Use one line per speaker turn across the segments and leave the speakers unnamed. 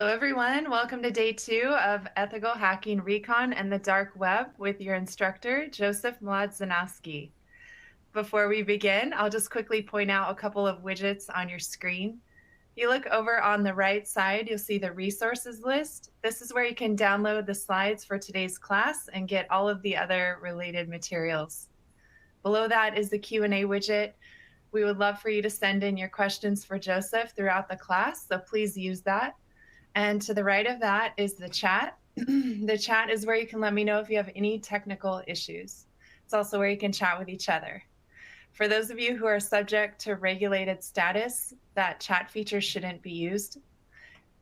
Hello, everyone. Welcome to day 2 of Ethical Hacking Recon and the Dark Web with your instructor, Joseph Mladzanowski. Before we begin, I'll just quickly point out a couple of widgets on your screen. If you look over on the right side, you'll see the resources list. This is where you can download the slides for today's class and get all of the other related materials. Below that is the Q&A widget. We would love for you to send in your questions for Joseph throughout the class, so please use that. And to the right of that is the chat. The chat is where you can let me know if you have any technical issues. It's also where you can chat with each other. For those of you who are subject to regulated status, that chat feature shouldn't be used.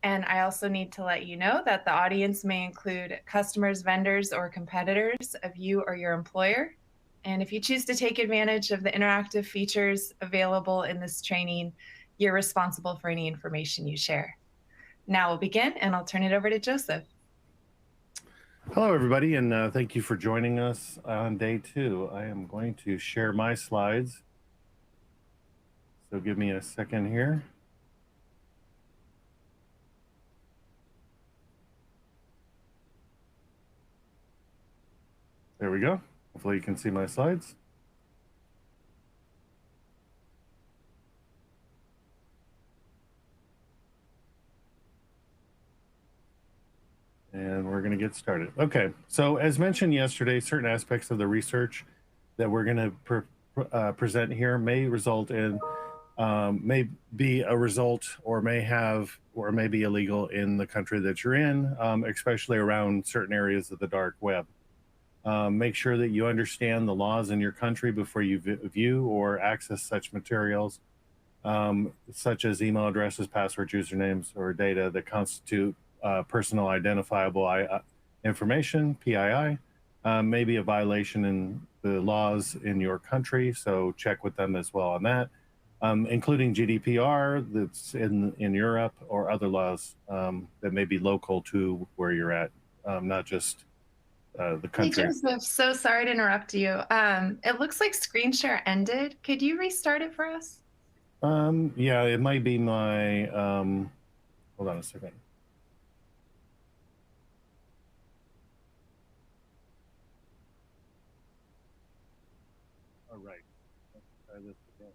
And I also need to let you know that the audience may include customers, vendors, or competitors of you or your employer. And if you choose to take advantage of the interactive features available in this training, you're responsible for any information you share. Now we'll begin, and I'll turn it over to Joseph.
Hello, everybody, and thank you for joining us on day 2. I am going to share my slides. So give me a second here. There we go. Hopefully you can see my slides. And we're going to get started. Okay, so as mentioned yesterday, certain aspects of the research that we're going to present here may result in, may be a result or may be illegal in the country that you're in, especially around certain areas of the dark web. Make sure that you understand the laws in your country before you view or access such materials, such as email addresses, passwords, usernames, or data that constitute personal identifiable information, PII, may be a violation in the laws in your country, so check with them as well on that, including GDPR that's in Europe, or other laws that may be local to where you're at, not just the country.
Hey, Joseph, so sorry to interrupt you. It looks like screen share ended. Could you restart it for us?
Yeah, it might be my, hold on a second. All right, let's try this again.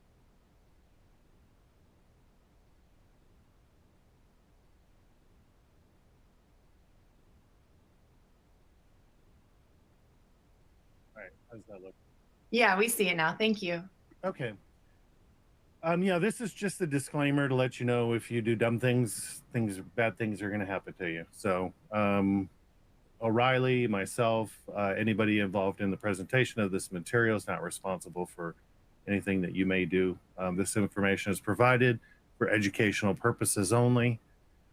All right, how does that look?
Yeah, we see it now. Thank you.
Okay. Yeah, this is just a disclaimer to let you know if you do dumb things, bad things are going to happen to you. So, Oreilly, myself, anybody involved in the presentation of this material is not responsible for anything that you may do. This information is provided for educational purposes only.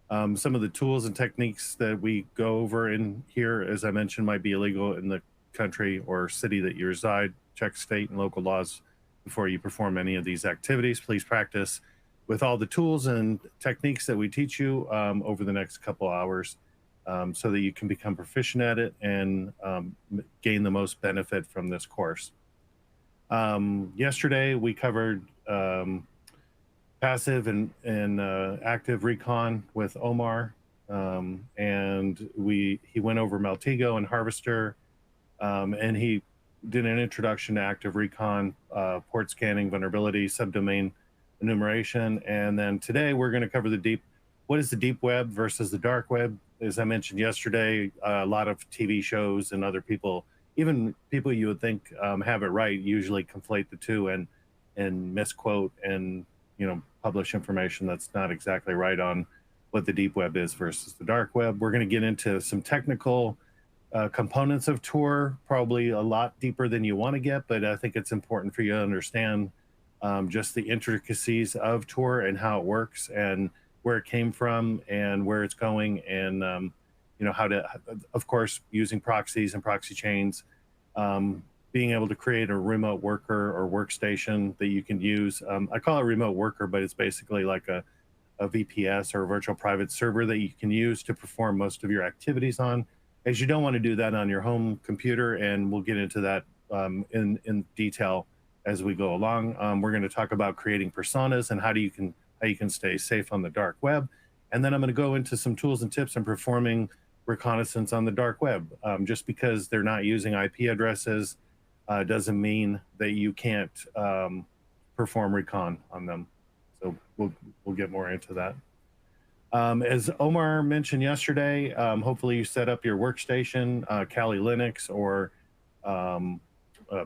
Some of the tools and techniques that we go over in here, as I mentioned, might be illegal in the country or city that you reside. Check state and local laws before you perform any of these activities. Please practice with all the tools and techniques that we teach you over the next couple hours, so that you can become proficient at it and gain the most benefit from this course. Yesterday, we covered passive and active recon with Omar, and he went over Maltego and Harvester, and he did an introduction to active recon, port scanning, vulnerability, subdomain enumeration, and then today we're going to cover what is the deep web versus the dark web. As I mentioned yesterday, a lot of TV shows and other people, even people you would think have it right, usually conflate the two and misquote and publish information that's not exactly right on what the deep web is versus the dark web. We're going to get into some technical components of Tor, probably a lot deeper than you want to get, but I think it's important for you to understand just the intricacies of Tor and how it works and where it came from and where it's going, and how to, of course, using proxies and proxy chains, being able to create a remote worker or workstation that you can use. I call it remote worker, but it's basically like a VPS or a virtual private server that you can use to perform most of your activities on, as you don't want to do that on your home computer, and we'll get into that in detail as we go along. We're going to talk about creating personas and how you can stay safe on the dark web, And then I'm going to go into some tools and tips on performing reconnaissance on the dark web. Just because they're not using IP addresses doesn't mean that you can't perform recon on them. So we'll get more into that. As Omar mentioned yesterday, hopefully you set up your workstation, Kali Linux or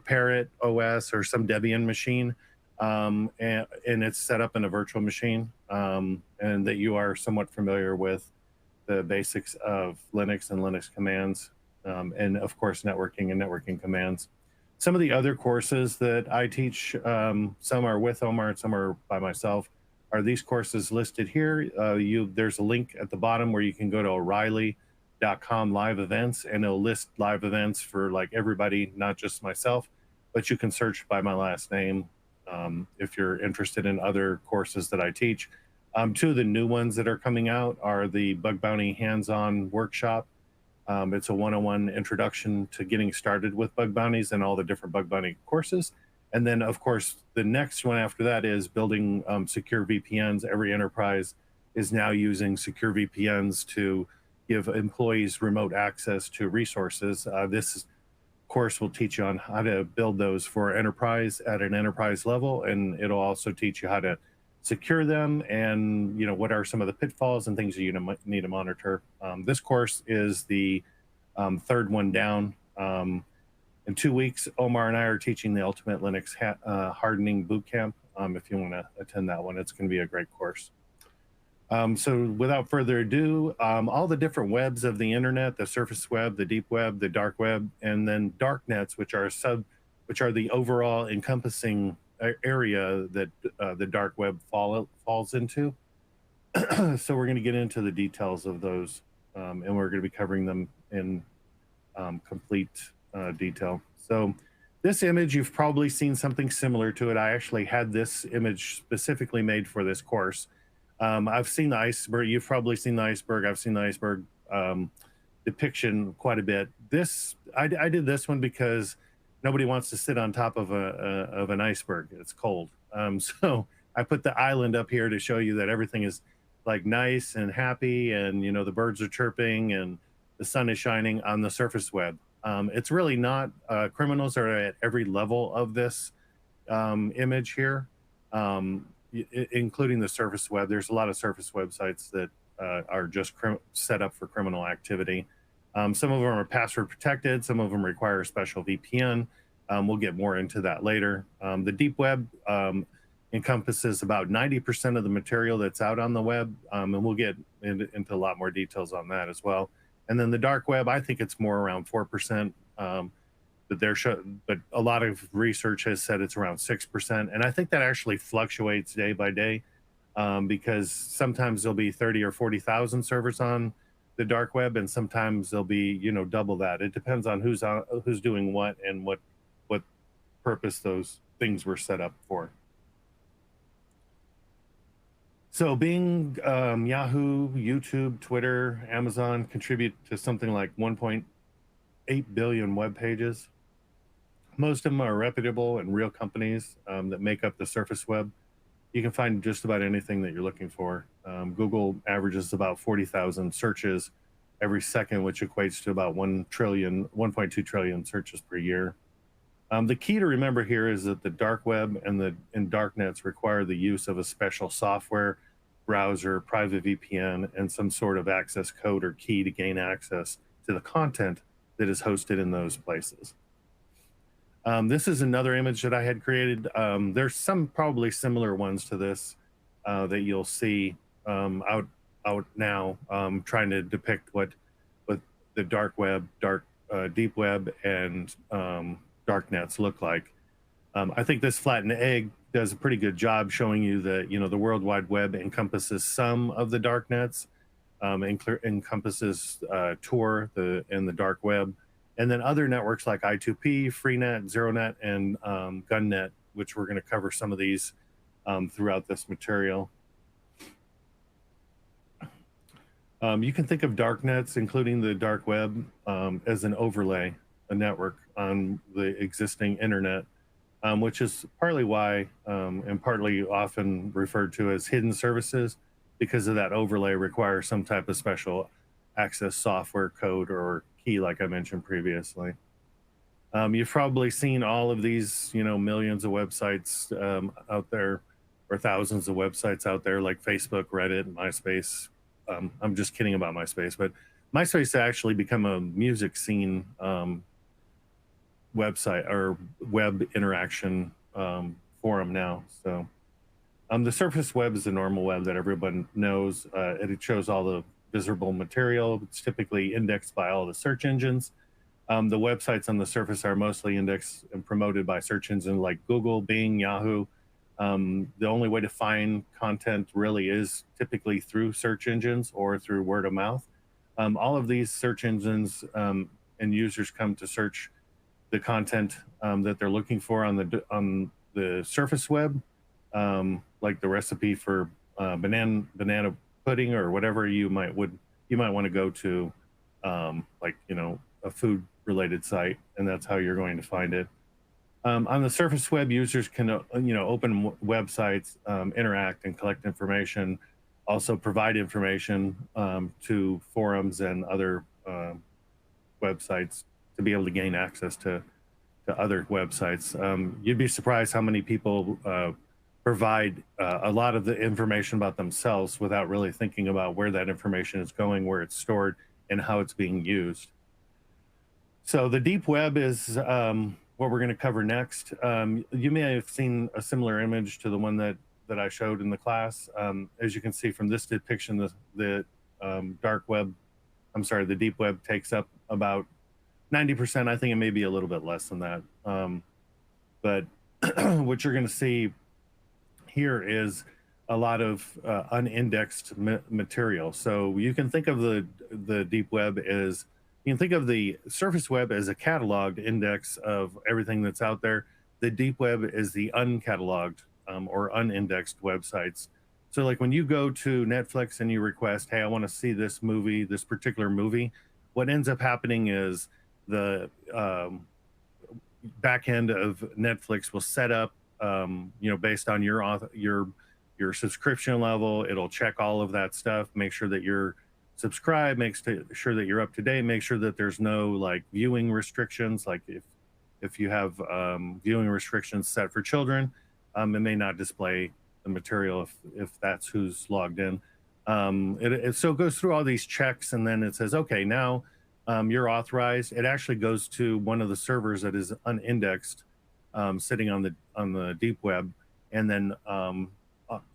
Parrot OS or some Debian machine, and it's set up in a virtual machine, and that you are somewhat familiar with the basics of Linux and Linux commands, and of course networking and networking commands. Some of the other courses that I teach, some are with Omar and some are by myself, are these courses listed here. There's a link at the bottom where you can go to Oreilly.com live events, and it'll list live events for like everybody, not just myself, but you can search by my last name if you're interested in other courses that I teach. Two of the new ones that are coming out are the Bug Bounty Hands-On Workshop. It's a one-on-one introduction to getting started with bug bounties and all the different bug bounty courses. And then, of course, the next one after that is building secure VPNs. Every enterprise is now using secure VPNs to give employees remote access to resources. This course will teach you on how to build those for enterprise at an enterprise level, and it'll also teach you how to secure them and what are some of the pitfalls and things that you need to monitor. This course is the third one down. In 2 weeks, Omar and I are teaching the Ultimate Linux Hardening Bootcamp. If you want to attend that one, it's going to be a great course. So without further ado, all the different webs of the internet, the surface web, the deep web, the dark web, and then darknets, which are the overall encompassing area that the dark web falls into. So we're going to get into the details of those, and we're going to be covering them in complete detail. So this image, you've probably seen something similar to it. I actually had this image specifically made for this course. I've seen the iceberg. You've probably seen the iceberg. I've seen the iceberg depiction quite a bit. I did this one because nobody wants to sit on top of an iceberg. It's cold. So I put the island up here to show you that everything is like nice and happy, and the birds are chirping and the sun is shining on the surface web. It's really not. Criminals are at every level of this image here, including the surface web. There's a lot of surface websites that are just set up for criminal activity. Some of them are password protected. Some of them require a special VPN. We'll get more into that later. The deep web encompasses about 90% of the material that's out on the web, and we'll get into a lot more details on that as well. And then the dark web, I think it's more around 4%, but a lot of research has said it's around 6%, and I think that actually fluctuates day by day, because sometimes there'll be 30 or 40,000 servers on the dark web, and sometimes there'll be double that. It depends on who's doing what and what purpose those things were set up for. So Bing, Yahoo, YouTube, Twitter, Amazon contribute to something like 1.8 billion web pages. Most of them are reputable and real companies that make up the surface web. You can find just about anything that you're looking for. Google averages about 40,000 searches every second, which equates to about 1.2 trillion searches per year. The key to remember here is that the dark web and darknets require the use of a special software, browser, private VPN, and some sort of access code or key to gain access to the content that is hosted in those places. This is another image that I had created. There's some probably similar ones to this that you'll see out now, trying to depict what the dark web, deep web, and darknets look like. I think this flattened egg does a pretty good job showing you that the World Wide Web encompasses some of the darknets, encompasses Tor and the dark web, and then other networks like I2P, Freenet, ZeroNet, and GunNet, which we're going to cover some of these throughout this material. You can think of darknets, including the dark web, as an overlay, a network on the existing internet, which is partly why and partly often referred to as hidden services. because of that overlay requires some type of special access software code or key, like I mentioned previously. You've probably seen all of these, millions of websites out there, or thousands of websites out there, like Facebook, Reddit, MySpace. I'm just kidding about MySpace, but MySpace has actually become a music scene website or web interaction forum now. So the surface web is the normal web that everyone knows. And it shows all the visible material. It's typically indexed by all the search engines. The websites on the surface are mostly indexed and promoted by search engines like Google, Bing, Yahoo. The only way to find content really is typically through search engines or through word of mouth. All of these search engines and users come to search the content that they're looking for on the surface web, like the recipe for banana pudding or whatever you might want to go to, like a food related site, and that's how you're going to find it. On the surface web, users can open websites, interact and collect information, also provide information to forums and other websites to be able to gain access to other websites. You'd be surprised how many people provide a lot of the information about themselves without really thinking about where that information is going, where it's stored, and how it's being used. So the deep web is what we're going to cover next. You may have seen a similar image to the one that I showed in the class. As you can see from this depiction, the dark web, I'm sorry, the deep web takes up about 90%. I think it may be a little bit less than that. But what you're going to see here is a lot of unindexed material. So you can think of the deep web as, you can think of the surface web as a cataloged index of everything that's out there. The deep web is the uncatalogued or unindexed websites. So like when you go to Netflix and you request, hey, I want to see this movie, this particular movie, what ends up happening is the back end of Netflix will set up, based on your subscription level. It'll check all of that stuff, make sure that you're subscribed, sure that you're up to date, make sure that there's no like viewing restrictions. Like if you have viewing restrictions set for children, it may not display the material if that's who's logged in. So it goes through all these checks, and then it says, okay, now you're authorized. It actually goes to one of the servers that is unindexed, sitting on the deep web, and then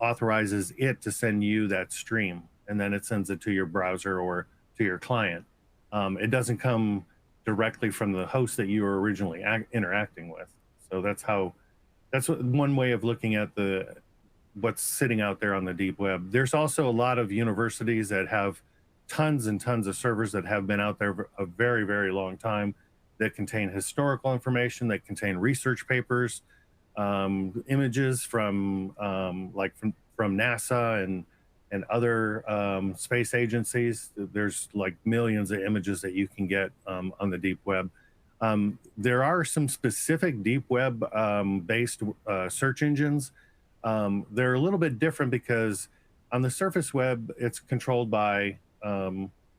authorizes it to send you that stream, and then it sends it to your browser or to your client. It doesn't come directly from the host that you were originally interacting with. So that's one way of looking at what's sitting out there on the deep web. There's also a lot of universities that have tons and tons of servers that have been out there for a very, very long time, that contain historical information, that contain research papers, images from from NASA and other space agencies. There's like millions of images that you can get on the deep web. There are some specific deep web based search engines. They're a little bit different because on the surface web, it's controlled by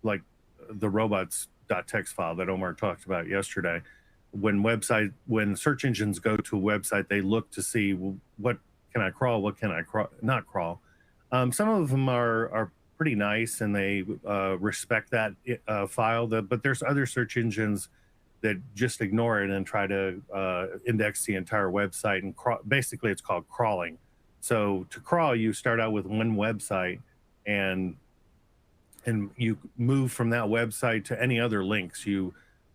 like the robots.txt file that Omar talked about yesterday. When search engines go to a website, they look to see, well, what can I crawl, what can I not crawl. Some of them are pretty nice, and they respect that file. But there's other search engines that just ignore it and try to index the entire website. And basically, it's called crawling. So to crawl, you start out with one website, and you move from that website to any other links.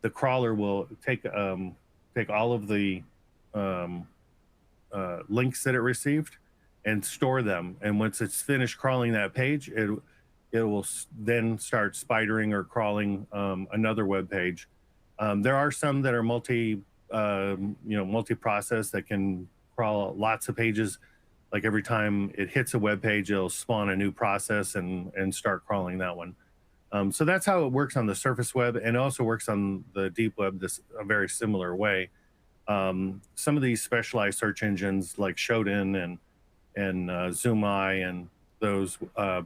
The crawler will take all of the links that it received and store them. And once it's finished crawling that page, it will then start spidering or crawling another web page. There are some that are multi-process that can crawl lots of pages. Like every time it hits a web page, it'll spawn a new process and start crawling that one. So that's how it works on the surface web, and it also works on the deep web a very similar way. Some of these specialized search engines like Shodan and ZoomEye and those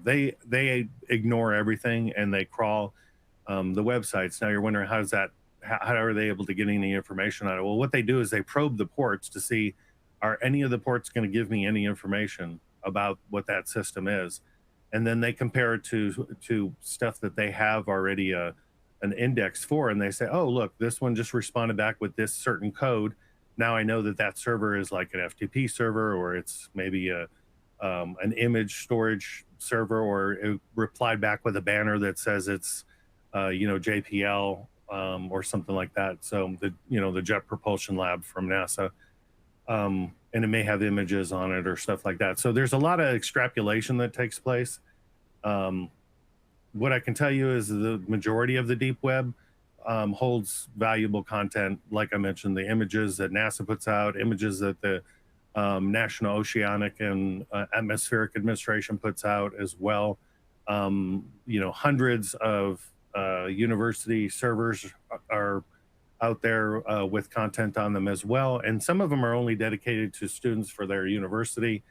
they ignore everything and they crawl the websites. Now you're wondering how does that how are they able to get any information on it? Well, what they do is they probe the ports to see are any of the ports going to give me any information about what that system is, and then they compare it to stuff that they have already an index for, and they say, oh look, this one just responded back with this certain code. Now I know that that server is like an FTP server, or it's maybe a an image storage server, or it replied back with a banner that says it's JPL or something like that. So the Jet Propulsion Lab from NASA, and it may have images on it or stuff like that. So there's a lot of extrapolation that takes place. Um, what I can tell you is the majority of the deep web holds valuable content. Like I mentioned, the images that NASA puts out, images that the National Oceanic and Atmospheric Administration puts out as well. Hundreds of university servers are out there with content on them as well. And some of them are only dedicated to students for their university,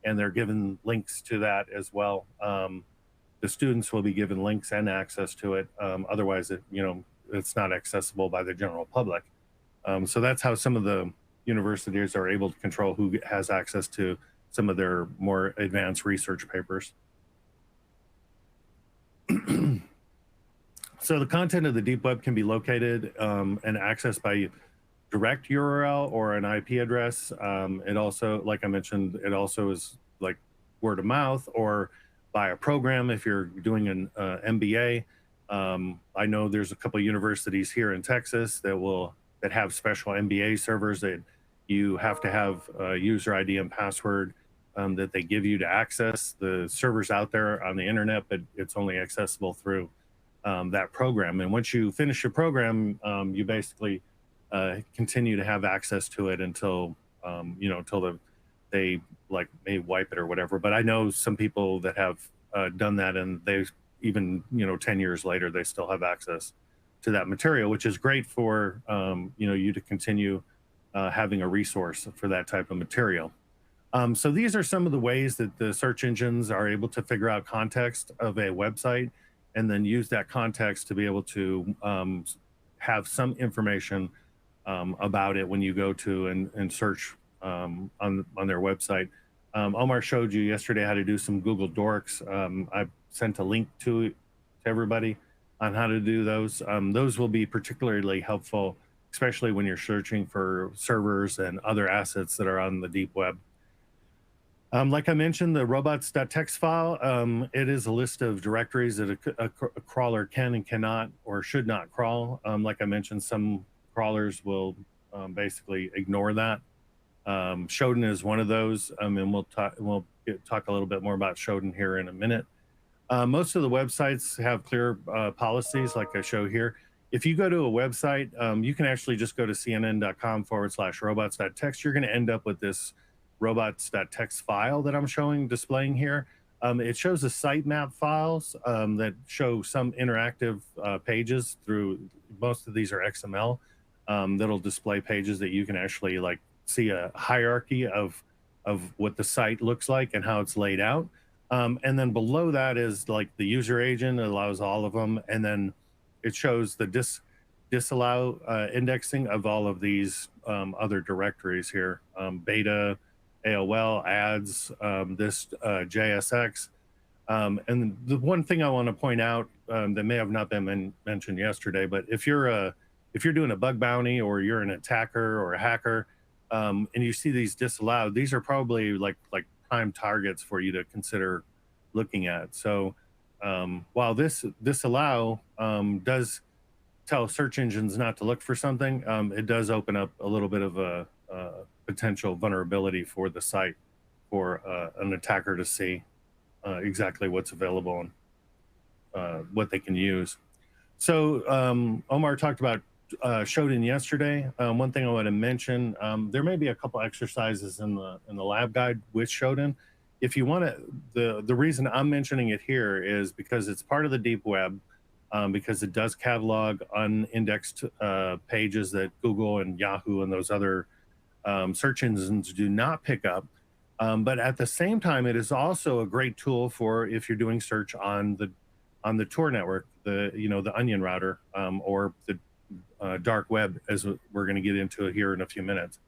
and they're given links to that as well. The students will be given links and access to it. Otherwise, it's not accessible by the general public. So that's how some of the universities are able to control who has access to some of their more advanced research papers. So the content of the deep web can be located and accessed by direct URL or an IP address. It also, like I mentioned, it also is like word of mouth or by a program if you're doing an MBA. I know there's a couple of universities here in Texas that have special MBA servers that you have to have a user ID and password that they give you to access the servers out there on the internet, but it's only accessible through that program. And once you finish your program, you basically continue to have access to it until they like may wipe it or whatever. But I know some people that have done that, and they've even 10 years later they still have access to that material, which is great for you to continue having a resource for that type of material. So these are some of the ways that the search engines are able to figure out context of a website and then use that context to be able to have some information about it when you go to and search on their website. Omar showed you yesterday how to do some Google Dorks. I sent a link to everybody on how to do those. Those will be particularly helpful, especially when you're searching for servers and other assets that are on the deep web. Like I mentioned, the robots.txt file, it is a list of directories that a crawler can and cannot or should not crawl. Like I mentioned, some crawlers will basically ignore that. Shodan is one of those, and we'll talk a little bit more about Shodan here in a minute. Most of the websites have clear policies like I show here. If you go to a website, you can actually just go to cnn.com/robots.txt. You're going to end up with this robots.txt file that I'm displaying here. It shows the sitemap files that show some interactive pages through, most of these are XML, that'll display pages that you can actually like see a hierarchy of what the site looks like and how it's laid out. And then below that is like the user agent. It allows all of them. And then it shows the disallow indexing of all of these other directories here. Beta, AOL, ads, this JSX. And the one thing I want to point out that may have not been mentioned yesterday, but if you're doing a bug bounty or you're an attacker or a hacker, and you see these disallowed, these are probably like prime targets for you to consider looking at. So while this disallow does tell search engines not to look for something, it does open up a little bit of a potential vulnerability for the site for an attacker to see exactly what's available and what they can use. So Omar talked about Shodan yesterday. One thing I want to mention, there may be a couple exercises in the lab guide with Shodan. If you want to, the reason I'm mentioning it here is because it's part of the deep web, because it does catalog unindexed pages that Google and Yahoo and those other search engines do not pick up. But at the same time, it is also a great tool for if you're doing search on the Tor network, the Onion router, or the dark web, as we're going to get into it here in a few minutes.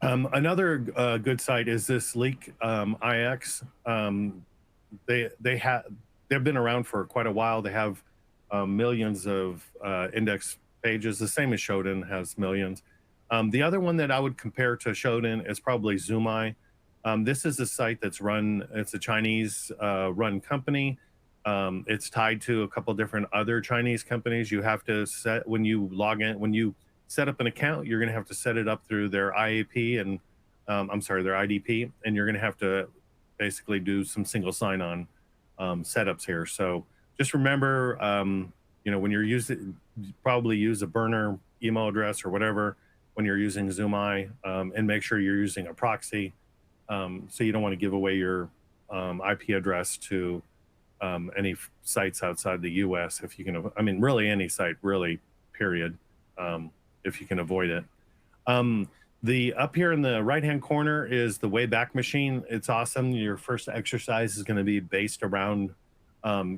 Another good site is this Leak IX. They've been around for quite a while. They have millions of index pages. The same as Shodan has millions. The other one that I would compare to Shodan is probably Zoomai. This is a site that's run. It's a Chinese run company. It's tied to a couple different other Chinese companies. You have to set when you log in, when you set up an account, you're going to have to set it up through their IAP and I'm sorry, their IDP, and you're going to have to basically do some single sign-on setups here. So just remember, when you're using, probably use a burner email address or whatever when you're using Zoomai, and make sure you're using a proxy. So you don't want to give away your IP address to any sites outside the US if you can. I mean, really any site, really, period, if you can avoid it. The up here in the right hand corner is the Wayback Machine. It's awesome. Your first exercise is going to be based around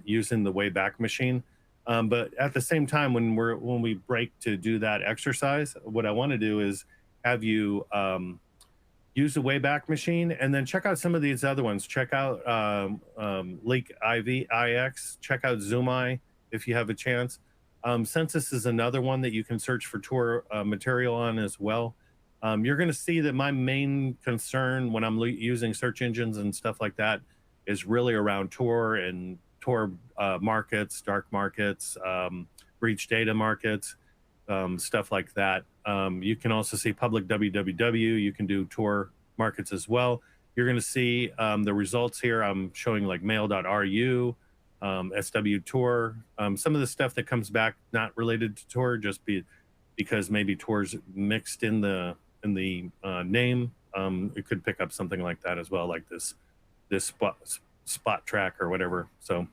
using the Wayback Machine. But at the same time, when we break to do that exercise, what I want to do is have you use the Wayback Machine and then check out some of these other ones. Check out Leak IX. Check out Zoomai if you have a chance. Census is another one that you can search for Tor material on as well. You're going to see that my main concern when I'm using search engines and stuff like that is really around Tor and Tor markets, dark markets, breach data markets, stuff like that. You can also see public www. You can do Tor markets as well. You're going to see the results here. I'm showing like mail.ru, SW Tor. Some of the stuff that comes back not related to Tor, just because maybe Tor's mixed in the name. It could pick up something like that as well, like this spot track or whatever. So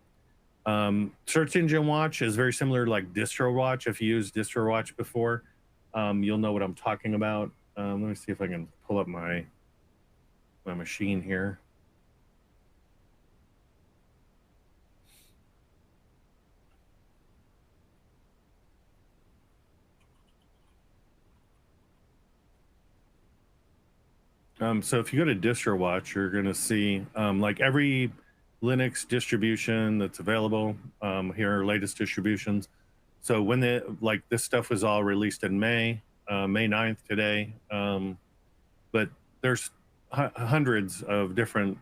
search engine watch is very similar to like distro watch. If you used distro watch before, you'll know what I'm talking about. Let me see if I can pull up my machine here. So if you go to DistroWatch, you're going to see like every Linux distribution that's available. Here are latest distributions. So when this stuff was all released in May 9th today, but there's hundreds of different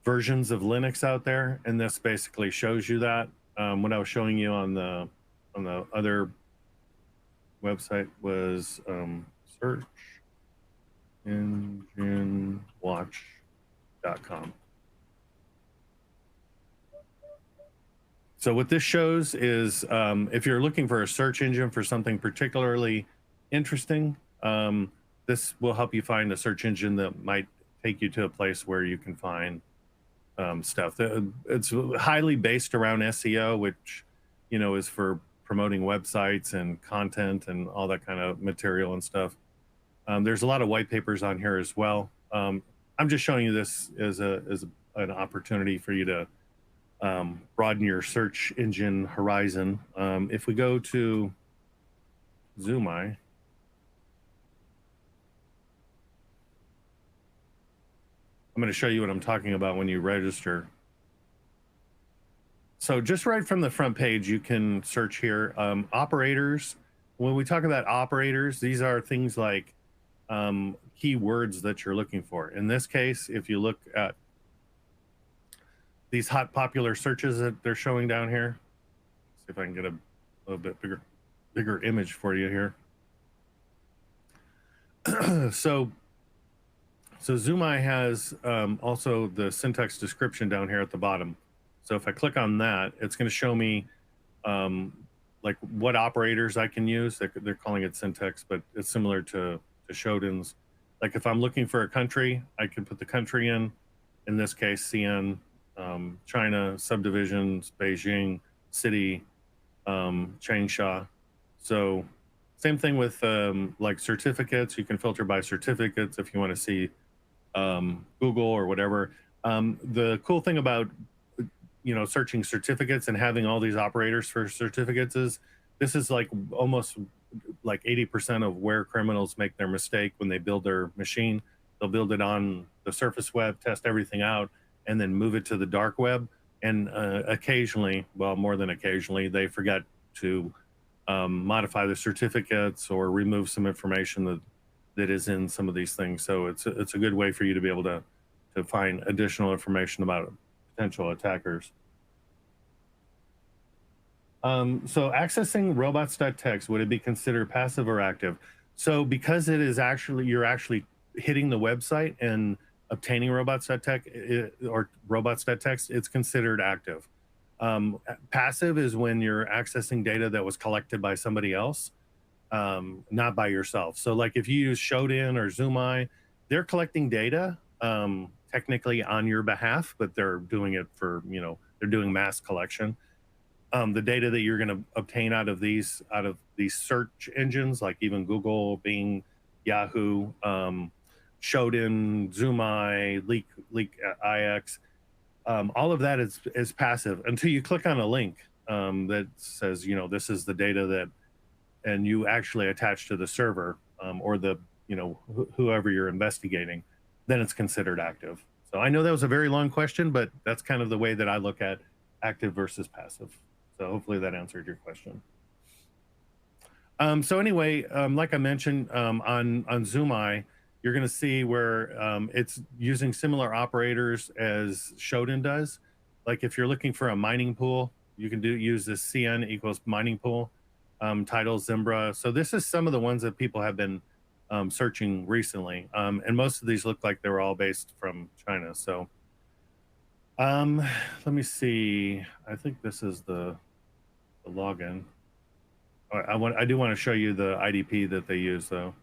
versions of Linux out there, and this basically shows you that. What I was showing you on the other website was search enginewatch.com. So what this shows is if you're looking for a search engine for something particularly interesting, this will help you find a search engine that might take you to a place where you can find stuff. It's highly based around SEO, which is for promoting websites and content and all that kind of material and stuff. There's a lot of white papers on here as well. I'm just showing you this as an opportunity for you to broaden your search engine horizon. If we go to Zoomai, I'm going to show you what I'm talking about when you register. So just right from the front page, you can search here. Operators. When we talk about operators, these are things like keywords that you're looking for. In this case, if you look at these hot popular searches that they're showing down here, see if I can get a little bit bigger image for you here. So Zoomai has also the syntax description down here at the bottom. So if I click on that, it's going to show me like what operators I can use. They're calling it syntax, but it's similar to Shodan's. Like if I'm looking for a country, I can put the country in this case, CN, China, subdivisions, Beijing, city, Changsha. So Same thing with like certificates. You can filter by certificates if you want to see Google or whatever. The cool thing about searching certificates and having all these operators for certificates is this is like almost like 80% of where criminals make their mistake when they build their machine. They'll build it on the surface web, test everything out, and then move it to the dark web. And occasionally, well, more than occasionally, they forget to modify the certificates or remove some information that is in some of these things. So it's a good way for you to be able to find additional information about potential attackers. So accessing robots.txt, would it be considered passive or active? So because it is actually, you're actually hitting the website and obtaining robots.txt or robots.txt, it's considered active. Passive is when you're accessing data that was collected by somebody else, not by yourself. So like if you use Shodan or Zoomeye, they're collecting data technically on your behalf, but they're doing it for, they're doing mass collection. The data that you're going to obtain out of these search engines, like even Google, Bing, Yahoo, Shodan, Zoomeye, Leak IX, all of that is passive until you click on a link that says, this is the data that, and you actually attach to the server or the, whoever you're investigating, then it's considered active. So I know that was a very long question, but that's kind of the way that I look at active versus passive. So hopefully that answered your question. So anyway, like I mentioned, on Zoomeye, you're going to see where it's using similar operators as Shodan does. Like if you're looking for a mining pool, you can use this CN equals mining pool, title Zimbra. So this is some of the ones that people have been searching recently. And most of these look like they were all based from China. So let me see. I think this is the login. I do want to show you the IDP that they use though.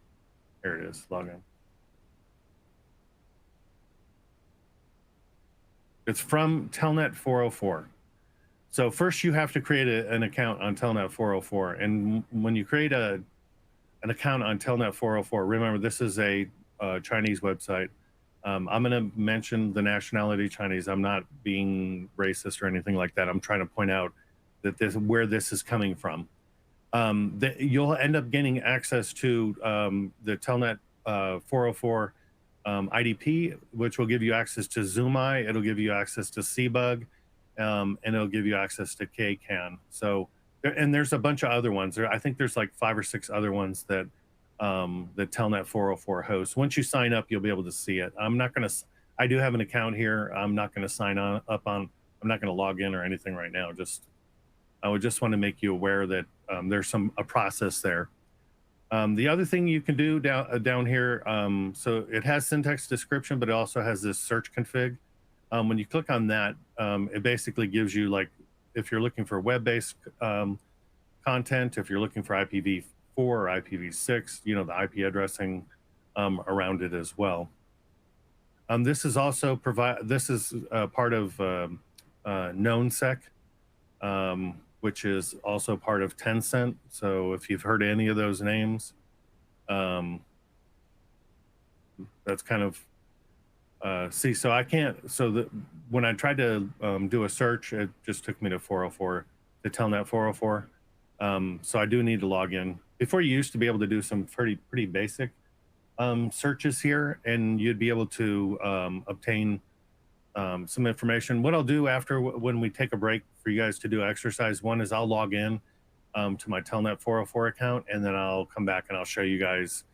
Here it is, login. It's from Telnet 404. So first you have to create an account on Telnet 404. And when you create an account on Telnet 404, remember this is a Chinese website. I'm going to mention the nationality Chinese. I'm not being racist or anything like that. I'm trying to point out that where this is coming from. That you'll end up gaining access to the Telnet 404 IDP, which will give you access to Zoomeye. It'll give you access to Cbug, and it'll give you access to KCAN. So, and there's a bunch of other ones. I think there's like 5 or 6 other ones that that Telnet 404 hosts. Once you sign up, you'll be able to see it. I do have an account here. I'm not going to sign up on. I'm not going to log in or anything right now. I would just want to make you aware that there's a process there. The other thing you can do down here, so it has syntax description, but it also has this search config. When you click on that, it basically gives you, like, if you're looking for web-based content, if you're looking for IPv4 or IPv6, the IP addressing around it as well. This is also part of KnownSec, which is also part of Tencent. So if you've heard any of those names, that's kind of, so I can't, when I tried to do a search, it just took me to 404, to Telnet 404. So I do need to log in. Before, you used to be able to do some pretty basic searches here, and you'd be able to obtain some information. What I'll do after, when we take a break for you guys to do exercise 1, is I'll log in to my Telnet 404 account, and then I'll come back and I'll show you guys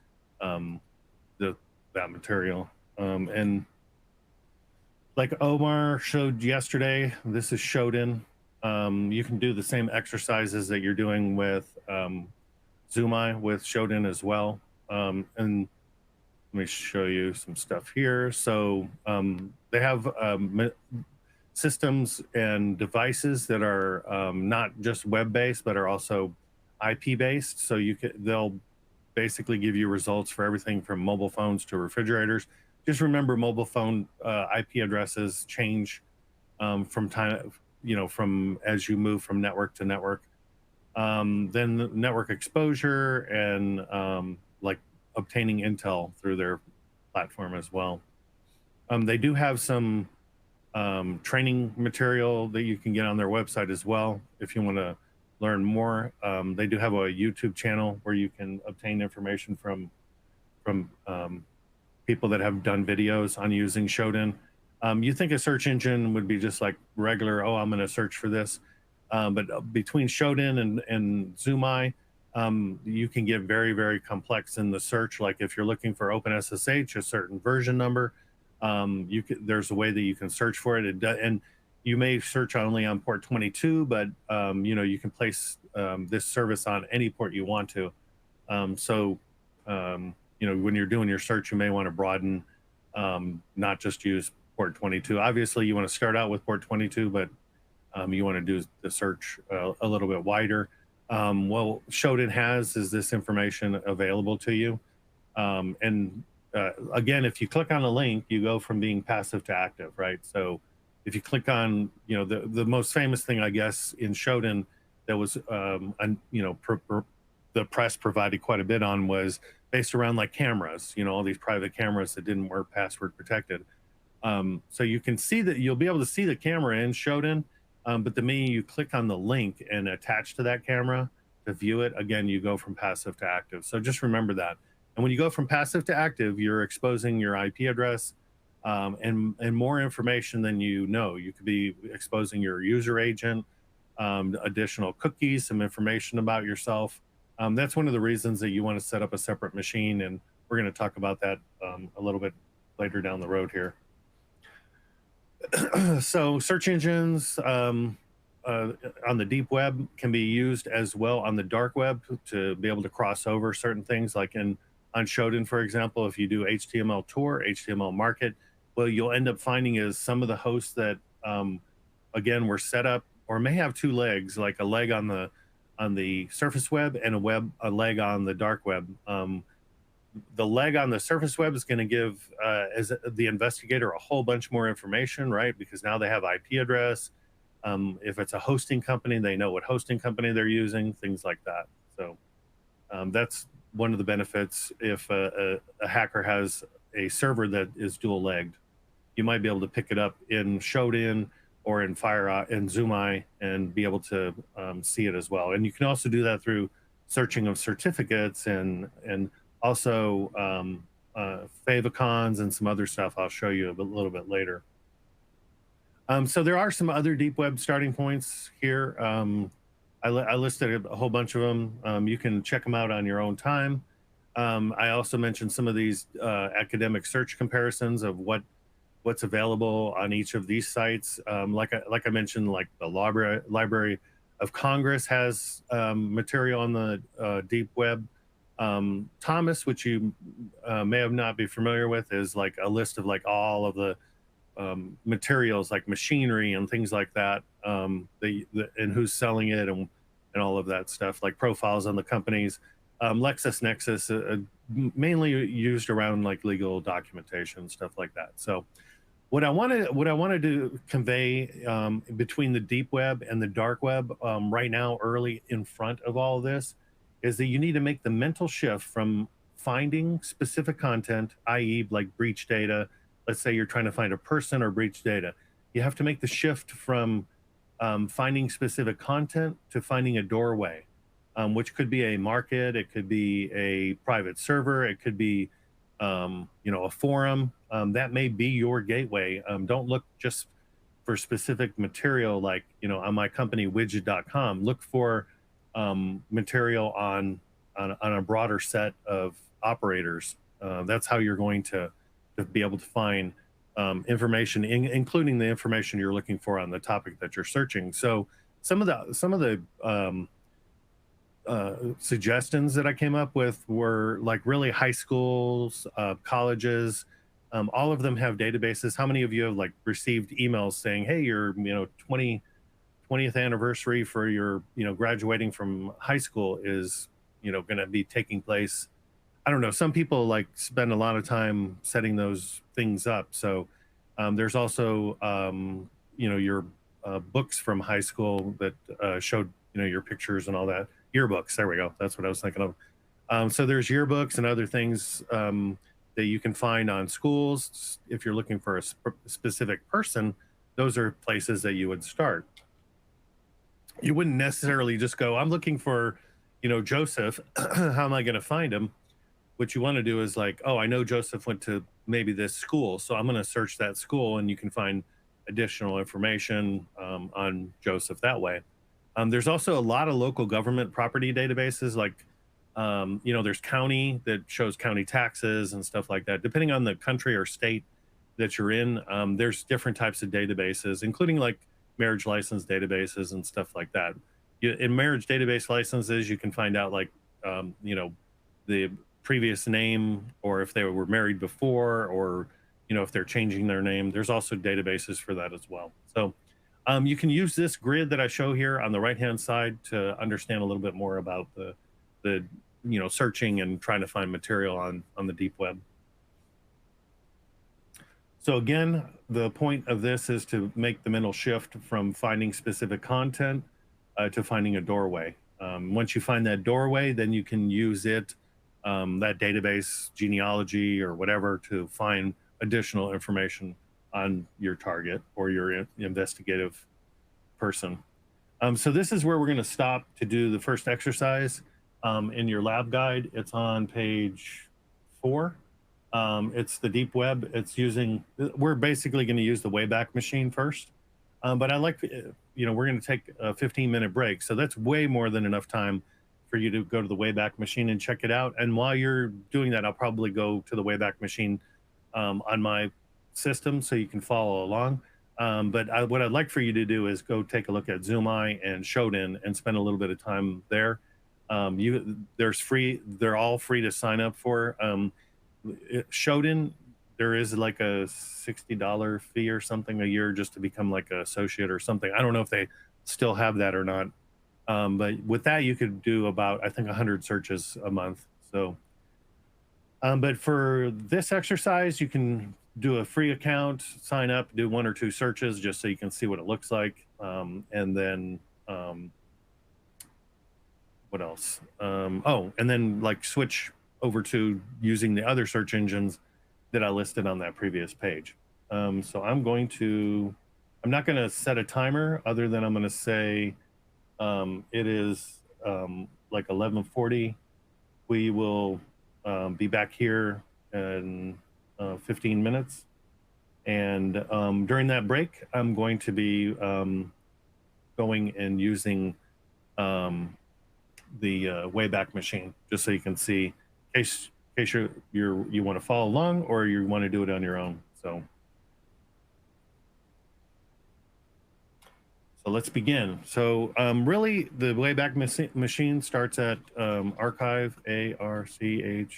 that material. And like Omar showed yesterday, this is Shodan. You can do the same exercises that you're doing with Zoomeye with Shodan as well. And let me show you some stuff here. So they have systems and devices that are not just web-based, but are also IP-based. So they'll basically give you results for everything from mobile phones to refrigerators. Just remember, mobile phone IP addresses change from time, from as you move from network to network. Then the network exposure and like obtaining intel through their platform as well. They do have some training material that you can get on their website as well if you want to learn more. They do have a YouTube channel where you can obtain information from people that have done videos on using Shodan. You think a search engine would be just like regular, oh, I'm going to search for this. But between Shodan and Zoomai, you can get very, very complex in the search. Like if you're looking for OpenSSH, a certain version number, there's a way that you can search for it. And you may search only on port 22, but you can place this service on any port you want to. So when you're doing your search, you may want to broaden, not just use port 22. Obviously, you want to start out with port 22, but you want to do the search a little bit wider. What Shodan has is this information available to you. And again, if you click on a link, you go from being passive to active, right? So if you click on, the most famous thing, I guess, in Shodan that was, the press provided quite a bit on was based around like cameras, all these private cameras that didn't work password protected. So you can see that you'll be able to see the camera in Shodan, but the minute you click on the link and attach to that camera to view it, again, you go from passive to active. So just remember that. And when you go from passive to active, you're exposing your IP address and more information than you know. You could be exposing your user agent, additional cookies, some information about yourself. That's one of the reasons that you want to set up a separate machine. And we're going to talk about that a little bit later down the road here. So search engines on the deep web can be used as well on the dark web to be able to cross over certain things. Like on Shodan, for example, if you do HTML Tor, HTML Market, what you'll end up finding is some of the hosts that again were set up or may have two legs, like a leg on the surface web and a leg on the dark web. The leg on the surface web is going to give as the investigator a whole bunch more information, right? Because now they have IP address. If it's a hosting company, they know what hosting company they're using, things like that. So that's one of the benefits. If a hacker has a server that is dual legged, you might be able to pick it up in Shodan or in Zoomai and be able to see it as well. And you can also do that through searching of certificates and also favicons and some other stuff I'll show you a little bit later. So there are some other deep web starting points here. I listed a whole bunch of them. You can check them out on your own time. I also mentioned some of these academic search comparisons of what's available on each of these sites. Like I mentioned, like the Library of Congress has material on the deep web. Thomas, which you may have not be familiar with, is like a list of like all of the materials like machinery and things like that, and who's selling it and all of that stuff, like profiles on the companies. LexisNexis, mainly used around like legal documentation, stuff like that. So what I wanted to convey between the deep web and the dark web right now, early in front of all of this, is that you need to make the mental shift from finding specific content, i.e. like breach data. Let's say you're trying to find a person or breach data. You have to make the shift from finding specific content to finding a doorway, which could be a market, it could be a private server, it could be a forum. That may be your gateway. Don't look just for specific material like on my company widget.com. Look for material on a broader set of operators. That's how you're going to be able to find information, including the information you're looking for on the topic that you're searching. So some of the suggestions that I came up with were like really high schools, colleges. All of them have databases. How many of you have like received emails saying, "Hey, your 20th anniversary for your graduating from high school is going to be taking place"? I don't know. Some people like spend a lot of time setting those things up. So there's also your books from high school that showed your pictures and all that. Yearbooks, there we go. That's what I was thinking of. So there's yearbooks and other things that you can find on schools. If you're looking for a specific person, those are places that you would start. You wouldn't necessarily just go, I'm looking for, Joseph. How am I going to find him? What you want to do is like, oh, I know Joseph went to maybe this school, so I'm going to search that school, and you can find additional information on Joseph that way. There's also a lot of local government property databases, like there's county that shows county taxes and stuff like that. Depending on the country or state that you're in, there's different types of databases, including like marriage license databases and stuff like that. In marriage database licenses, you can find out like the previous name, or if they were married before, or if they're changing their name. There's also databases for that as well. So you can use this grid that I show here on the right hand side to understand a little bit more about the searching and trying to find material on the deep web. So again, the point of this is to make the mental shift from finding specific content to finding a doorway. Once you find that doorway, then you can use it, that database genealogy or whatever, to find additional information on your target or your investigative person. So this is where we're going to stop to do the first exercise in your lab guide. It's on page 4. It's the deep web. We're basically going to use the Wayback Machine first. But I like, we're going to take a 15-minute break. So that's way more than enough time for you to go to the Wayback Machine and check it out. And while you're doing that, I'll probably go to the Wayback Machine on my system so you can follow along. But what I'd like for you to do is go take a look at ZoomEye and Shodan and spend a little bit of time there. They're all free to sign up for. Shodan, there is like a $60 fee or something a year just to become like an associate or something. I don't know if they still have that or not. But with that, you could do about, I think, 100 searches a month. So, but for this exercise, you can do a free account, sign up, do 1 or 2 searches just so you can see what it looks like. And then, what else? And then like switch over to using the other search engines that I listed on that previous page. So I'm not going to set a timer other than I'm going to say it is like 11:40. We will be back here in 15 minutes. And during that break, I'm going to be going and using the Wayback Machine, just so you can see, in case you want to follow along or you want to do it on your own. So let's begin. So really, the Wayback Machine starts at archive, ARCHI,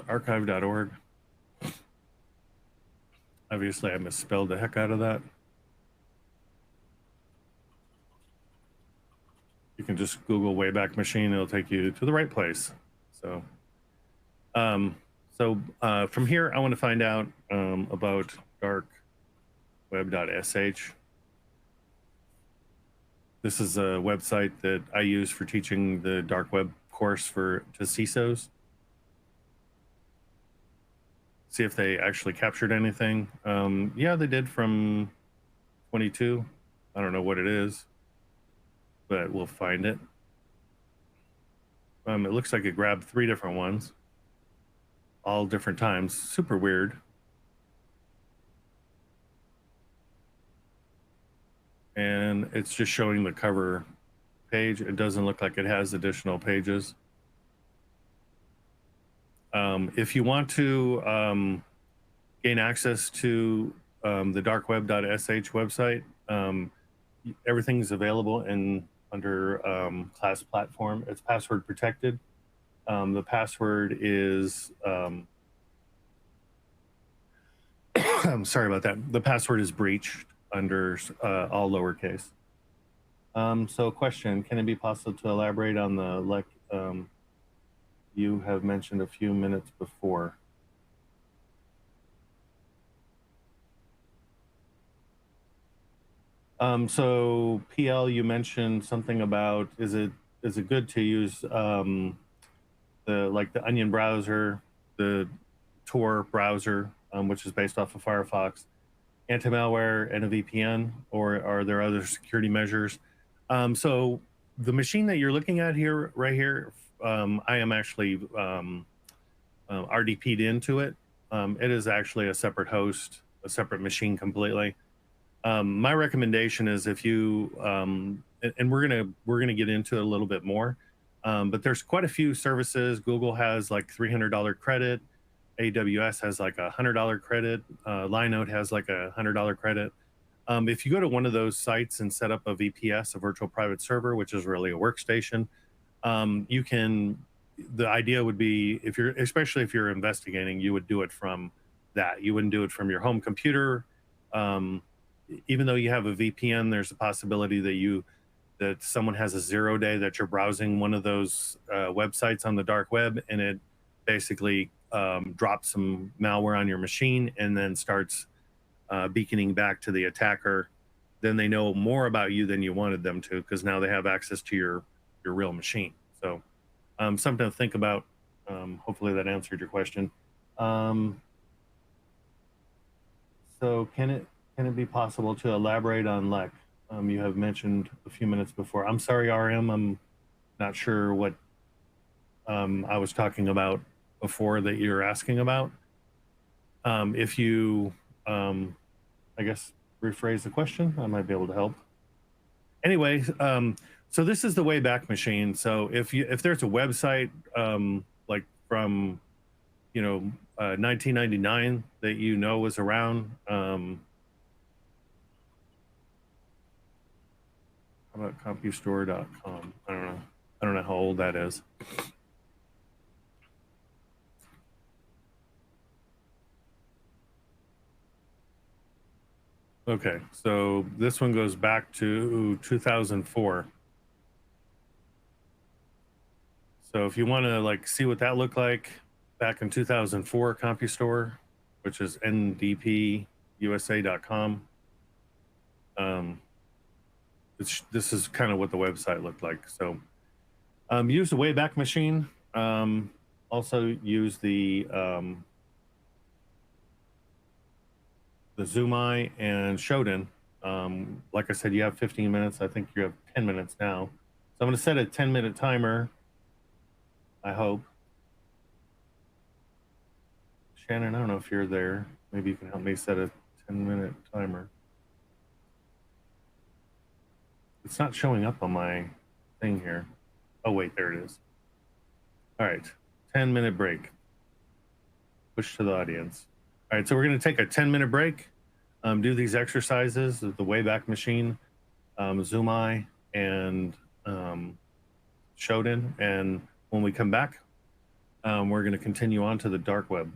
archive.org. Obviously, I misspelled the heck out of that. You can just Google Wayback Machine. It'll take you to the right place. So, from here, I want to find out about darkweb.sh. This is a website that I use for teaching the dark web course to CISOs. See if they actually captured anything. Yeah, they did from 22. I don't know what it is, but we'll find it. It looks like it grabbed 3 different ones, all different times. Super weird. And it's just showing the cover page. It doesn't look like it has additional pages. If you want to gain access to the darkweb.sh website, everything's available under class platform. It's password protected. The password is, I'm sorry about that. The password is breached under all lowercase. So question, can it be possible to elaborate on the you have mentioned a few minutes before? So PL, you mentioned something about is it good to use the like the Onion browser, the Tor browser, which is based off of Firefox, anti-malware, and a VPN, or are there other security measures? So the machine that you're looking at here, right here, I am actually RDP'd into it. It is actually a separate host, a separate machine completely. My recommendation is if you and we're gonna get into it a little bit more, but there's quite a few services. Google has like $300 credit. AWS has like $100 credit. Linode has like $100 credit. If you go to one of those sites and set up a VPS, a virtual private server, which is really a workstation, you can. The idea would be if you're, especially if you're investigating, you would do it from that. You wouldn't do it from your home computer. Um, Even though you have a VPN, there's a possibility that someone has a 0 day that you're browsing one of those websites on the dark web, and it basically drops some malware on your machine and then starts beaconing back to the attacker. Then they know more about you than you wanted them to, because now they have access to your real machine. So something to think about. Hopefully that answered your question. Um, so can it be possible to elaborate on LEC? You have mentioned a few minutes before. I'm sorry, RM. I'm not sure what I was talking about before that you're asking about. If you, I guess, rephrase the question, I might be able to help. Anyway, so this is the Wayback Machine. So if there's a website like from 1999 that was around, how about compustore.com? I don't know. I don't know how old that is. Okay, so this one goes back to 2004. So if you want to like see what that looked like back in 2004, CompuStore, which is ndpusa.com. This is kind of what the website looked like. So use the Wayback Machine. Also use the Zoomeye and Shodan. Like I said, you have 15 minutes. I think you have 10 minutes now. So I'm going to set a 10-minute timer, I hope. Shannon, I don't know if you're there. Maybe you can help me set a 10-minute timer. It's not showing up on my thing here. Oh, wait, there it is. All right, 10-minute break. Push to the audience. All right, so we're going to take a 10-minute break, do these exercises, the Wayback Machine, Zoomeye, and Shodan. And when we come back, we're going to continue on to the dark web.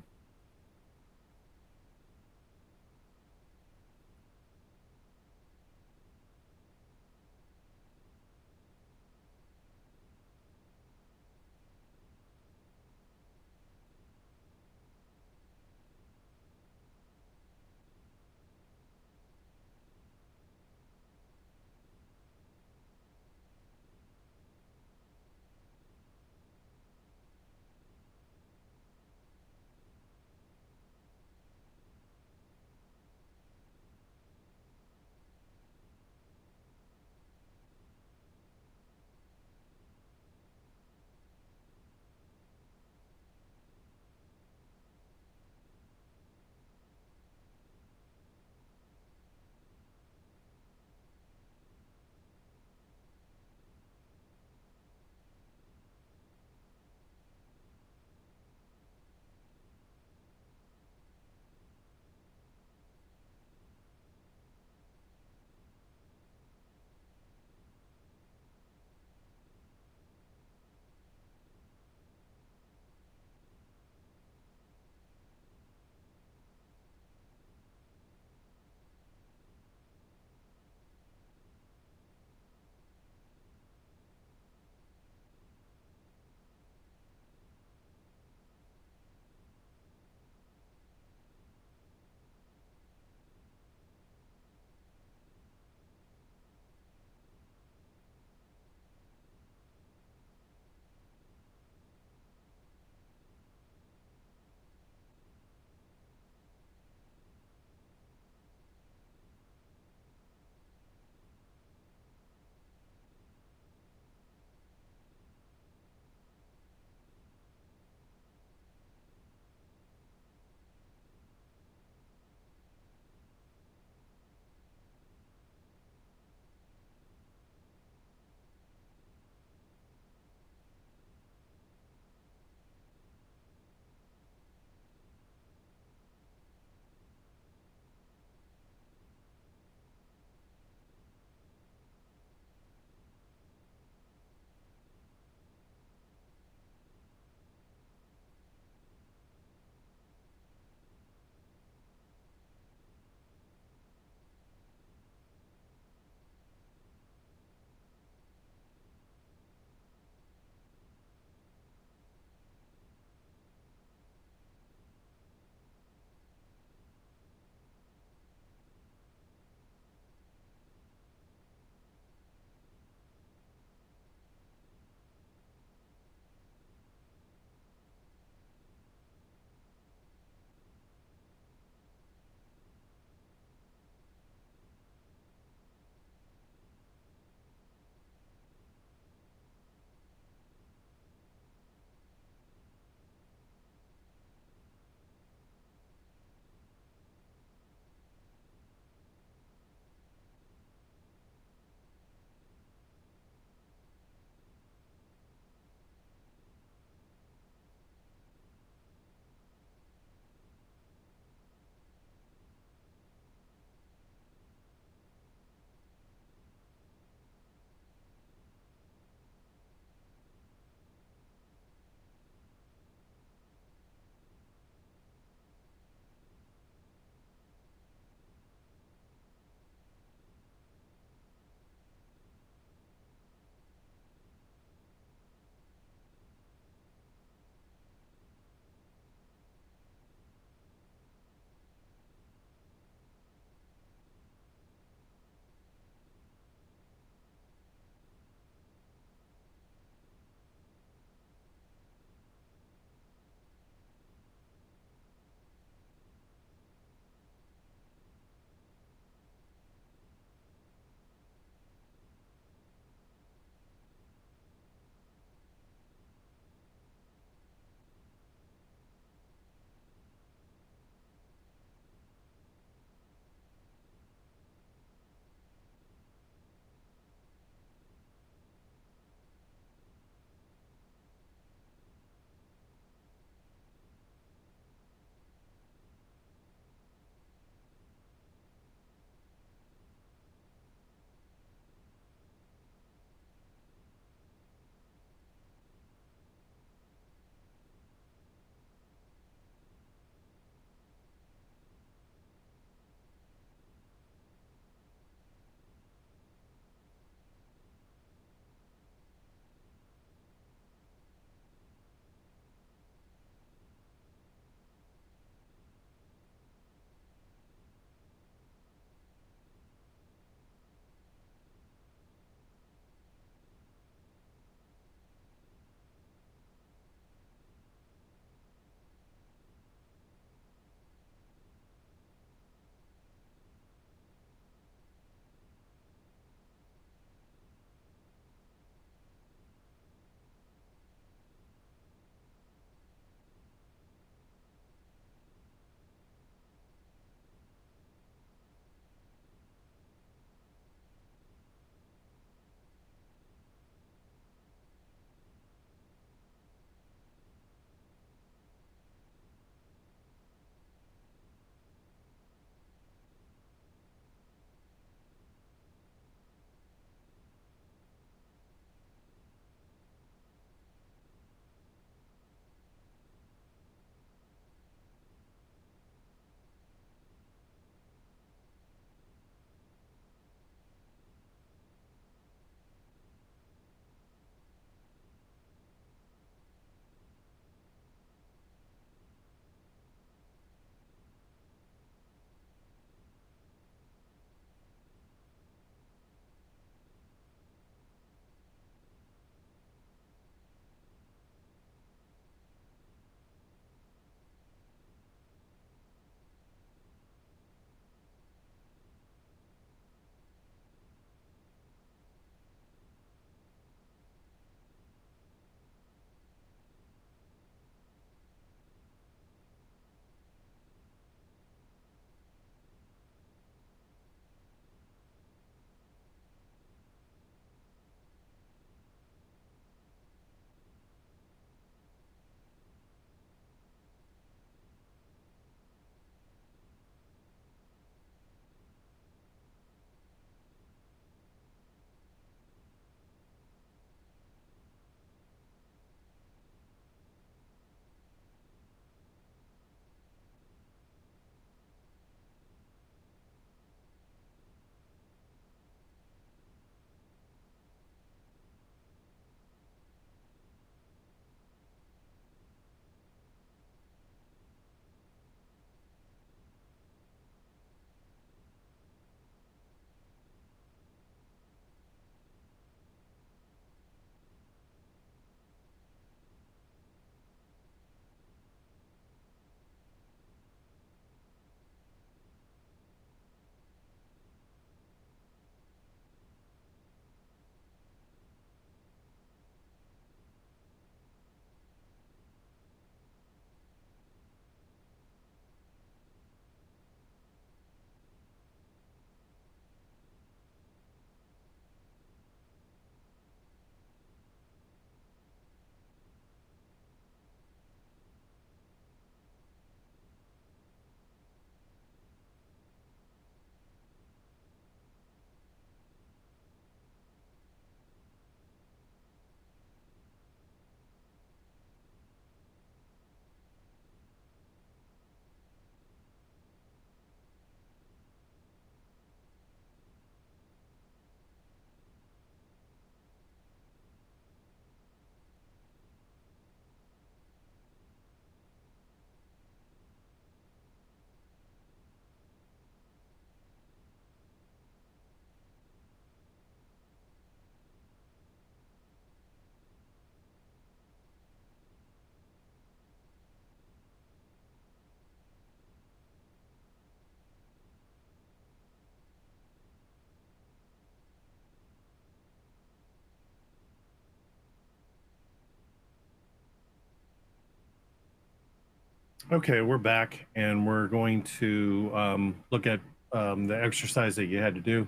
Okay, we're back and we're going to look at the exercise that you had to do,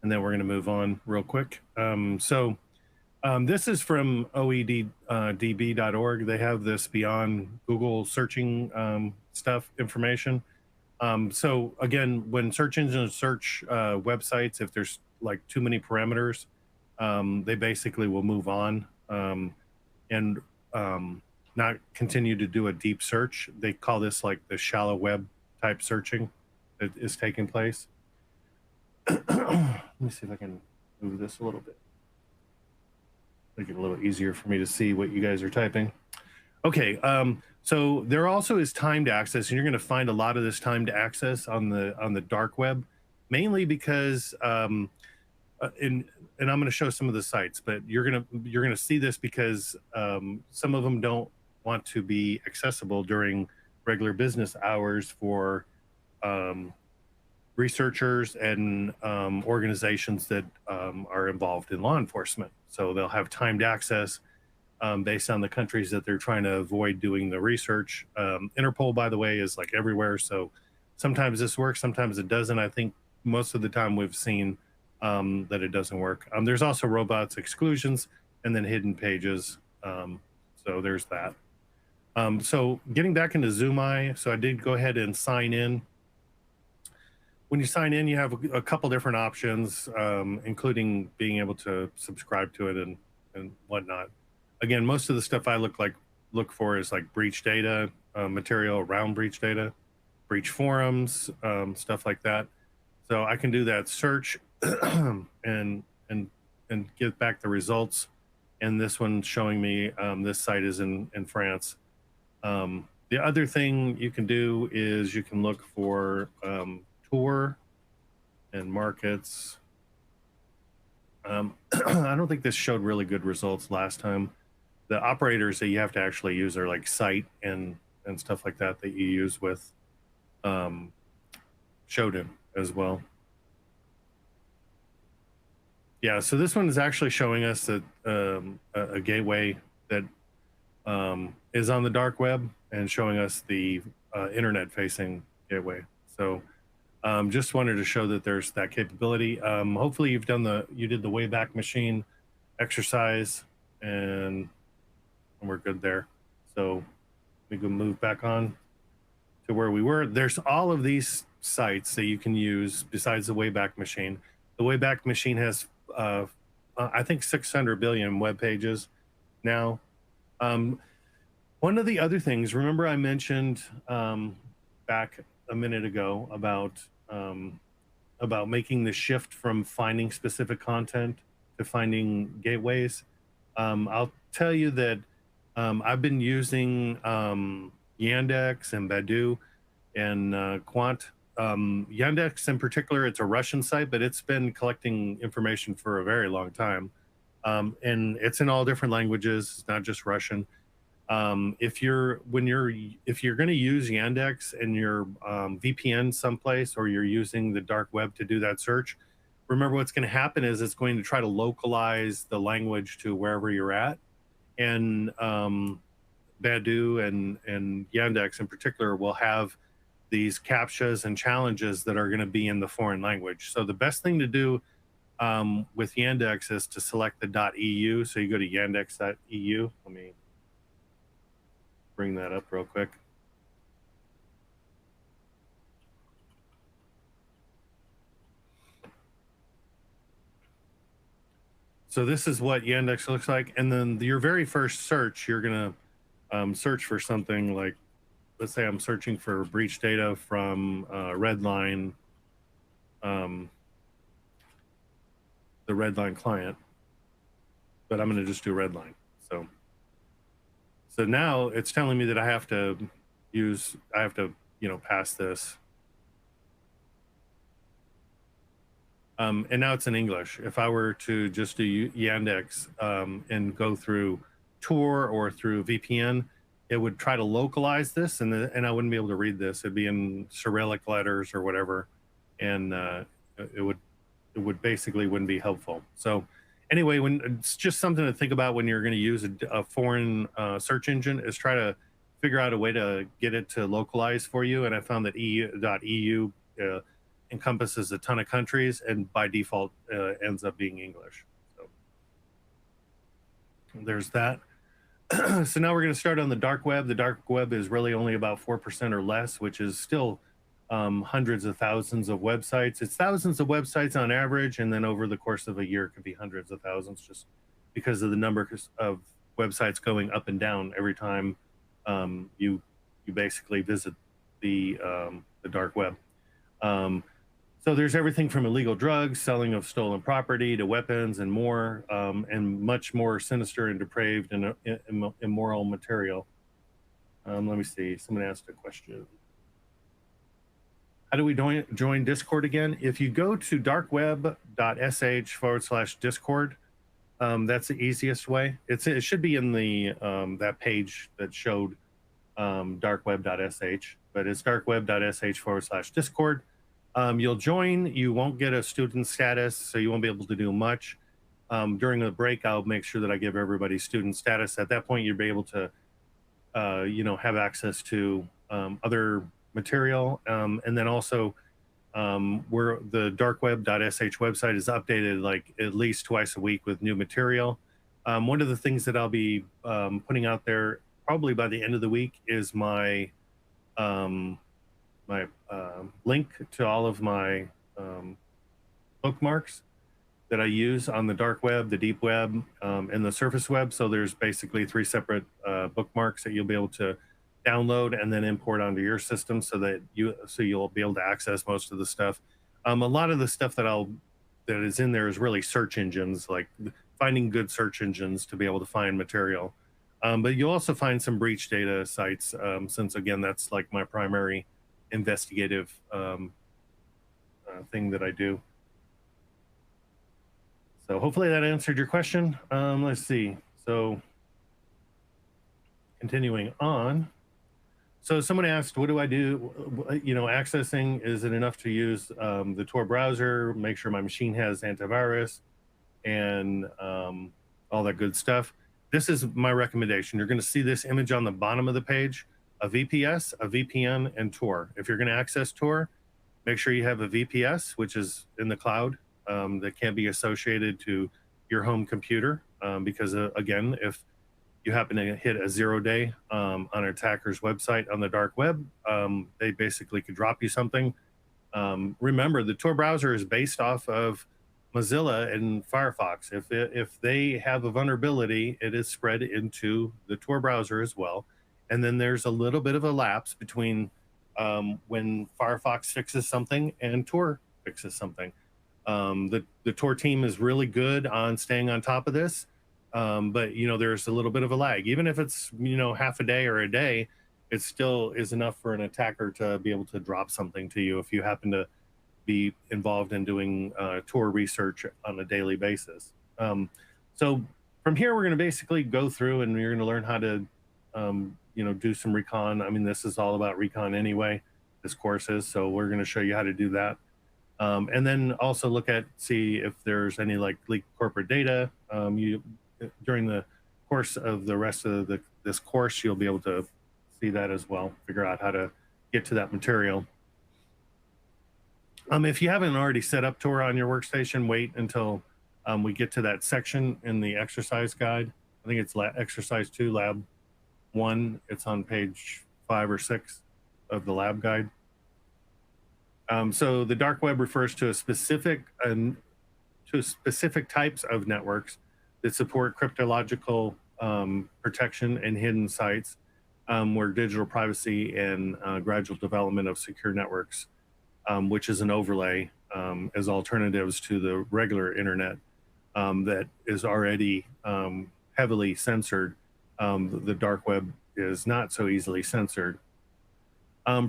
and then we're going to move on real quick. This is from oeddb.org. They have this beyond Google searching stuff information. So again, when search engines search websites, if there's like too many parameters, they basically will move on and um, not continue to do a deep search. They call this like the shallow web type searching that is taking place. Let me see if I can move this a little bit, make it a little easier for me to see what you guys are typing. Okay, so there also is timed access, and you're going to find a lot of this timed access on the dark web, mainly because in and I'm going to show some of the sites, but you're gonna see this because some of them don't want to be accessible during regular business hours for um, researchers and organizations that are involved in law enforcement. So they'll have timed access based on the countries that they're trying to avoid doing the research. Interpol, by the way, is like everywhere. So sometimes this works, sometimes it doesn't. I think most of the time we've seen that it doesn't work. There's also robots exclusions and then hidden pages. So there's that. So getting back into ZoomEye, so I did go ahead and sign in. When you sign in, you have a couple different options, including being able to subscribe to it and whatnot. Again, most of the stuff I look for is like breach data, material around breach data, breach forums, stuff like that. So I can do that search and and get back the results. And this one's showing me this site is in France. The other thing you can do is you can look for tour and markets. I don't think this showed really good results last time. The operators that you have to actually use are like site and stuff like that that you use with Shodan as well. Yeah, so this one is actually showing us that a gateway that is on the dark web and showing us the internet facing gateway. So just wanted to show that there's that capability. Hopefully you did the Wayback Machine exercise and we're good there. So we can move back on to where we were. There's all of these sites that you can use besides the Wayback Machine. The Wayback Machine has, I think, 600 billion web pages now. One of the other things, remember I mentioned back a minute ago about making the shift from finding specific content to finding gateways. I'll tell you that I've been using Yandex and Baidu and Quant. Yandex in particular, it's a Russian site, but it's been collecting information for a very long time. And it's in all different languages, it's not just Russian. If you're going to use Yandex and your VPN someplace, or you're using the dark web to do that search, remember what's going to happen is it's going to try to localize the language to wherever you're at. And Baidu and Yandex in particular will have these captchas and challenges that are going to be in the foreign language. So the best thing to do with Yandex is to select the .eu. So you go to yandex.eu. Let me bring that up real quick. So this is what Yandex looks like. And then your very first search, you're going to search for something like, let's say I'm searching for breach data from Redline, the Redline client, but I'm going to just do Redline. So now it's telling me that I have to pass this. And now it's in English. If I were to just do Yandex and go through Tor or through VPN, it would try to localize this, and I wouldn't be able to read this. It'd be in Cyrillic letters or whatever, and it would basically wouldn't be helpful. So anyway, when it's just something to think about when you're going to use a foreign search engine, is try to figure out a way to get it to localize for you. And I found that EU.eu encompasses a ton of countries, and by default ends up being English. So there's that. So now we're going to start on the dark web. The dark web is really only about 4% or less, which is still hundreds of thousands of websites. It's thousands of websites on average, and then over the course of a year, it could be hundreds of thousands, just because of the number of websites going up and down every time you basically visit the dark web. So there's everything from illegal drugs, selling of stolen property, to weapons and more, and much more sinister and depraved and immoral material. Let me see. Someone asked a question. How do we join Discord again? If you go to darkweb.sh/Discord, that's the easiest way. It should be in the that page that showed darkweb.sh, but it's darkweb.sh/Discord. You'll join. You won't get a student status, so you won't be able to do much. During the break, I'll make sure that I give everybody student status. At that point, you'll be able to, have access to other material, and then also where the darkweb.sh website is updated like at least twice a week with new material. One of the things that I'll be putting out there probably by the end of the week is my link to all of my bookmarks that I use on the dark web, the deep web, and the surface web. So there's basically 3 separate bookmarks that you'll be able to download and then import onto your system, so you'll be able to access most of the stuff. A lot of the stuff that is in there is really search engines, like finding good search engines to be able to find material. But you'll also find some breach data sites, since again, that's like my primary investigative thing that I do. So hopefully that answered your question. Let's see. So continuing on. So someone asked, what do I do? Accessing, is it enough to use the Tor browser, make sure my machine has antivirus and all that good stuff? This is my recommendation. You're going to see this image on the bottom of the page: a VPS, a VPN, and Tor. If you're going to access Tor, make sure you have a VPS, which is in the cloud, that can't be associated to your home computer, because again, if you happen to hit a 0-day on an attacker's website on the dark web, they basically could drop you something. Remember, the Tor browser is based off of Mozilla and Firefox. If they have a vulnerability, it is spread into the Tor browser as well. And then there's a little bit of a lapse between when Firefox fixes something and Tor fixes something. The Tor team is really good on staying on top of this, but there's a little bit of a lag. Even if it's half a day or a day, it still is enough for an attacker to be able to drop something to you if you happen to be involved in doing Tor research on a daily basis. So from here, we're going to basically go through and you're going to learn how to do some recon. I mean, this is all about recon anyway, this course is, so we're going to show you how to do that. And then also see if there's any like leaked corporate data. During the course of the rest of this course, you'll be able to see that as well, figure out how to get to that material. If you haven't already set up Tor on your workstation, wait until we get to that section in the exercise guide. I think it's exercise 2, lab 1. It's on page 5 or 6 of the lab guide. So the dark web refers to specific types of networks that support cryptological protection and hidden sites, where digital privacy and gradual development of secure networks, which is an overlay as alternatives to the regular internet that is already heavily censored. The dark web is not so easily censored.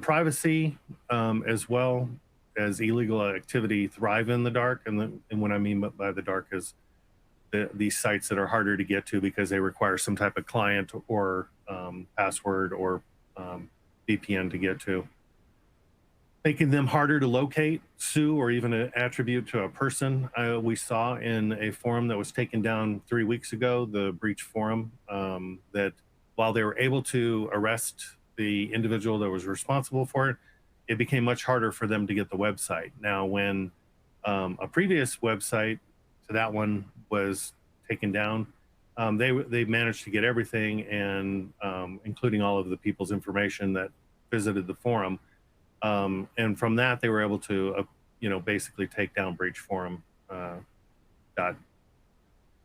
Privacy, as well as illegal activity, thrive in the dark. And what I mean by the dark is these sites that are harder to get to because they require some type of client or password or VPN to get to, making them harder to locate, sue, or even attribute to a person. We saw in a forum that was taken down 3 weeks ago, the breach forum, that while they were able to arrest the individual that was responsible for it, it became much harder for them to get the website. Now, when a previous website to that one was taken down, they managed to get everything, and including all of the people's information that visited the forum. And from that, they were able to, basically take down Breach Forum. Dot.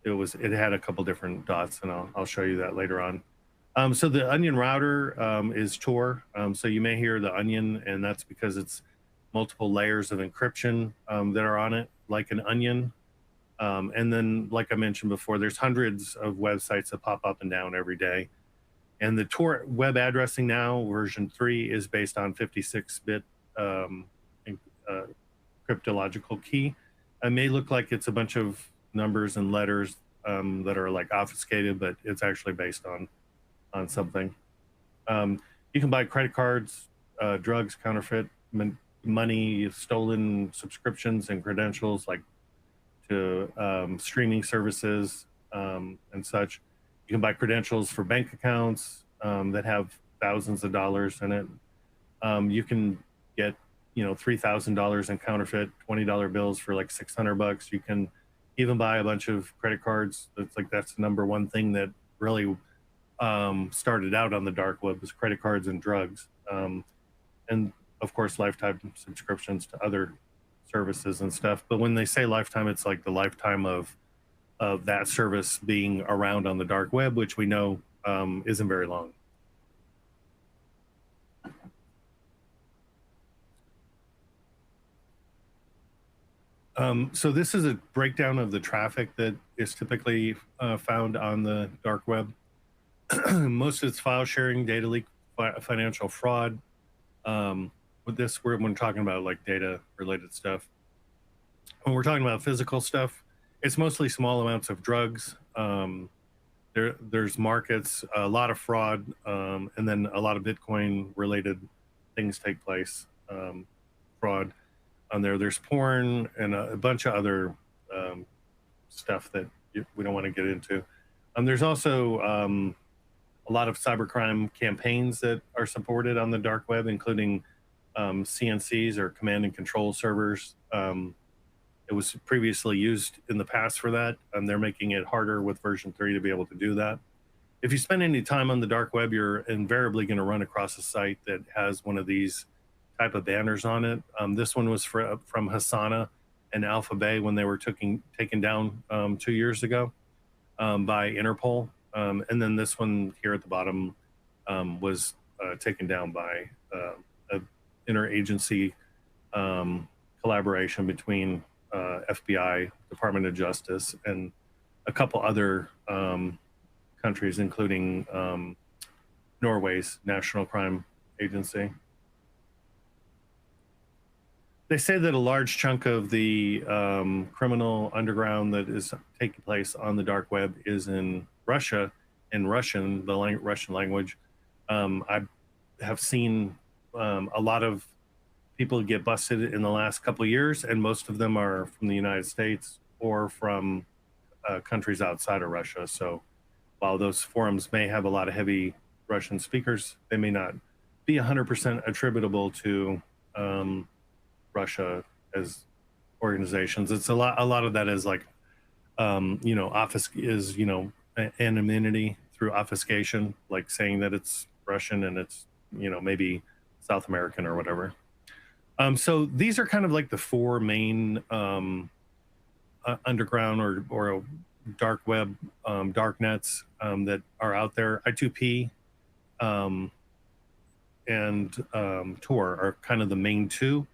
It had a couple different dots, and I'll show you that later on. So the Onion router is Tor. So you may hear the Onion, and that's because it's multiple layers of encryption that are on it, like an onion. And then, like I mentioned before, there's hundreds of websites that pop up and down every day. And the Tor web addressing now, version 3, is based on 56-bit uh, cryptological key. It may look like it's a bunch of numbers and letters that are like obfuscated, but it's actually based on something. You can buy credit cards, drugs, counterfeit money, stolen subscriptions and credentials, like to streaming services and such. You can buy credentials for bank accounts that have thousands of dollars in it. You can get, $3,000 in counterfeit $20 bills for like $600. You can even buy a bunch of credit cards. That's the number one thing that really started out on the dark web, was credit cards and drugs, and of course lifetime subscriptions to other services and stuff. But when they say lifetime, it's like the lifetime of that service being around on the dark web, which we know isn't very long. So this is a breakdown of the traffic that is typically found on the dark web. Most of it's file sharing, data leak, financial fraud. With this, when talking about like data related stuff. When we're talking about physical stuff, it's mostly small amounts of drugs. There's markets, a lot of fraud, and then a lot of Bitcoin related things take place. Fraud on there. There's porn and a bunch of other stuff that we don't want to get into. There's also a lot of cybercrime campaigns that are supported on the dark web, including CNCs, or command and control servers. It was previously used in the past for that, and they're making it harder with version 3 to be able to do that. If you spend any time on the dark web, you're invariably going to run across a site that has one of these type of banners on it. This one was from Hasana and Alpha Bay when they were taken down 2 years ago by Interpol. And then this one here at the bottom was taken down by an interagency collaboration between FBI, Department of Justice, and a couple other countries, including Norway's National Crime Agency. They say that a large chunk of the criminal underground that is taking place on the dark web is in Russia, in Russian, the Russian language. I have seen a lot of people get busted in the last couple of years, and most of them are from the United States or from countries outside of Russia. So while those forums may have a lot of heavy Russian speakers, they may not be 100% attributable to Russia as organizations. It's a lot of that is like anonymity through obfuscation, like saying that it's Russian and it's maybe South American or whatever. So these are kind of like the four main underground or dark web dark nets that are out there. I2P and Tor are kind of the main two.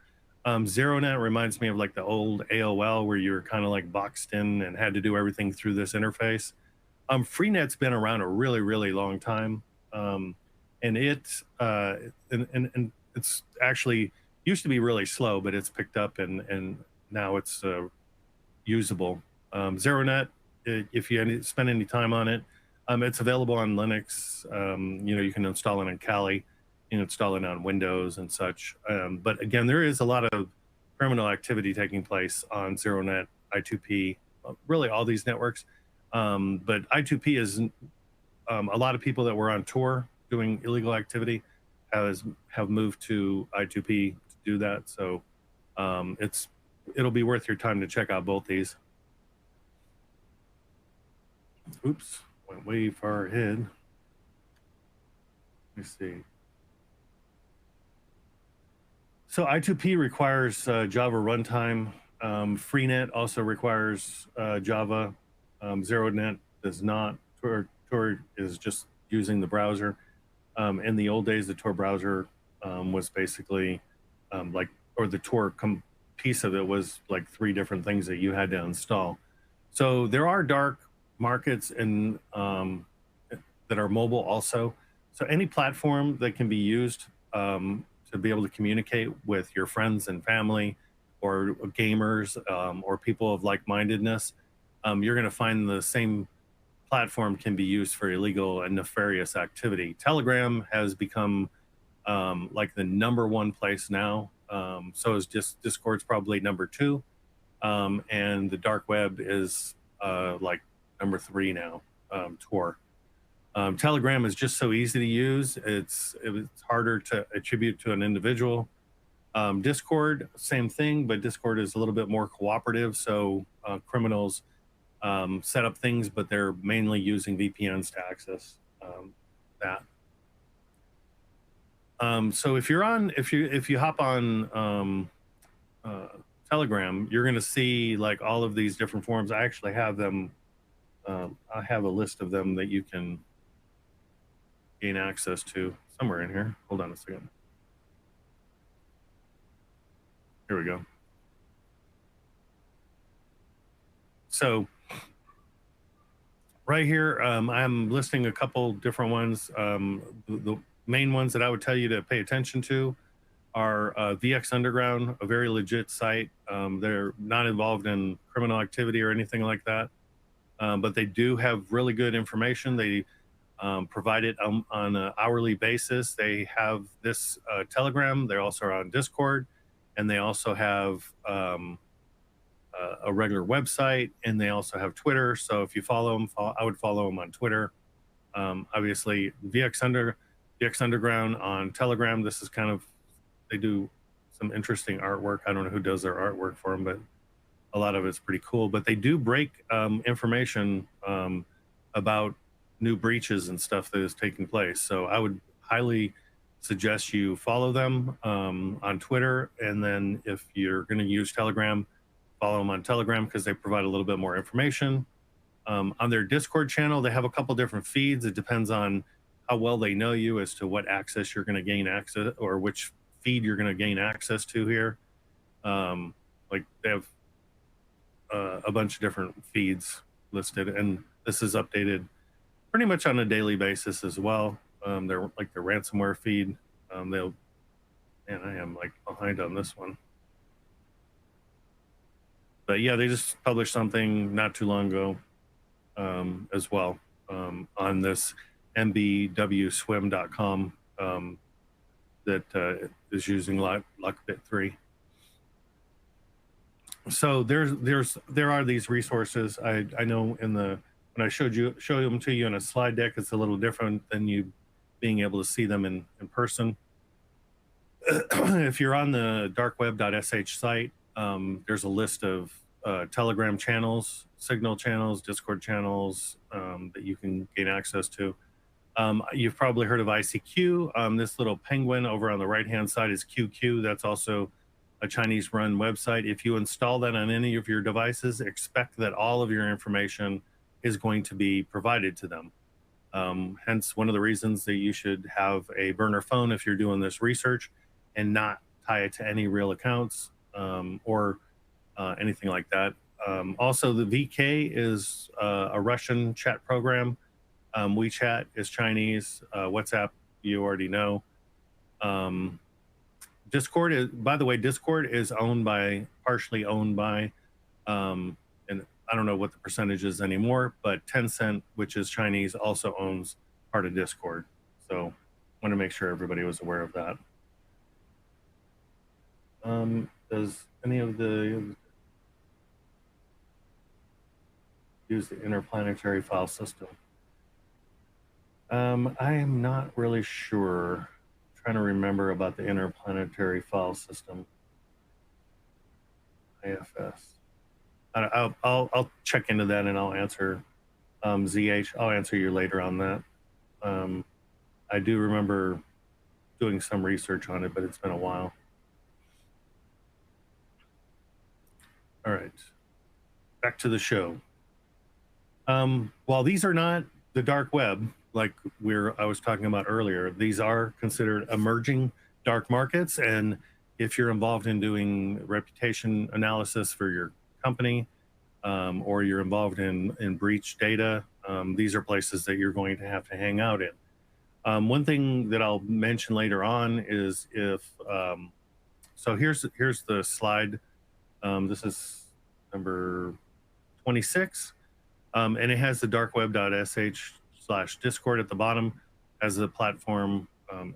ZeroNet reminds me of like the old AOL, where you're kind of like boxed in and had to do everything through this interface. Freenet's been around a really, really long time, and it's actually used to be really slow, but it's picked up and now it's usable. ZeroNet, if you spend any time on it, it's available on Linux. You can install it on Kali. You can install it on Windows and such. But again, there is a lot of criminal activity taking place on ZeroNet, I2P, really all these networks. But I2P is a lot of people that were on tour doing illegal activity have moved to I2P to do that. So it'll be worth your time to check out both these. Oops, went way far ahead. Let me see. So I2P requires Java runtime. Freenet also requires Java. ZeroNet does not. Tor is just using the browser. In the old days, the Tor browser was basically or the Tor piece of it was like 3 different things that you had to install. So there are dark markets that are mobile also. So any platform that can be used to be able to communicate with your friends and family or gamers or people of like-mindedness, you're going to find the same platform can be used for illegal and nefarious activity. Telegram has become like the #1 place now. So is just Discord's probably #2. And the dark web is like #3 now, Tor. Telegram is just so easy to use. It's harder to attribute to an individual. Discord, same thing, but Discord is a little bit more cooperative. So criminals set up things, but they're mainly using VPNs to access that. So if you hop on Telegram, you're going to see like all of these different forms. I actually have them. I have a list of them that you can gain access to somewhere in here. Hold on a second. Here we go. So right here, I'm listing a couple different ones. The main ones that I would tell you to pay attention to are VX Underground, a very legit site. They're not involved in criminal activity or anything like that, but they do have really good information. They provide it on an hourly basis. They have this Telegram. They also are on Discord, and they also have a regular website, and they also have Twitter. So if you follow them, I would follow them on Twitter. Obviously, VX Underground on Telegram. This is kind of, they do some interesting artwork. I don't know who does their artwork for them, but a lot of it's pretty cool. But they do break information about new breaches and stuff that is taking place. So I would highly suggest you follow them on Twitter. And then if you're going to use Telegram, follow them on Telegram because they provide a little bit more information. On their Discord channel, they have a couple different feeds. It depends on how well they know you as to what access you're going to gain access, or which feed you're going to gain access to here. Like they have a bunch of different feeds listed, and this is updated pretty much on a daily basis as well. They're like the ransomware feed. And I am like behind on this one. But yeah, they just published something not too long ago as well on this mbwswim.com that is using Lockbit 3. So there are these resources. I know when I show them to you in a slide deck, it's a little different than you being able to see them in person. If you're on the darkweb.sh site, there's a list of Telegram channels, Signal channels, Discord channels that you can gain access to. You've probably heard of ICQ. This little penguin over on the right-hand side is QQ. That's also a Chinese-run website. If you install that on any of your devices, expect that all of your information is going to be provided to them. Hence, one of the reasons that you should have a burner phone if you're doing this research and not tie it to any real accounts or anything like that. Also, the VK is a Russian chat program. WeChat is Chinese. WhatsApp, you already know. Discord is, by the way, Discord is partially owned by, and I don't know what the percentage is anymore, but Tencent, which is Chinese, also owns part of Discord. So I want to make sure everybody was aware of that. Does any of the use the interplanetary file system? I am not really sure. Trying to remember about the interplanetary file system, IFS. I'll check into that and I'll answer ZH. I'll answer you later on that. Um, I do remember doing some research on it, but it's been a while. All right, back to the show. While these are not the dark web, like I was talking about earlier, these are considered emerging dark markets. And if you're involved in doing reputation analysis for your company, or you're involved in breach data, these are places that you're going to have to hang out in. One thing that I'll mention later on is if so here's the slide. This is number 26. And it has the darkweb.sh/discord at the bottom as the platform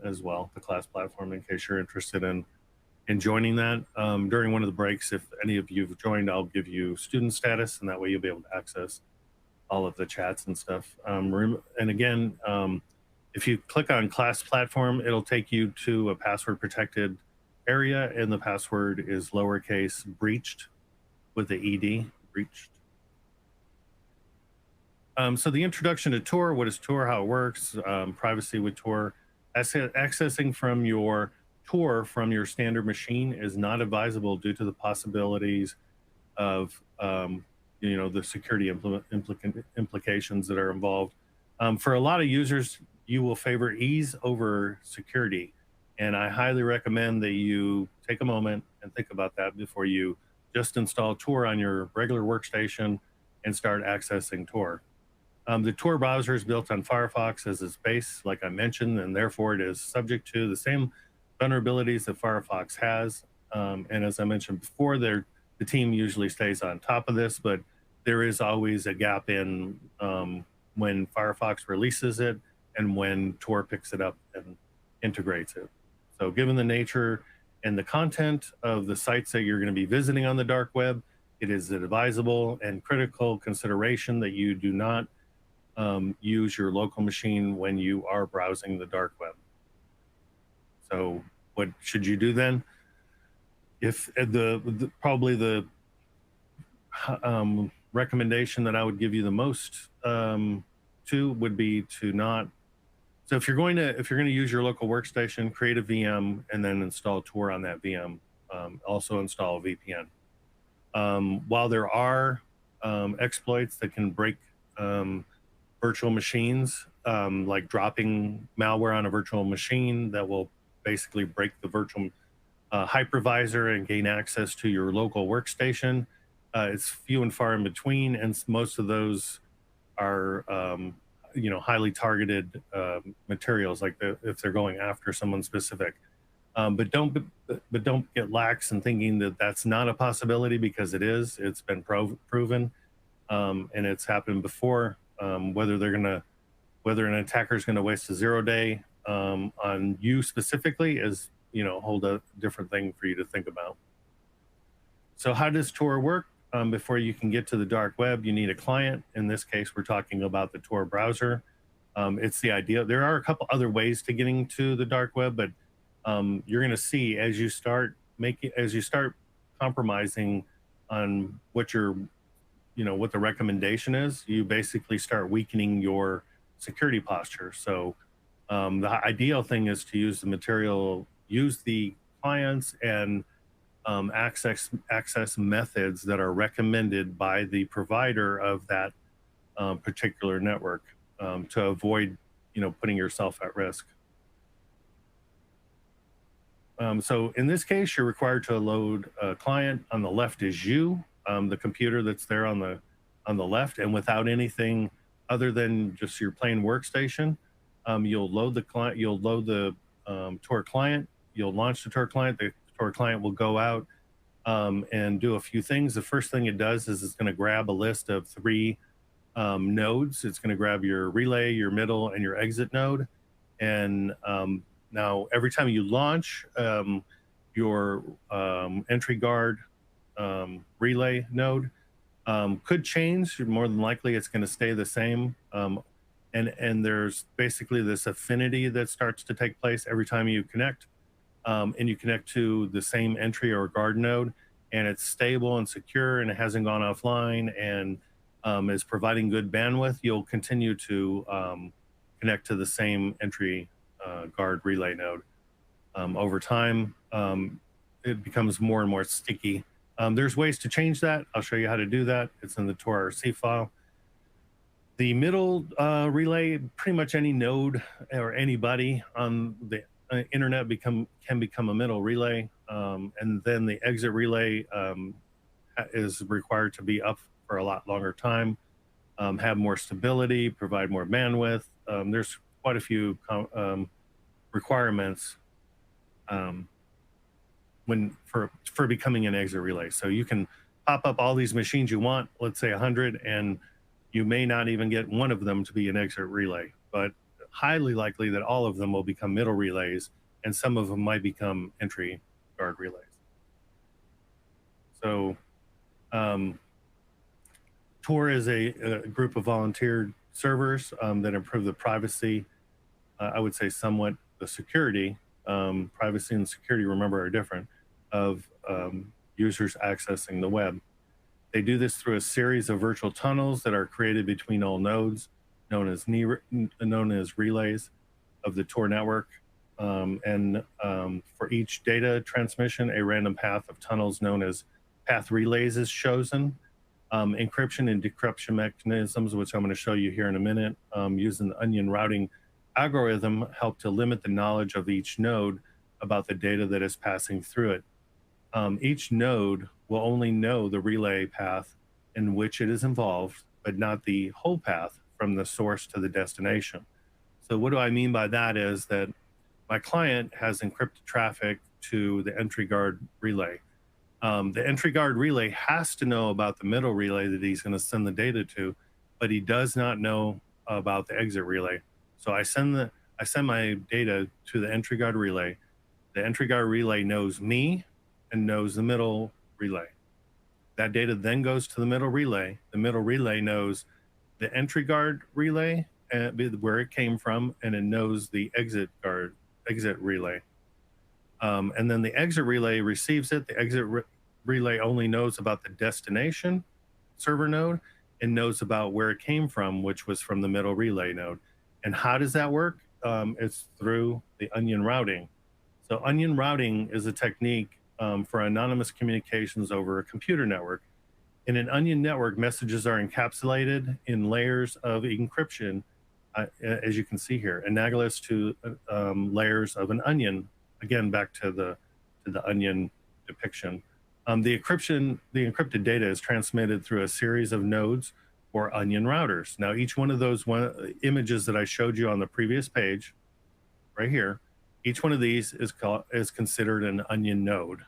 as well, the class platform, in case you're interested in joining that. During one of the breaks, if any of you have joined, I'll give you student status, and that way you'll be able to access all of the chats and stuff. And again, if you click on class platform, it'll take you to a password protected area, and the password is lowercase breached with the ED, breached. So the introduction to Tor, what is Tor, how it works, privacy with Tor. Accessing from your Tor from your standard machine is not advisable due to the possibilities of the security implications that are involved. For a lot of users, you will favor ease over security. And I highly recommend that you take a moment and think about that before you just install Tor on your regular workstation and start accessing Tor. The Tor browser is built on Firefox as its base, like I mentioned, and therefore it is subject to the same vulnerabilities that Firefox has. And as I mentioned before, the team usually stays on top of this, but there is always a gap in when Firefox releases it and when Tor picks it up and integrates it. So given the nature and the content of the sites that you're going to be visiting on the dark web, it is advisable and critical consideration that you do not use your local machine when you are browsing the dark web. So what should you do then? If probably the recommendation that I would give you the most to would be to not. So if you're going to use your local workstation, create a VM and then install Tor on that VM. Also install a VPN. While there are exploits that can break virtual machines, like dropping malware on a virtual machine that will basically break the virtual hypervisor and gain access to your local workstation. It's few and far in between, and most of those are highly targeted materials, like if they're going after someone specific. But don't get lax in thinking that that's not a possibility, because it is. It's been proven, and it's happened before. Whether an attacker is going to waste a 0-day on you specifically is a whole different thing for you to think about. So how does Tor work? Before you can get to the dark web, you need a client. In this case, we're talking about the Tor browser. It's the idea. There are a couple other ways to getting to the dark web, but you're going to see as you start compromising on what what the recommendation is, you basically start weakening your security posture. So the ideal thing is to use the clients and access methods that are recommended by the provider of that particular network, to avoid putting yourself at risk. So in this case, you're required to load a client. On the left is you, the computer that's there on the left, and without anything other than just your plain workstation. You'll load the client. You'll load the Tor client. You'll launch the Tor client. The Tor client will go out and do a few things. The first thing it does is it's going to grab a list of 3 nodes. It's going to grab your relay, your middle, and your exit node. And now every time you launch your entry guard relay node, could change. More than likely, it's going to stay the same. and there's basically this affinity that starts to take place every time you connect, and you connect to the same entry or guard node, and it's stable and secure, and it hasn't gone offline, and is providing good bandwidth, you'll continue to connect to the same entry guard relay node. Over time, it becomes more and more sticky. There's ways to change that. I'll show you how to do that. It's in the TOR-RC file. The middle relay, pretty much any node or anybody on the internet can become a middle relay, and then the exit relay is required to be up for a lot longer time, have more stability, provide more bandwidth. There's quite a few requirements um, when for becoming an exit relay. So you can pop up all these machines you want, let's say 100, and you may not even get one of them to be an exit relay, but highly likely that all of them will become middle relays, and some of them might become entry guard relays. So Tor is a group of volunteer servers that improve the privacy, I would say somewhat the security. Privacy and security, remember, are different, of users accessing the web. They do this through a series of virtual tunnels that are created between all nodes, known as relays of the Tor network. For each data transmission, a random path of tunnels known as path relays is chosen. Encryption and decryption mechanisms, which I'm going to show you here in a minute, using the onion routing algorithm, help to limit the knowledge of each node about the data that is passing through it. Each node will only know the relay path in which it is involved, but not the whole path from the source to the destination. So what do I mean by that is that my client has encrypted traffic to the entry guard relay. The entry guard relay has to know about the middle relay that he's going to send the data to, but he does not know about the exit relay. So I send my data to the entry guard relay. The entry guard relay knows me and knows the middle relay. That data then goes to the middle relay. The middle relay knows the entry guard relay, where it came from, and it knows the exit relay. And then the exit relay receives it. The exit relay only knows about the destination server node and knows about where it came from, which was from the middle relay node. And how does that work? It's through the onion routing. So onion routing is a technique for anonymous communications over a computer network. In an onion network, messages are encapsulated in layers of encryption, as you can see here, analogous to layers of an onion. Again, back to the onion depiction. The encrypted data is transmitted through a series of nodes or onion routers. Now, each one of those images that I showed you on the previous page, right here, each one of these is considered an onion node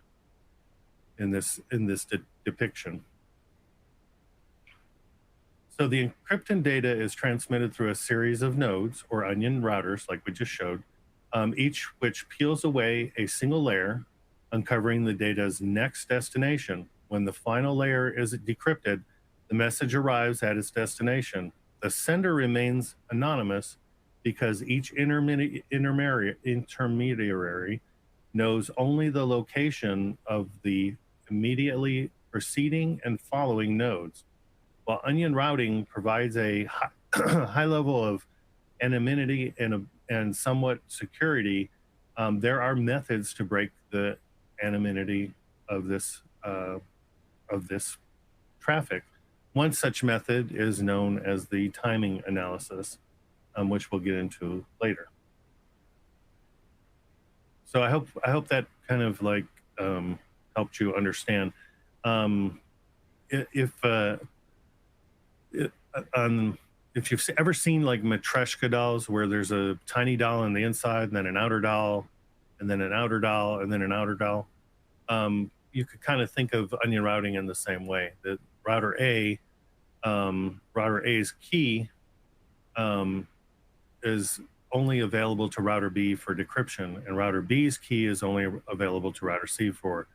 in this depiction. So the encrypted data is transmitted through a series of nodes or onion routers, like we just showed, each which peels away a single layer, uncovering the data's next destination. When the final layer is decrypted, the message arrives at its destination. The sender remains anonymous because each intermediary knows only the location of the immediately preceding and following nodes. While onion routing provides a high level of anonymity and somewhat security, there are methods to break the anonymity of this traffic. One such method is known as the timing analysis, which we'll get into later. So I hope that kind of like helped you understand. If you've ever seen like Matryoshka dolls, where there's a tiny doll on the inside and then an outer doll, and then an outer doll, and then an outer doll, you could kind of think of onion routing in the same way. That router A's key is only available to router B for decryption, and router B's key is only available to router C for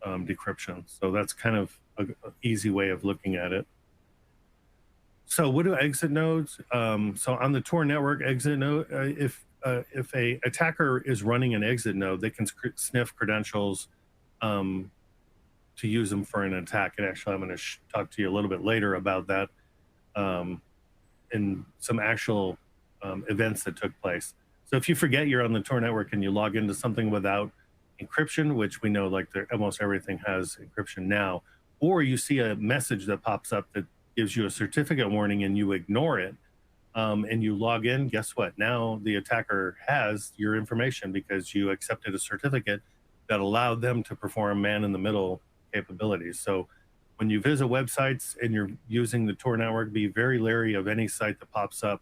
decryption. So that's kind of an easy way of looking at it. So what do exit nodes? So on the Tor network exit node, if a attacker is running an exit node, they can sniff credentials um, to use them for an attack. And actually, I'm going to talk to you a little bit later about that um, in some actual events that took place. So if you forget you're on the Tor network and you log into something without encryption, which we know like almost everything has encryption now, or you see a message that pops up that gives you a certificate warning and you ignore it, and you log in, guess what? Now the attacker has your information because you accepted a certificate that allowed them to perform man in the middle capabilities. So when you visit websites and you're using the Tor network, be very leery of any site that pops up.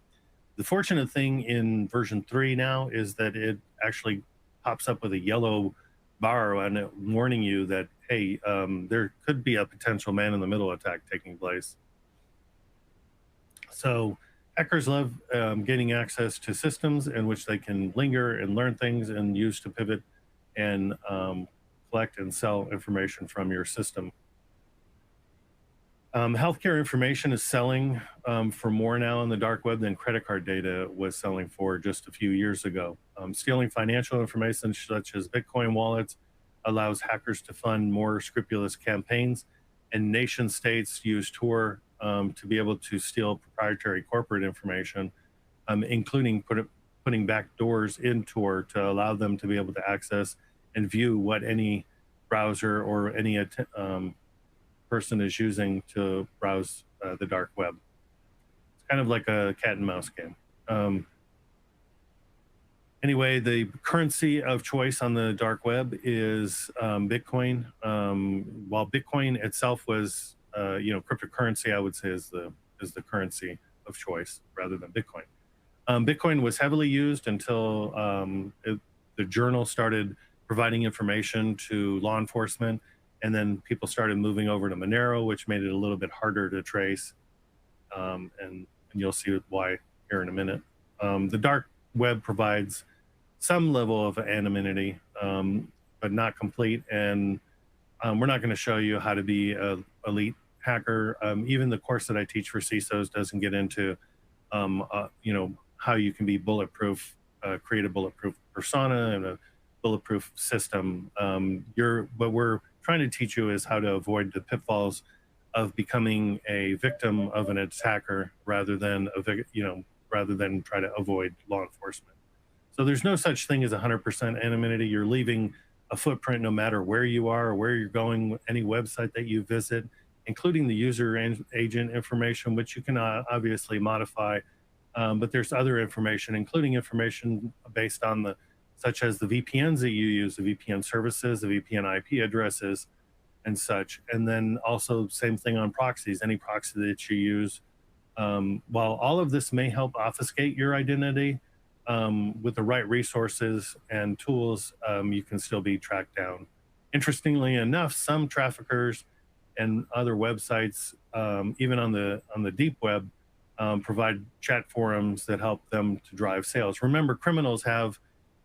The fortunate thing in version 3 now is that it actually pops up with a yellow bar on it warning you that, hey, there could be a potential man in the middle attack taking place. So hackers love gaining access to systems in which they can linger and learn things and use to pivot and collect and sell information from your system. Healthcare information is selling for more now on the dark web than credit card data was selling for just a few years ago. Stealing financial information such as Bitcoin wallets allows hackers to fund more scrupulous campaigns, and nation states use Tor to be able to steal proprietary corporate information, including putting back doors in Tor to allow them to be able to access and view what any browser or any person is using to browse the dark web. It's kind of like a cat and mouse game. Anyway, the currency of choice on the dark web is Bitcoin. While Bitcoin itself was, cryptocurrency, I would say is the currency of choice rather than Bitcoin. Bitcoin was heavily used until the journal started providing information to law enforcement, and then people started moving over to Monero, which made it a little bit harder to trace. And you'll see why here in a minute. The dark web provides some level of anonymity, but not complete. And we're not going to show you how to be an elite hacker. Even the course that I teach for CISOs doesn't get into, how you can be bulletproof, create a bulletproof persona and a bulletproof system. What we're trying to teach you is how to avoid the pitfalls of becoming a victim of an attacker rather than try to avoid law enforcement. So there's no such thing as 100% anonymity. You're leaving a footprint no matter where you are or where you're going, any website that you visit, including the user and agent information, which you can obviously modify. But there's other information, including information based on such as the VPNs that you use, the VPN services, the VPN IP addresses, and such. And then also same thing on proxies, any proxy that you use. While all of this may help obfuscate your identity, with the right resources and tools, you can still be tracked down. Interestingly enough, some traffickers and other websites, even on the deep web, provide chat forums that help them to drive sales. Remember, criminals have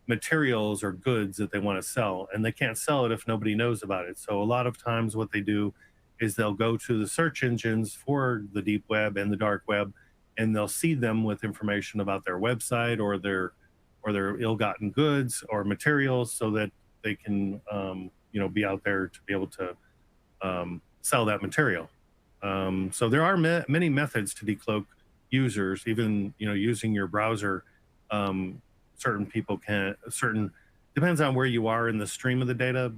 materials or goods that they want to sell, and they can't sell it if nobody knows about it. So a lot of times what they do is they'll go to the search engines for the deep web and the dark web, and they'll seed them with information about their website or their ill-gotten goods or materials so that they can be out there to be able to sell that material. So there are many methods to decloak users, even using your browser. Certain people depends on where you are in the stream of the data,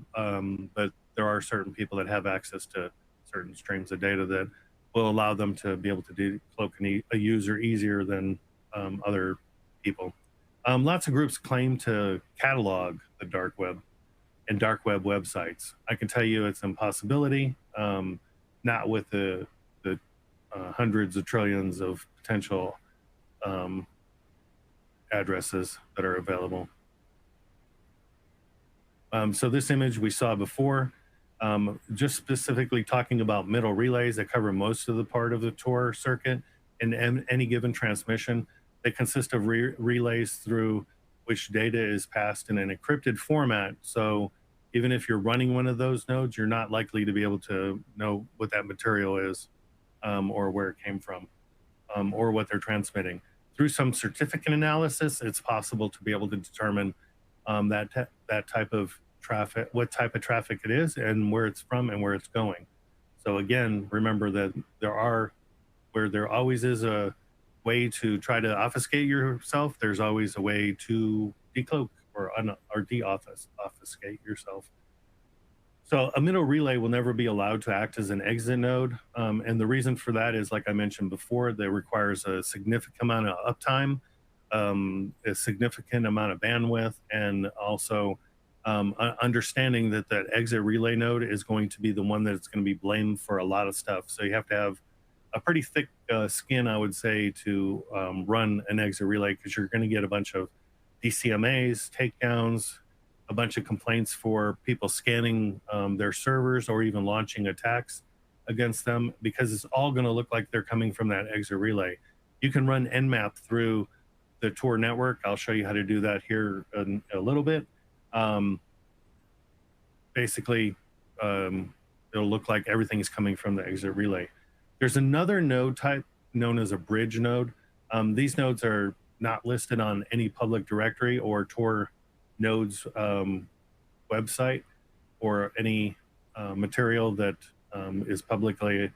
but there are certain people that have access to certain streams of data that will allow them to be able to decloak a user easier than other people. Lots of groups claim to catalog the dark web and dark web websites. I can tell you it's an impossibility, not with the hundreds of trillions of potential addresses that are available. So this image we saw before, just specifically talking about middle relays that cover most of the part of the Tor circuit in any given transmission. They consist of relays through which data is passed in an encrypted format. So even if you're running one of those nodes, you're not likely to be able to know what that material is or where it came from. or what they're transmitting. Through some certificate analysis, it's possible to be able to determine that type of traffic, what type of traffic it is, and where it's from and where it's going. So again, remember that where there always is a way to try to obfuscate yourself, there's always a way to decloak or obfuscate yourself. So a middle relay will never be allowed to act as an exit node. And the reason for that is, like I mentioned before, that requires a significant amount of uptime, a significant amount of bandwidth, and also understanding that that exit relay node is going to be the one that's going to be blamed for a lot of stuff. So you have to have a pretty thick skin, I would say, to run an exit relay, because you're going to get a bunch of DCMAs, takedowns, a bunch of complaints for people scanning their servers or even launching attacks against them, because it's all going to look like they're coming from that exit relay. You can run Nmap through the Tor network. I'll show you how to do that here in a little bit. Basically, it'll look like everything is coming from the exit relay. There's another node type known as a bridge node. These nodes are not listed on any public directory or Tor nodes website, or any material that is publicly,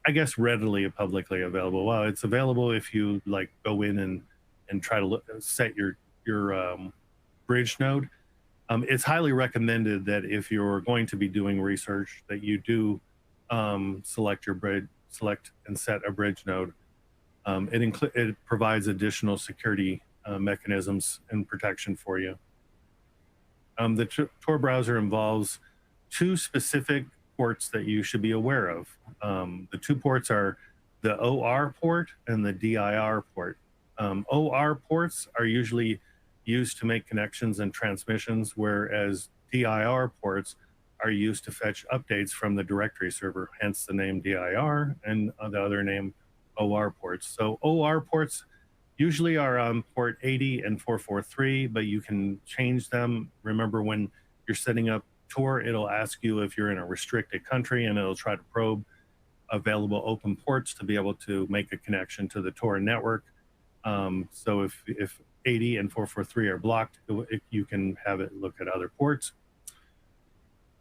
I guess, readily publicly available. Well, it's available if you like go in and try to set your bridge node. It's highly recommended that if you're going to be doing research, that you do select and set a bridge node. It provides additional security mechanisms and protection for you. The Tor browser involves two specific ports that you should be aware of. The two ports are the OR port and the DIR port. OR ports are usually used to make connections and transmissions, whereas DIR ports are used to fetch updates from the directory server, hence the name DIR and the other name OR ports. So OR ports usually are on port 80 and 443, but you can change them. Remember, when you're setting up Tor, it'll ask you if you're in a restricted country, and it'll try to probe available open ports to be able to make a connection to the Tor network. So if 80 and 443 are blocked, you can have it look at other ports.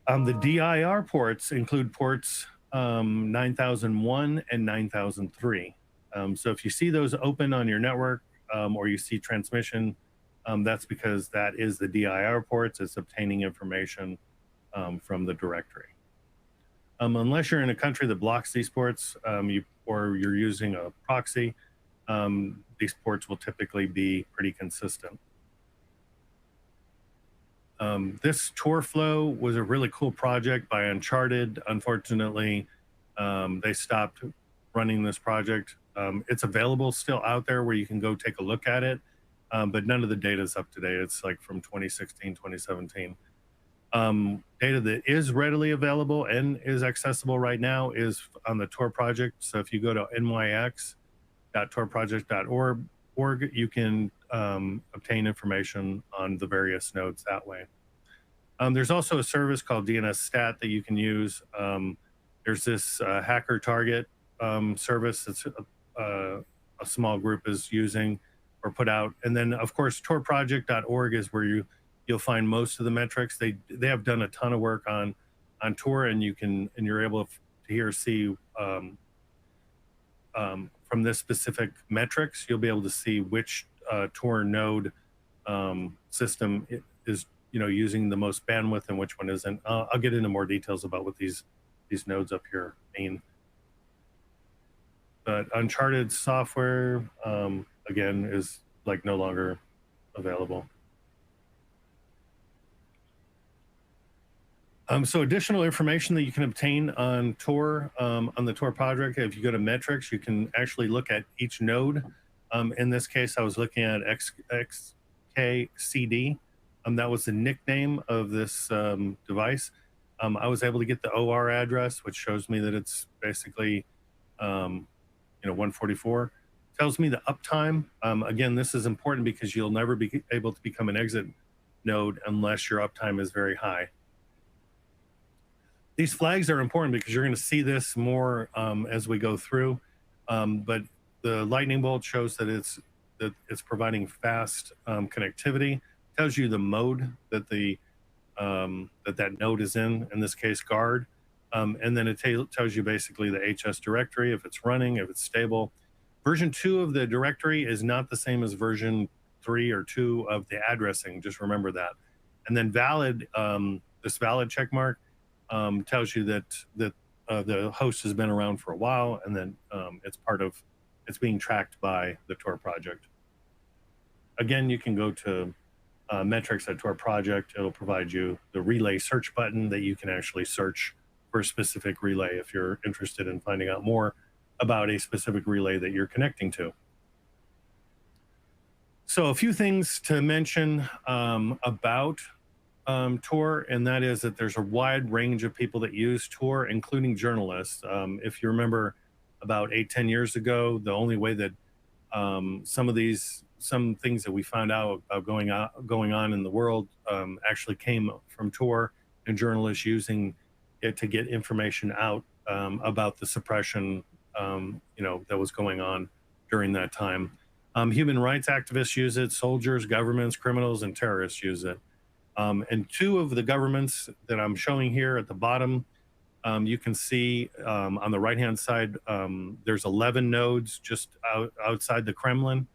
The DIR ports include ports 9001 and 9003. So if you see those open on your network, or you see transmission, that's because that is the DIR ports. It's obtaining information from the directory. Unless you're in a country that blocks these ports, or you're using a proxy, these ports will typically be pretty consistent. This Tor flow was a really cool project by Uncharted. Unfortunately, they stopped running this project. It's available still out there where you can go take a look at it, but none of the data is up to date. It's like from 2016, 2017. Data that is readily available and is accessible right now is on the Tor project. So if you go to nyx.torproject.org, you can obtain information on the various nodes that way. There's also a service called DNS Stat that you can use. There's this hacker target service that's a small group is using or put out. And then, of course, torproject.org is where you'll find most of the metrics. They have done a ton of work on Tor, and you're able to see from this specific metrics, you'll be able to see which Tor node system is using the most bandwidth and which one isn't. I'll get into more details about what these nodes up here mean. But Uncharted software, again, is like no longer available. So additional information that you can obtain on Tor, on the Tor project, if you go to metrics, you can actually look at each node. In this case, I was looking at XKCD. That was the nickname of this device. I was able to get the OR address, which shows me that it's basically 144. Tells me the uptime. Again, this is important because you'll never be able to become an exit node unless your uptime is very high. These flags are important because you're going to see this more as we go through. But the lightning bolt shows that it's providing fast connectivity. Tells you the mode that that node is in this case guard, and then it tells you basically the HS directory, if it's running, if it's stable. Version 2 of the directory is not the same as version 3 or 2 of the addressing. Just remember that. And then valid, this valid check mark tells you that the host has been around for a while, and then it's being tracked by the Tor project. Again, you can go to metrics at Tor project. It'll provide you the relay search button that you can actually search for a specific relay if you're interested in finding out more about a specific relay that you're connecting to. So a few things to mention about Tor, and that is that there's a wide range of people that use Tor, including journalists. If you remember about 8-10 years ago, the only way that some things that we found out about going on in the world actually came from Tor, and journalists using it to get information out about the suppression that was going on during that time. Human rights activists use it, soldiers, governments, criminals, and terrorists use it. And two of the governments that I'm showing here at the bottom, you can see on the right-hand side, there's 11 nodes just outside the Kremlin.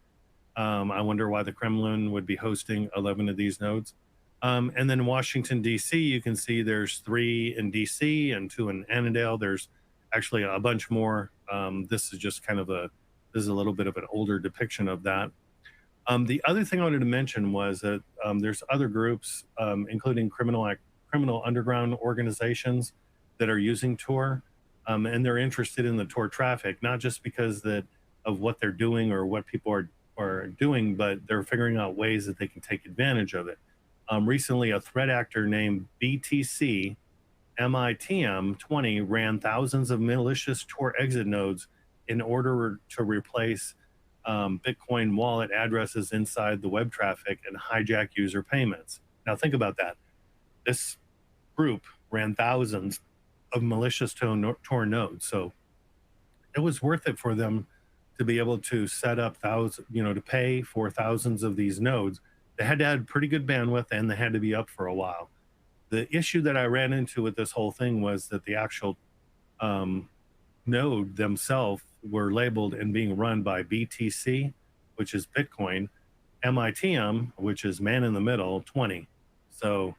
I wonder why the Kremlin would be hosting 11 of these nodes. And then Washington, D.C., you can see there's 3 in D.C. and 2 in Annandale. There's actually a bunch more. This is just this is a little bit of an older depiction of that. The other thing I wanted to mention was that there's other groups, including criminal underground organizations that are using Tor, and they're interested in the Tor traffic, not just because of what they're doing or what people are doing, but they're figuring out ways that they can take advantage of it. Recently, a threat actor named BTC MITM20 ran thousands of malicious Tor exit nodes in order to replace Bitcoin wallet addresses inside the web traffic and hijack user payments. Now think about that. This group ran thousands of malicious Tor nodes. So it was worth it for them to be able to set up to pay for thousands of these nodes. They had to have pretty good bandwidth, and they had to be up for a while. The issue that I ran into with this whole thing was that the actual node themselves were labeled and being run by BTC, which is Bitcoin, MITM, which is man in the middle, 20. So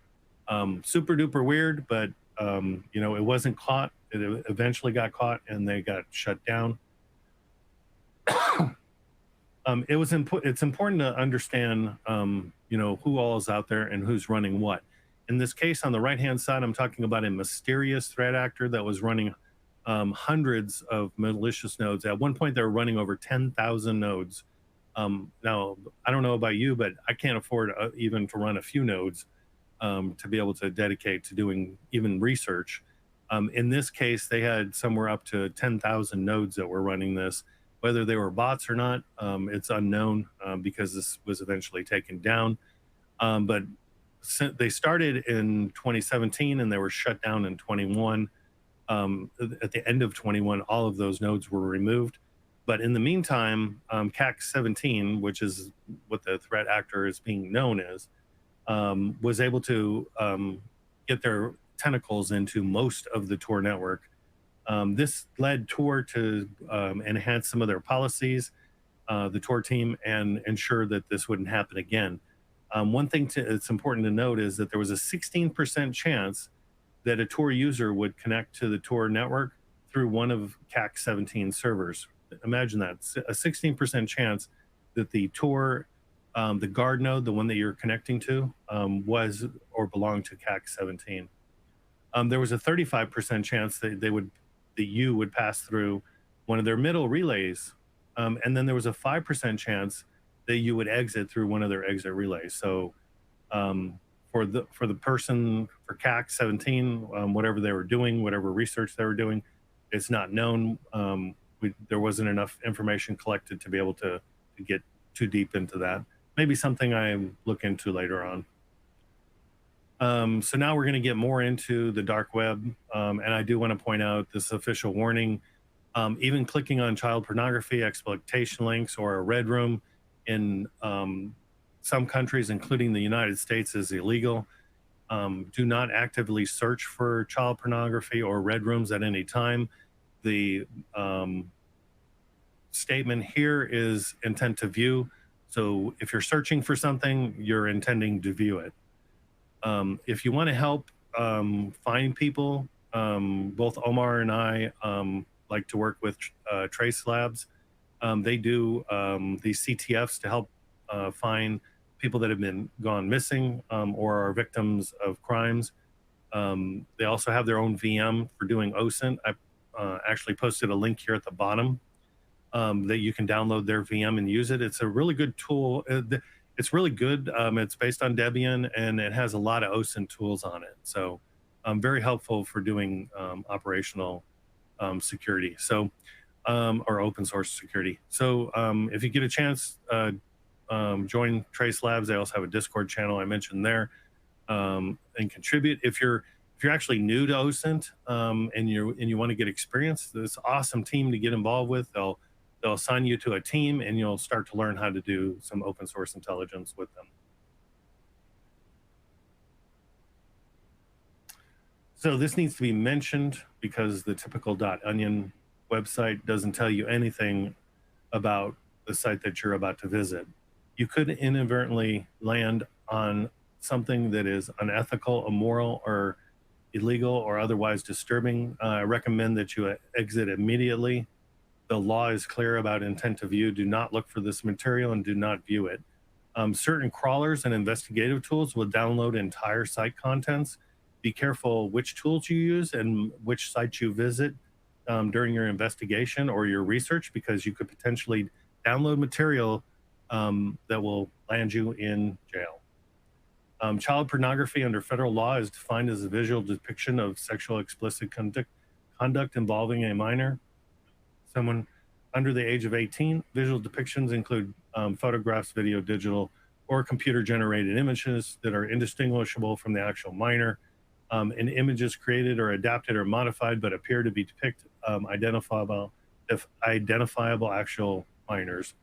super duper weird, but it wasn't caught. It eventually got caught, and they got shut down. It's important to understand, who all is out there and who's running what. In this case, on the right-hand side, I'm talking about a mysterious threat actor that was running hundreds of malicious nodes. At one point, they were running over 10,000 nodes. Now, I don't know about you, but I can't afford even to run a few nodes to be able to dedicate to doing even research. In this case, they had somewhere up to 10,000 nodes that were running this. Whether they were bots or not, it's unknown because this was eventually taken down. But they started in 2017 and they were shut down in 21. At the end of 21, all of those nodes were removed. But in the meantime, CAC-17, which is what the threat actor is being known as, was able to get their tentacles into most of the Tor network. This led Tor to enhance some of their policies, the Tor team, and ensure that this wouldn't happen again. One thing it's important to note is that there was a 16% chance that a Tor user would connect to the Tor network through one of CAC-17 servers. Imagine that, a 16% chance that the Tor, the guard node, the one that you're connecting to, was or belonged to CAC-17. There was a 35% chance that you would pass through one of their middle relays, and then there was a 5% chance that you would exit through one of their exit relays. So for CAC-17, whatever they were doing, whatever research they were doing, it's not known. There wasn't enough information collected to be able to get too deep into that. Maybe something I look into later on. So now we're going to get more into the dark web. And I do want to point out this official warning. Even clicking on child pornography, exploitation links, or a red room in some countries, including the United States, is illegal. Do not actively search for child pornography or red rooms at any time. The statement here is intent to view. So if you're searching for something, you're intending to view it. If you want to help find people, both Omar and I like to work with Trace Labs. They do these CTFs to help find people that have been gone missing or are victims of crimes. They also have their own VM for doing OSINT. I actually posted a link here at the bottom that you can download their VM and use it. It's a really good tool. It's really good. It's based on Debian and it has a lot of OSINT tools on it. So very helpful for doing operational security. So, or open source security. So if you get a chance, join Trace Labs. They also have a Discord channel I mentioned there, and contribute. If you're actually new to OSINT and you want to get experience, this awesome team to get involved with. They'll assign you to a team and you'll start to learn how to do some open source intelligence with them. So this needs to be mentioned because the typical .onion website doesn't tell you anything about the site that you're about to visit. You could inadvertently land on something that is unethical, immoral, or illegal, or otherwise disturbing. I recommend that you exit immediately. The law is clear about intent to view. Do not look for this material and do not view it. Certain crawlers and investigative tools will download entire site contents. Be careful which tools you use and which sites you visit during your investigation or your research, because you could potentially download material that will land you in jail. Child pornography under federal law is defined as a visual depiction of sexual explicit conduct involving a minor, someone under the age of 18. Visual depictions include photographs, video, digital, or computer-generated images that are indistinguishable from the actual minor, and images created or adapted or modified but appear to be depict identifiable actual minors,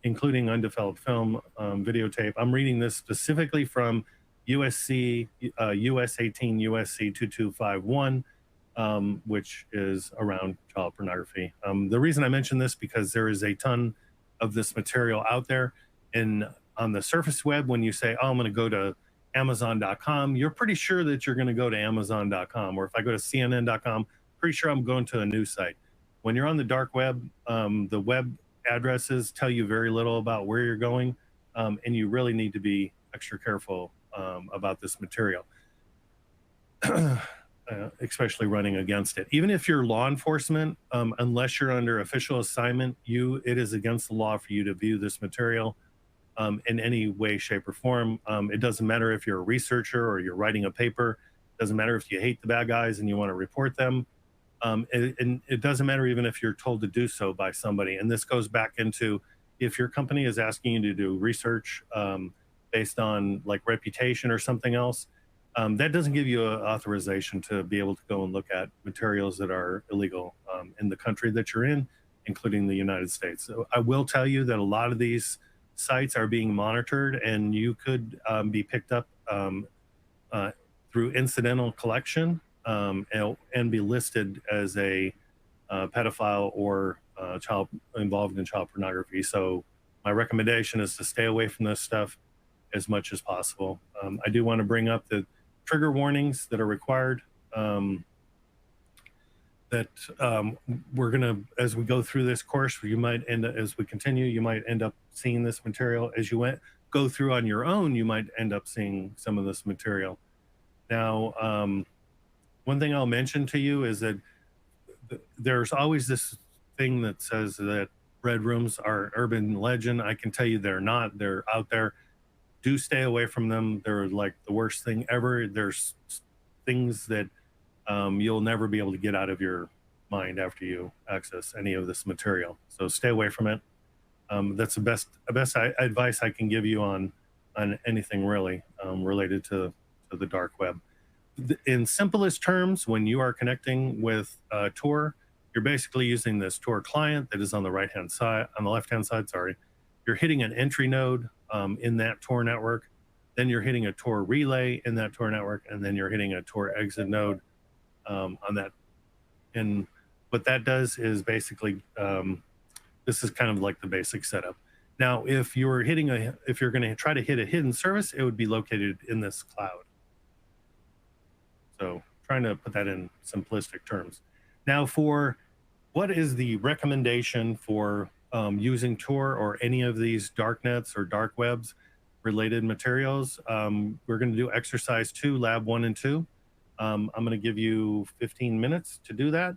including undeveloped film, videotape. I'm reading this specifically from USC, US 18 USC 2251, which is around child pornography. The reason I mention this because there is a ton of this material out there. And on the surface web, when you say, oh, I'm going to go to Amazon.com, you're pretty sure that you're going to go to Amazon.com. Or if I go to CNN.com, pretty sure I'm going to a news site. When you're on the dark web, the web addresses tell you very little about where you're going, and you really need to be extra careful about this material. Especially running against it. Even if you're law enforcement, unless you're under official assignment, it is against the law for you to view this material in any way, shape, or form. It doesn't matter if you're a researcher or you're writing a paper. It doesn't matter if you hate the bad guys and you want to report them. And it doesn't matter even if you're told to do so by somebody. And this goes back into if your company is asking you to do research based on like reputation or something else, that doesn't give you an authorization to be able to go and look at materials that are illegal in the country that you're in, including the United States. So I will tell you that a lot of these sites are being monitored, and you could be picked up through incidental collection and be listed as a pedophile or child involved in child pornography. So my recommendation is to stay away from this stuff as much as possible. I do want to bring up the trigger warnings that are required, that we're going to, as we go through this course, you might end up, as we continue, you might end up seeing this material. As you go through on your own, you might end up seeing some of this material. Now, one thing I'll mention to you is that there's always this thing that says that red rooms are urban legend. I can tell you they're not. They're out there. Do stay away from them. They're like the worst thing ever. There's things that you'll never be able to get out of your mind after you access any of this material. So stay away from it. That's the best advice I can give you on anything really related to the dark web. In simplest terms, when you are connecting with Tor, you're basically using this Tor client that is on the right hand side, on the left hand side, sorry. You're hitting an entry node in that Tor network. Then you're hitting a Tor relay in that Tor network, and then you're hitting a Tor exit node on that. And what that does is basically this is kind of like the basic setup. Now, if you're going to try to hit a hidden service, it would be located in this cloud. So trying to put that in simplistic terms. Now, for what is the recommendation for using Tor or any of these dark nets or dark webs related materials? We're going to do exercise 2, lab 1 and 2. I'm going to give you 15 minutes to do that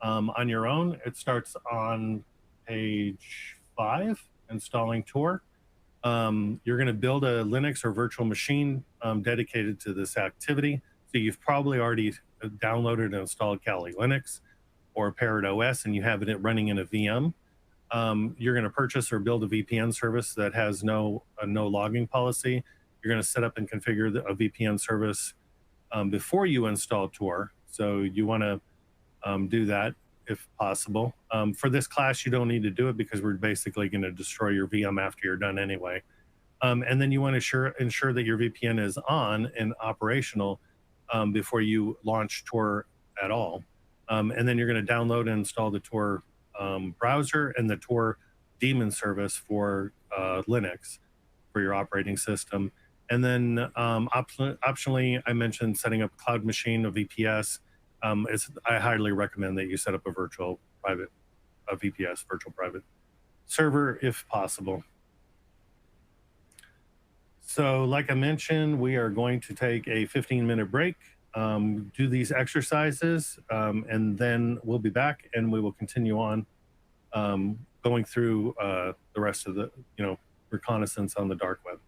on your own. It starts on page 5, installing Tor. You're going to build a Linux or virtual machine dedicated to this activity. So you've probably already downloaded and installed Kali Linux or Parrot OS, and you have it running in a VM. You're going to purchase or build a VPN service that has no logging policy. You're going to set up and configure a VPN service before you install Tor. So you want to do that if possible. For this class, you don't need to do it because we're basically going to destroy your VM after you're done anyway. And then you want to ensure that your VPN is on and operational before you launch Tor at all. And then you're going to download and install the Tor browser and the Tor daemon service for Linux for your operating system. And then optionally, I mentioned setting up a cloud machine, a VPS. I highly recommend that you set up a VPS, virtual private server, if possible. So like I mentioned, we are going to take a 15-minute break, do these exercises, and then we'll be back and we will continue on going through the rest of the, reconnaissance on the dark web.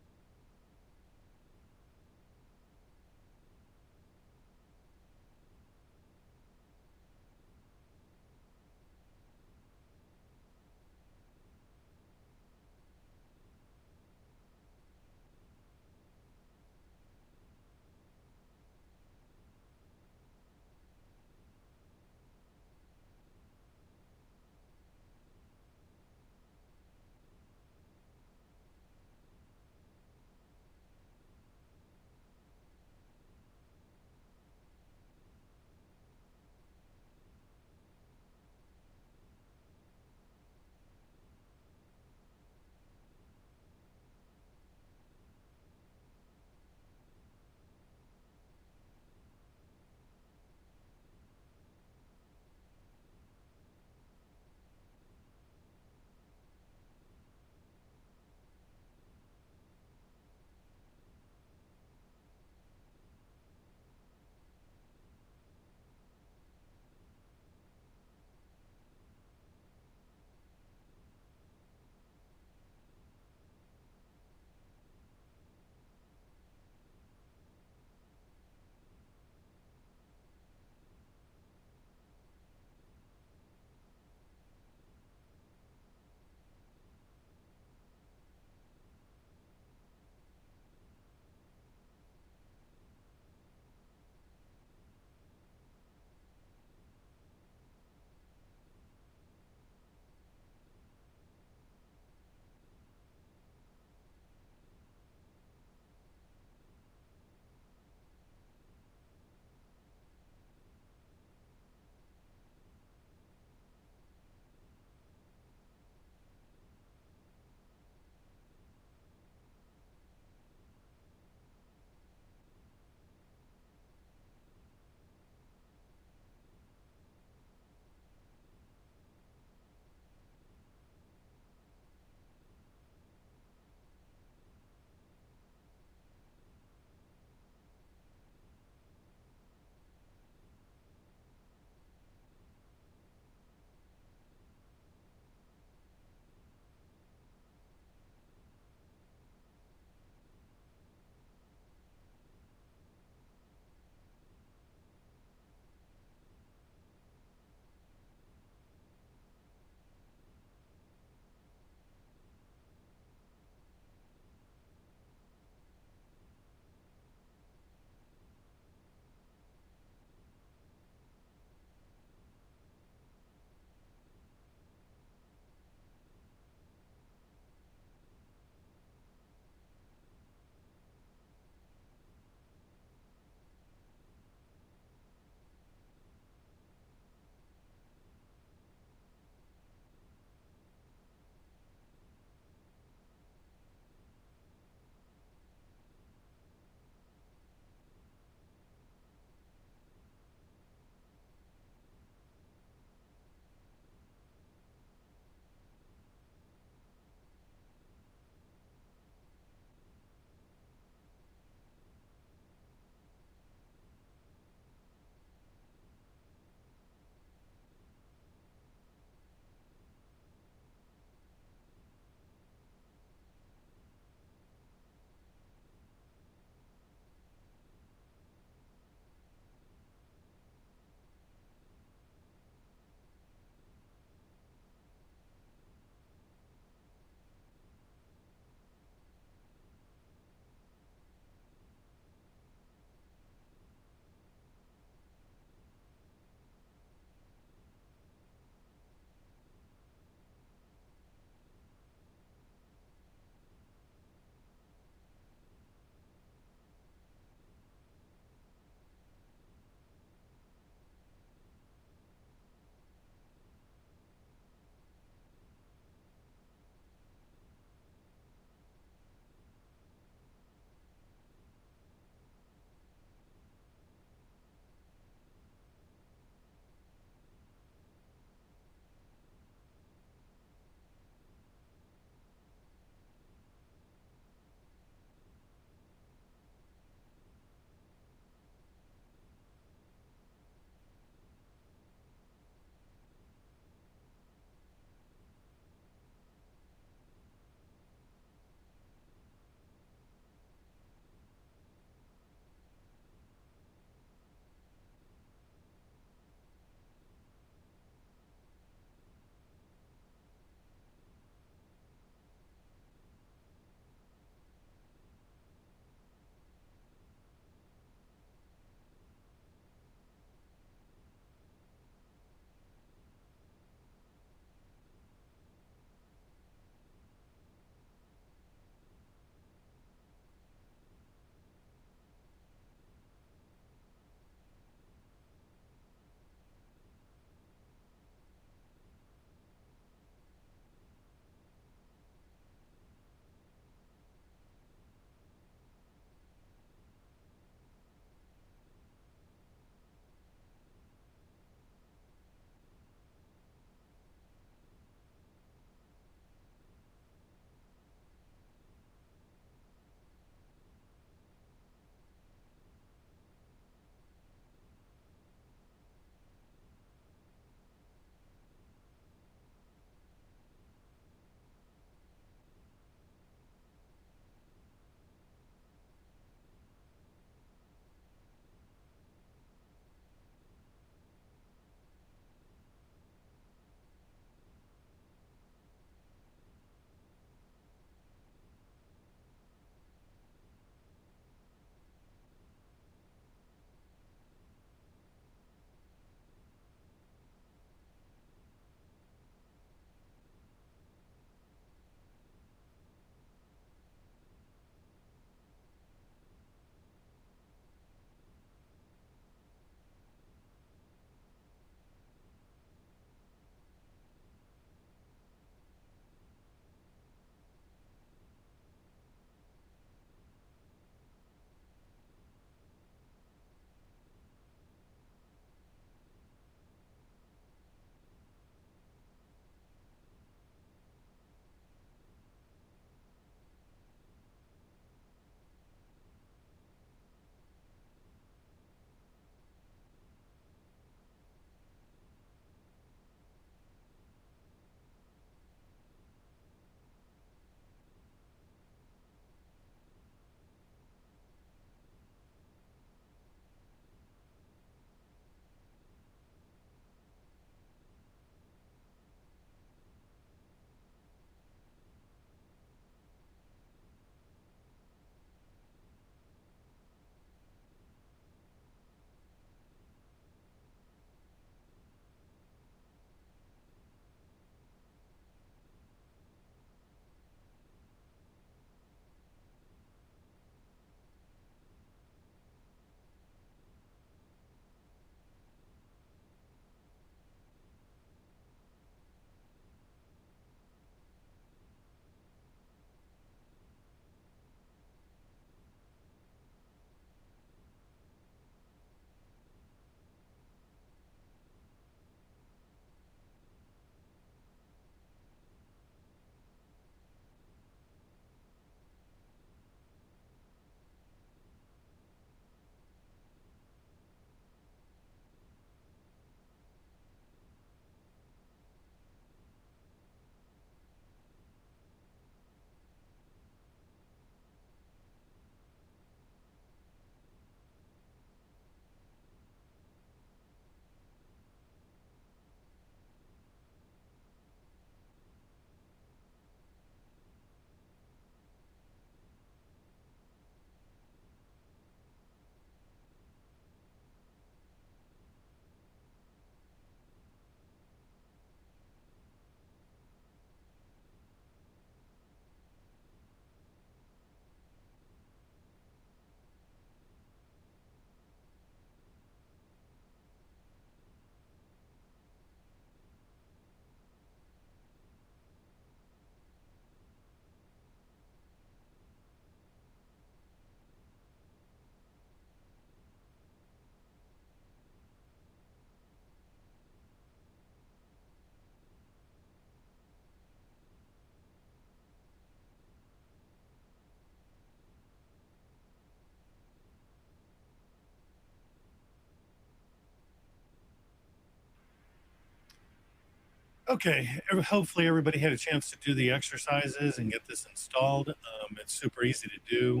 Okay, hopefully everybody had a chance to do the exercises and get this installed. It's super easy to do.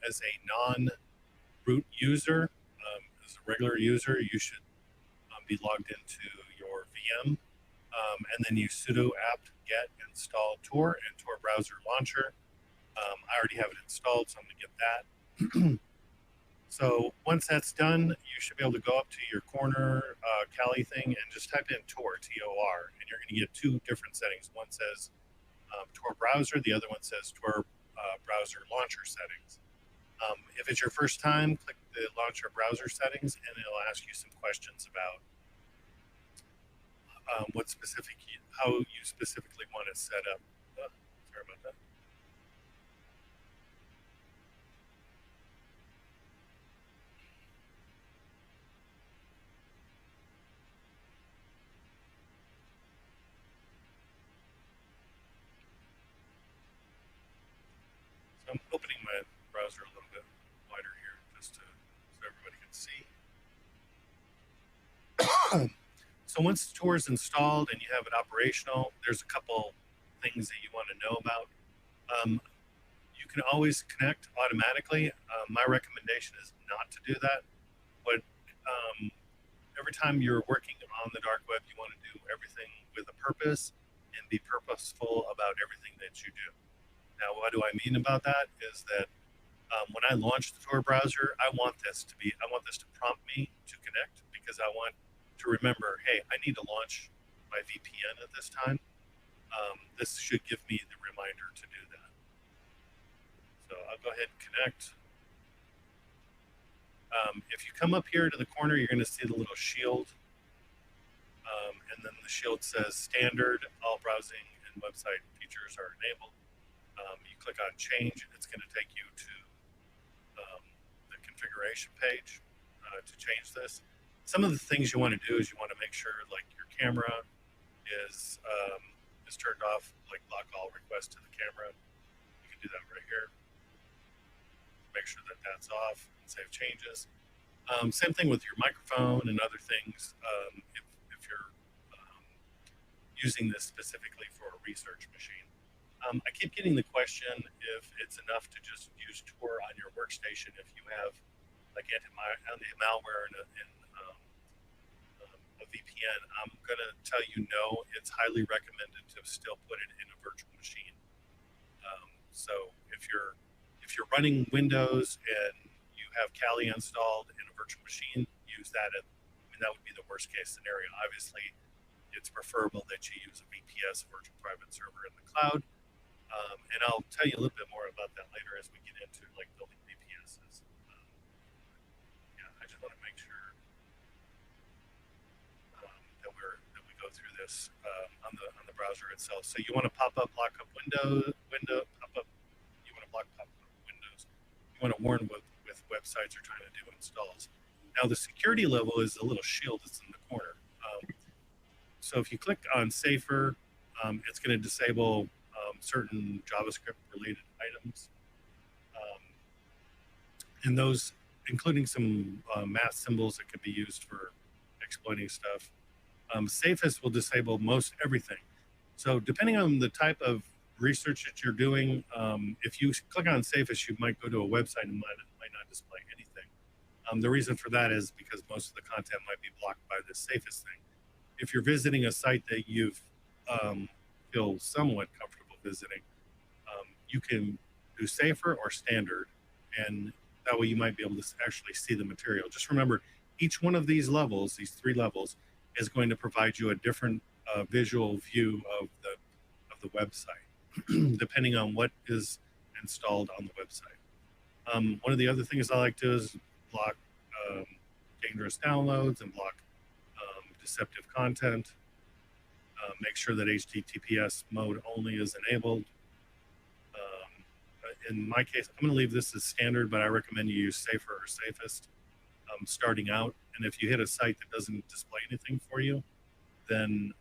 As a non-root user, as a regular user, you should be logged into your VM, and then use sudo apt get install Tor and Tor browser launcher. I already have it installed, so I'm going to get that. So once that's done, you should be able to go up to your corner Kali thing and just type in Tor, T-O-R, and you're going to get two different settings. One says Tor browser, the other one says Tor browser launcher settings. If it's your first time, click the launcher browser settings, and it'll ask you some questions about how you specifically want it set up. Sorry about that. So I'm opening my browser a little bit wider here just so everybody can see. So once Tor is installed and you have it operational, there's a couple things that you want to know about. You can always connect automatically. My recommendation is not to do that. But every time you're working on the dark web, you want to do everything with a purpose and be purposeful about everything that you do. Now, what do I mean about that is that when I launch the Tor browser, I want this to prompt me to connect, because I want to remember, hey, I need to launch my VPN at this time. This should give me the reminder to do that. So I'll go ahead and connect. If you come up here to the corner, you're going to see the little shield. And then the shield says standard, all browsing and website features are enabled. You click on change, and it's going to take you to the configuration page to change this. Some of the things you want to do is you want to make sure like your camera is turned off, like block all requests to the camera. You can do that right here. Make sure that that's off and save changes. Same thing with your microphone and other things. If you're using this specifically for a research machine. I keep getting the question if it's enough to just use Tor on your workstation if you have like anti-malware and a VPN. I'm going to tell you no, it's highly recommended to still put it in a virtual machine. So if you're running Windows and you have Kali installed in a virtual machine, use that. That would be the worst case scenario. Obviously, it's preferable that you use a VPS, virtual private server in the cloud. And I'll tell you a little bit more about that later as we get into like building VPSs. Yeah, I just want to make sure that we go through this on the browser itself. So you want to pop up, lock up window pop up. You want to block pop up windows. You want to warn with websites are trying to do installs. Now the security level is a little shield that's in the corner. So if you click on safer, it's going to disable certain JavaScript related items. And those, including some math symbols that could be used for exploiting stuff. Safest will disable most everything. So depending on the type of research that you're doing, if you click on safest, you might go to a website and might not display anything. The reason for that is because most of the content might be blocked by the safest thing. If you're visiting a site that you feel somewhat comfortable visiting, you can do safer or standard, and that way you might be able to actually see the material. Just remember, each one of these levels, these 3 levels, is going to provide you a different visual view of the website, depending on what is installed on the website. One of the other things I like to do is block dangerous downloads and block deceptive content. Make sure that HTTPS mode only is enabled. In my case, I'm going to leave this as standard, but I recommend you use safer or safest starting out. And if you hit a site that doesn't display anything for you, then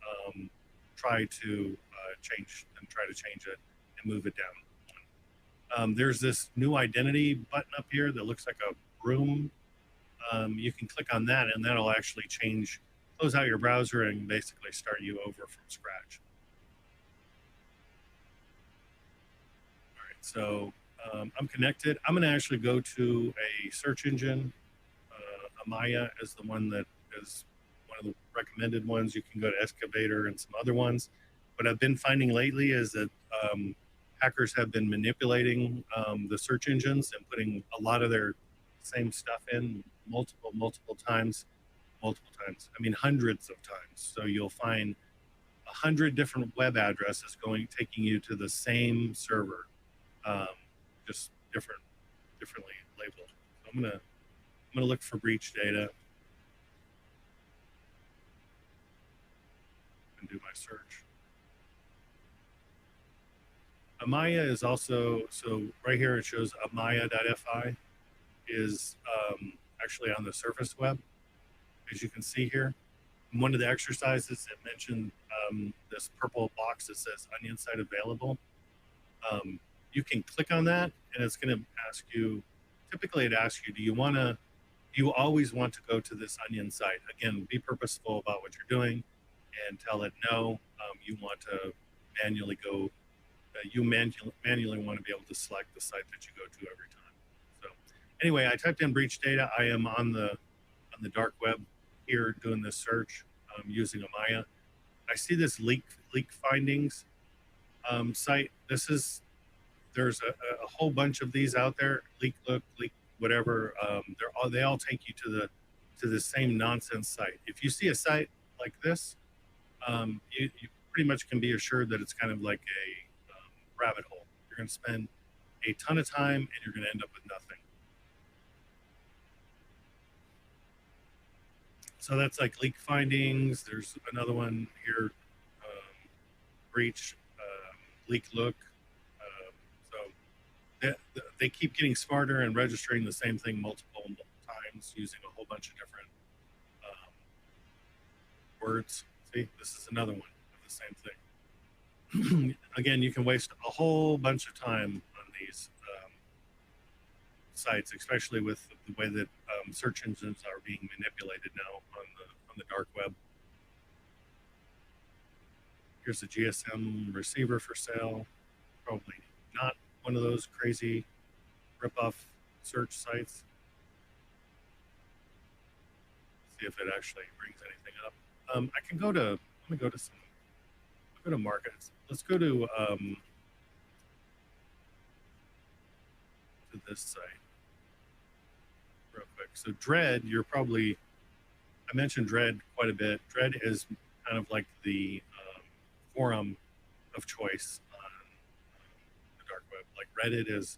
try to change it and move it down. There's this new identity button up here that looks like a broom. You can click on that, and that'll actually change close out your browser and basically start you over from scratch. All right, so I'm connected. I'm going to actually go to a search engine. Amaya is the one that is one of the recommended ones. You can go to Excavator and some other ones. What I've been finding lately is that hackers have been manipulating the search engines and putting a lot of their same stuff in multiple times, I mean, hundreds of times. So you'll find 100 different web addresses taking you to the same server, um, just differently labeled. So I'm gonna look for breach data and do my search. Amaya is also, so right here it shows amaya.fi is actually on the surface web, as you can see here. In one of the exercises, it mentioned this purple box that says onion site available. You can click on that and it's going to ask you, typically it asks you, do you always want to go to this onion site? Again, be purposeful about what you're doing and tell it no. You want to manually go, manually want to be able to select the site that you go to every time. So anyway, I typed in breach data. I am on the dark web here doing this search using Amaya. I see this leak findings site. There's a whole bunch of these out there. Leak whatever. They all take you to the same nonsense site. If you see a site like this, you pretty much can be assured that it's kind of like a rabbit hole. You're going to spend a ton of time and you're going to end up with nothing. So that's like leak findings. There's another one here, breach, leak look. So they keep getting smarter and registering the same thing multiple times using a whole bunch of different words. See, this is another one of the same thing. Again, you can waste a whole bunch of time on these sites, especially with the way that search engines are being manipulated now on the dark web. Here's a GSM receiver for sale. Probably not one of those crazy rip-off search sites. See if it actually brings anything up. I can go to, let me go to some, I'll go to markets. Let's go to this site real quick. So Dread, I mentioned Dread quite a bit. Dread is kind of like the forum of choice on the dark web. Like Reddit is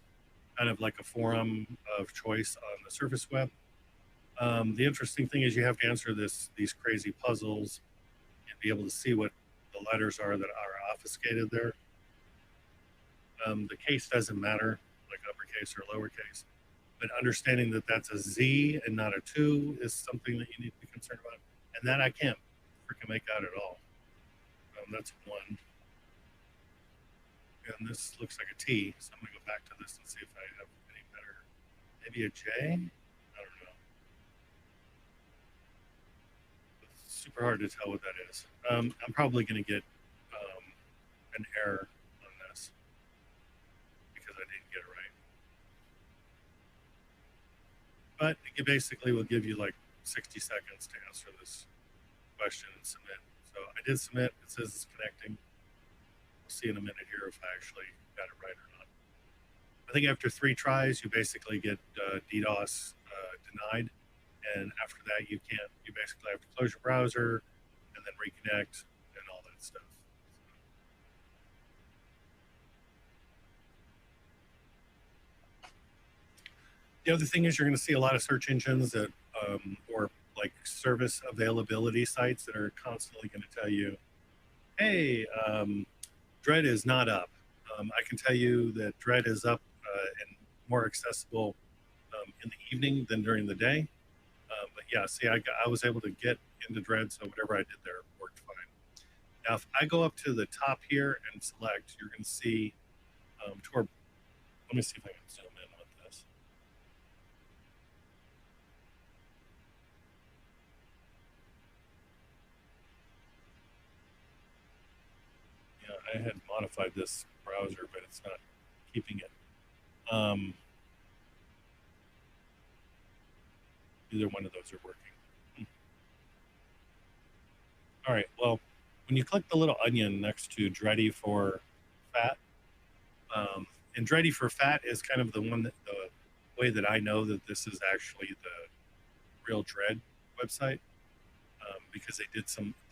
kind of like a forum of choice on the surface web. The interesting thing is you have to answer these crazy puzzles and be able to see what the letters are that are obfuscated there. The case doesn't matter, like uppercase or lowercase, but understanding that that's a Z and not a 2 is something that you need to be concerned about. And that I can't freaking make out at all. That's 1. And this looks like a T, so I'm gonna go back to this and see if I have any better. Maybe a J? I don't know. It's super hard to tell what that is. I'm probably gonna get an error on this because I didn't get it right. But it basically will give you like 60 seconds to answer this question and submit. So I did submit. It says it's connecting. We'll see in a minute here if I actually got it right or not. I think after 3 tries, you basically get DDoS denied. And after that, you basically have to close your browser and then reconnect and all that stuff. The other thing is you're going to see a lot of search engines that, or like service availability sites that are constantly going to tell you, hey, Dread is not up. I can tell you that Dread is up and more accessible in the evening than during the day. But yeah, see, I was able to get into Dread, so whatever I did there worked fine. Now, if I go up to the top here and select, you're going to see let me see if I can zoom in with this. I had modified this browser, but it's not keeping it. Um, Either one of those are working. All right. Well, when you click the little onion next to Dreddy for fat, and Dreddy for fat is kind of the way that I know that this is actually the real Dread website, because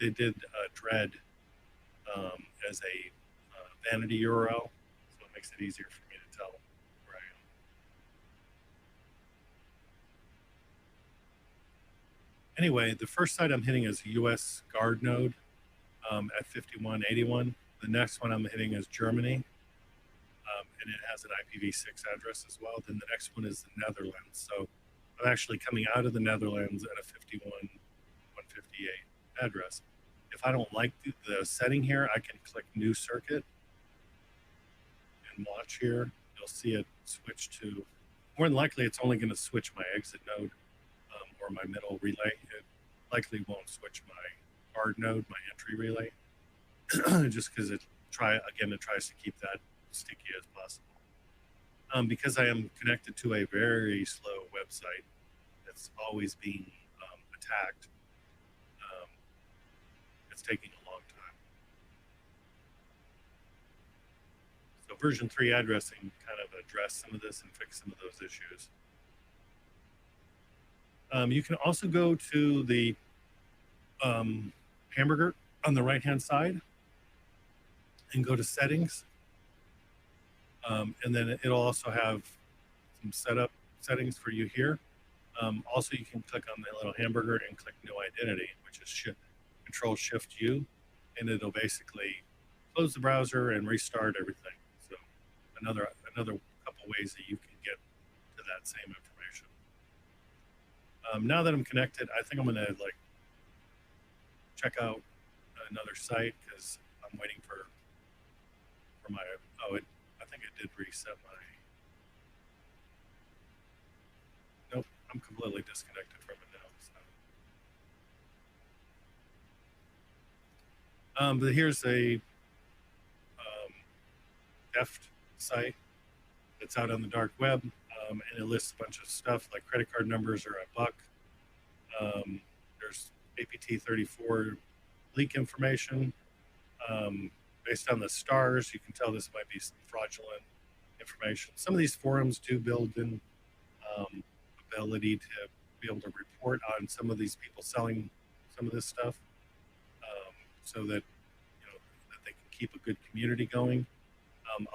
they did Dread as a vanity URL, so it makes it easier for me to tell where I am. Anyway, the first site I'm hitting is US Guard node at 5181. The next one I'm hitting is Germany, and it has an IPv6 address as well. Then the next one is the Netherlands. So I'm actually coming out of the Netherlands at a 51158 address. If I don't like the setting here, I can click New Circuit and watch here. You'll see it switch to, more than likely, it's only going to switch my exit node or my middle relay. It likely won't switch my hard node, my entry relay, just because it tries to keep that sticky as possible. Because I am connected to a very slow website that's always being attacked, it's taking a long time. So version 3 addressing kind of addressed some of this and fix some of those issues. You can also go to the hamburger on the right hand side and go to settings, and then it'll also have some settings for you here. Also, you can click on the little hamburger and click New Identity, which is Control Shift U, and it'll basically close the browser and restart everything. So another couple ways that you can get to that same information. Now that I'm connected, I think I'm gonna check out another site because I'm waiting for my. I think it did reset my. Nope, I'm completely disconnected from it now. So. But here's a theft site that's out on the dark web, and it lists a bunch of stuff like credit card numbers are $1. There's APT34 leak information. Based on the stars, you can tell this might be some fraudulent information. Some of these forums do build in ability to be able to report on some of these people selling some of this stuff, so that that they can keep a good community going.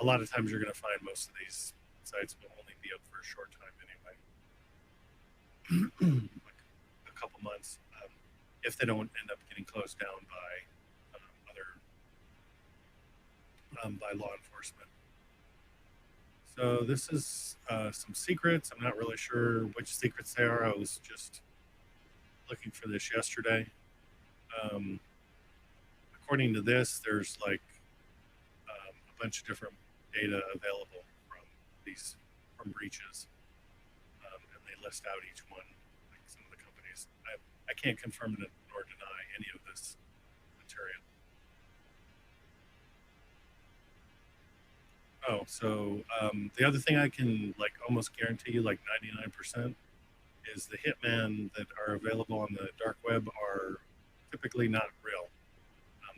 A lot of times you're going to find most of these sites will only be up for a short time anyway, like a couple months, if they don't end up getting closed down by law enforcement. So this is some secrets. I'm not really sure which secrets they are. I was just looking for this yesterday. According to this, there's like a bunch of different data available from breaches, and they list out each one, like some of the companies. I can't confirm nor deny any of this material. Oh, so the other thing I can almost guarantee you, 99%, is the hitman that are available on the dark web are typically not real.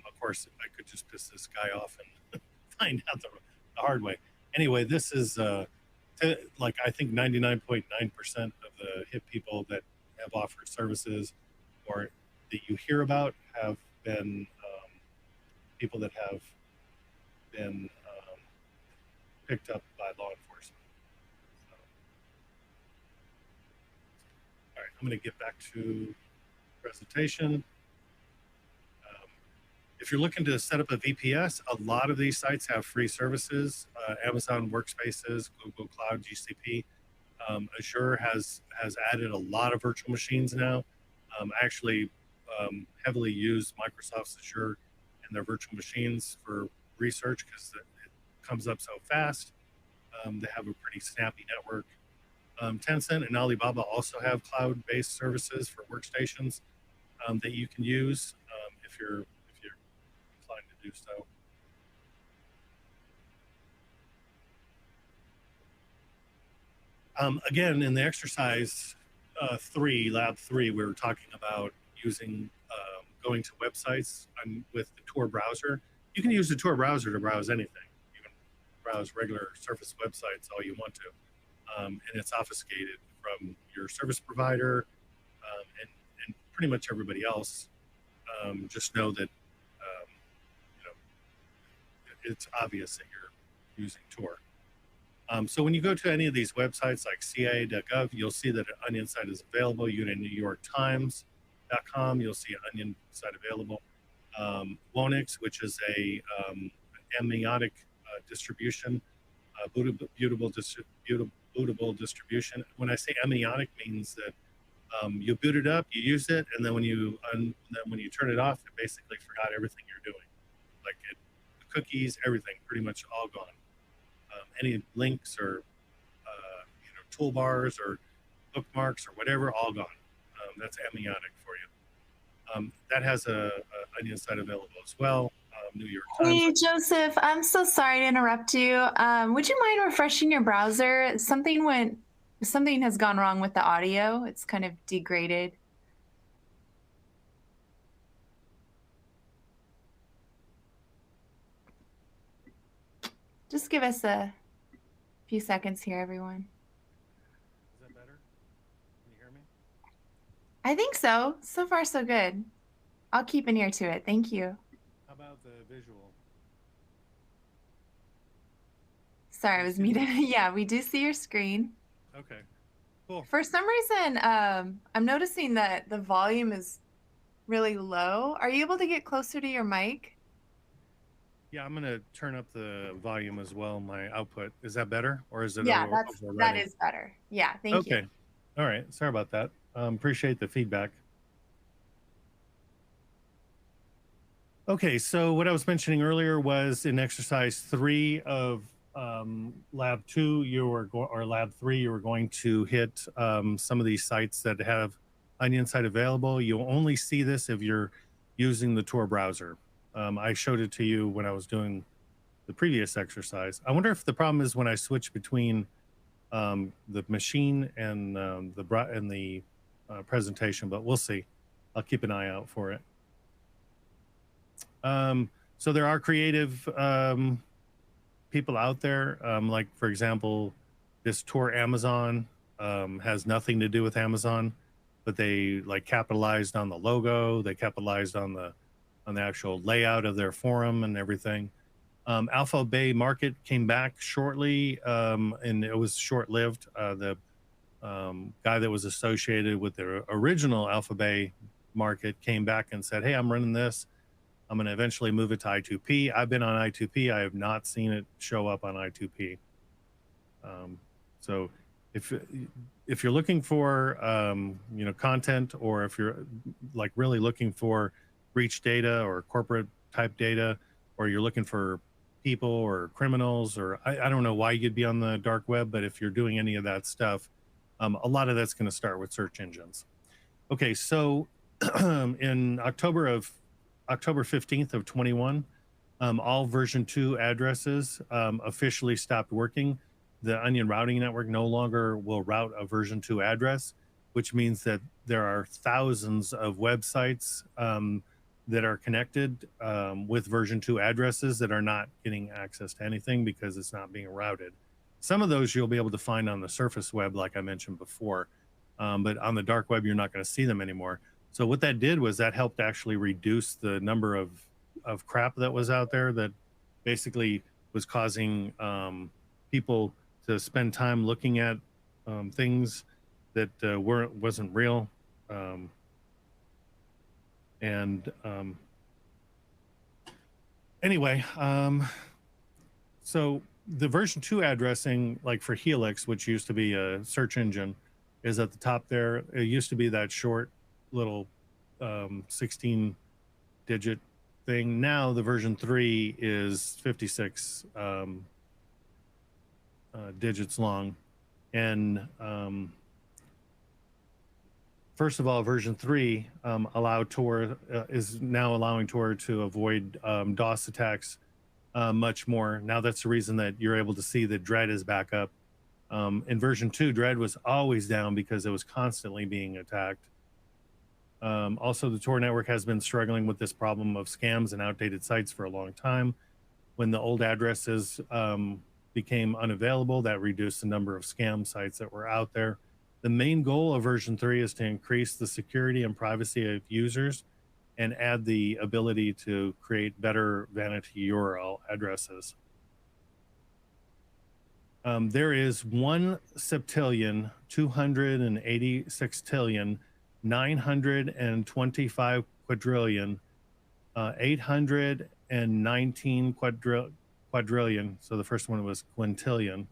Of course, I could just piss this guy off and find out the hard way. Anyway, this is I think 99.9% of the hit people that have offered services or that you hear about have been people that have been picked up by law enforcement. So, all right, I'm going to get back to presentation. If you're looking to set up a VPS, a lot of these sites have free services. Amazon Workspaces, Google Cloud, GCP. Azure has added a lot of virtual machines now. I actually heavily use Microsoft's Azure and their virtual machines for research because it comes up so fast. They have a pretty snappy network. Tencent and Alibaba also have cloud-based services for workstations that you can use if you're inclined to do so. Again, in the exercise lab three, we were talking about using going to websites with the Tor browser. You can use the Tor browser to browse anything. You can browse regular Surface websites all you want to, and it's obfuscated from your service provider and pretty much everybody else. Just know that you know it's obvious that you're using Tor. So when you go to any of these websites like CIA.gov, you'll see that an Onion site is available. You go to NewYorkTimes.com, you'll see an Onion site available. Wonix, which is a amniotic distribution, bootable distribution. When I say amniotic, means that you boot it up, you use it, and then when you turn it off, it basically forgot everything you're doing. Like the cookies, everything, pretty much all gone. Any links or toolbars or bookmarks or whatever, all gone. That's amniotic for you. That has a Onion site available as well. New York Times.
Hey, Joseph, I'm so sorry to interrupt you. Would you mind refreshing your browser? Something has gone wrong with the audio. It's kind of degraded. Just give us a few seconds here, everyone.
Is that better? Can you hear me?
I think so. So far, so good. I'll keep an ear to it. Thank you.
How about the visual?
Sorry, I was muted. Yeah, we do see your screen.
Okay, cool.
For some reason, I'm noticing that the volume is really low. Are you able to get closer to your mic?
Yeah, I'm gonna turn up the volume as well. My output, is that better, or is it?
Yeah, that is better. Yeah, thank you.
Okay, all right. Sorry about that. Appreciate the feedback. Okay, so what I was mentioning earlier was in exercise 3 of lab 2, or lab 3, you were going to hit some of these sites that have Onion site available. You'll only see this if you're using the Tor browser. I showed it to you when I was doing the previous exercise. I wonder if the problem is when I switch between the machine and the presentation, but we'll see. I'll keep an eye out for it. So there are creative people out there, like for example, this Tor Amazon has nothing to do with Amazon, but they like capitalized on the logo, they capitalized on the actual layout of their forum and everything. Alpha Bay Market came back shortly, and it was short-lived. The guy that was associated with the original Alpha Bay Market came back and said, "Hey, I'm running this. I'm going to eventually move it to I2P." I've been on I2P. I have not seen it show up on I2P. So if you're looking for content, or if you're like really looking for breach data or corporate type data, or you're looking for people or criminals, or I don't know why you'd be on the dark web, but if you're doing any of that stuff, a lot of that's going to start with search engines. Okay, so in October 15th of 21, all version 2 addresses officially stopped working. The Onion routing network no longer will route a version 2 address, which means that there are thousands of websites that are connected with version 2 addresses that are not getting access to anything because it's not being routed. Some of those you'll be able to find on the surface web, like I mentioned before, but on the dark web, you're not going to see them anymore. So what that did was that helped actually reduce the number of crap that was out there that basically was causing people to spend time looking at things that wasn't real. Anyway, so the version 2 addressing, like for Helix, which used to be a search engine, is at the top there. It used to be that short little 16-digit thing. Now the version 3 is 56 digits long. And first of all, version 3 is now allowing Tor to avoid DOS attacks much more. Now that's the reason that you're able to see that Dread is back up In version 2, Dread was always down because it was constantly being attacked. Also, the Tor network has been struggling with this problem of scams and outdated sites for a long time. When the old addresses became unavailable, that reduced the number of scam sites that were out there. The main goal of version 3 is to increase the security and privacy of users and add the ability to create better vanity URL addresses. There is 1 septillion, 286 tillion, 925 quadrillion, 819 quadrillion. So the first one was quintillion.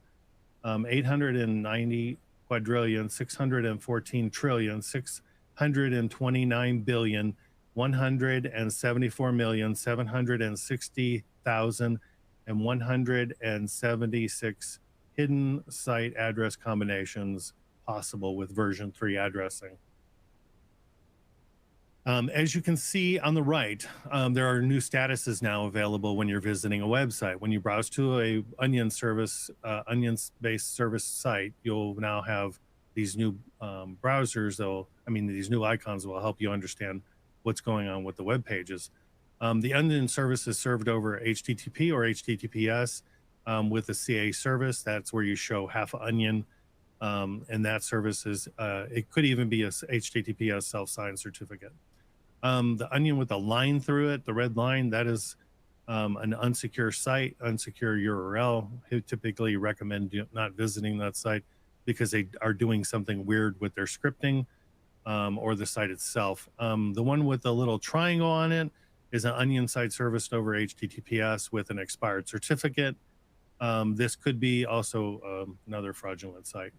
890 quadrillion, 614 trillion, 629 billion, 174,760,000, and 176 hidden site address combinations possible with version 3 addressing. As you can see on the right, there are new statuses now available when you're visiting a website. When you browse to a Onion service, Onion-based service site, you'll now have these new browsers. These new icons will help you understand what's going on with the web pages. The Onion service is served over HTTP or HTTPS with a CA service. That's where you show half onion. And that service is, it could even be a HTTPS self-signed certificate. The onion with a line through it, the red line, that is an unsecure site, unsecure URL. I typically recommend not visiting that site because they are doing something weird with their scripting or the site itself. The one with the little triangle on it is an onion site serviced over HTTPS with an expired certificate. This could be also another fraudulent site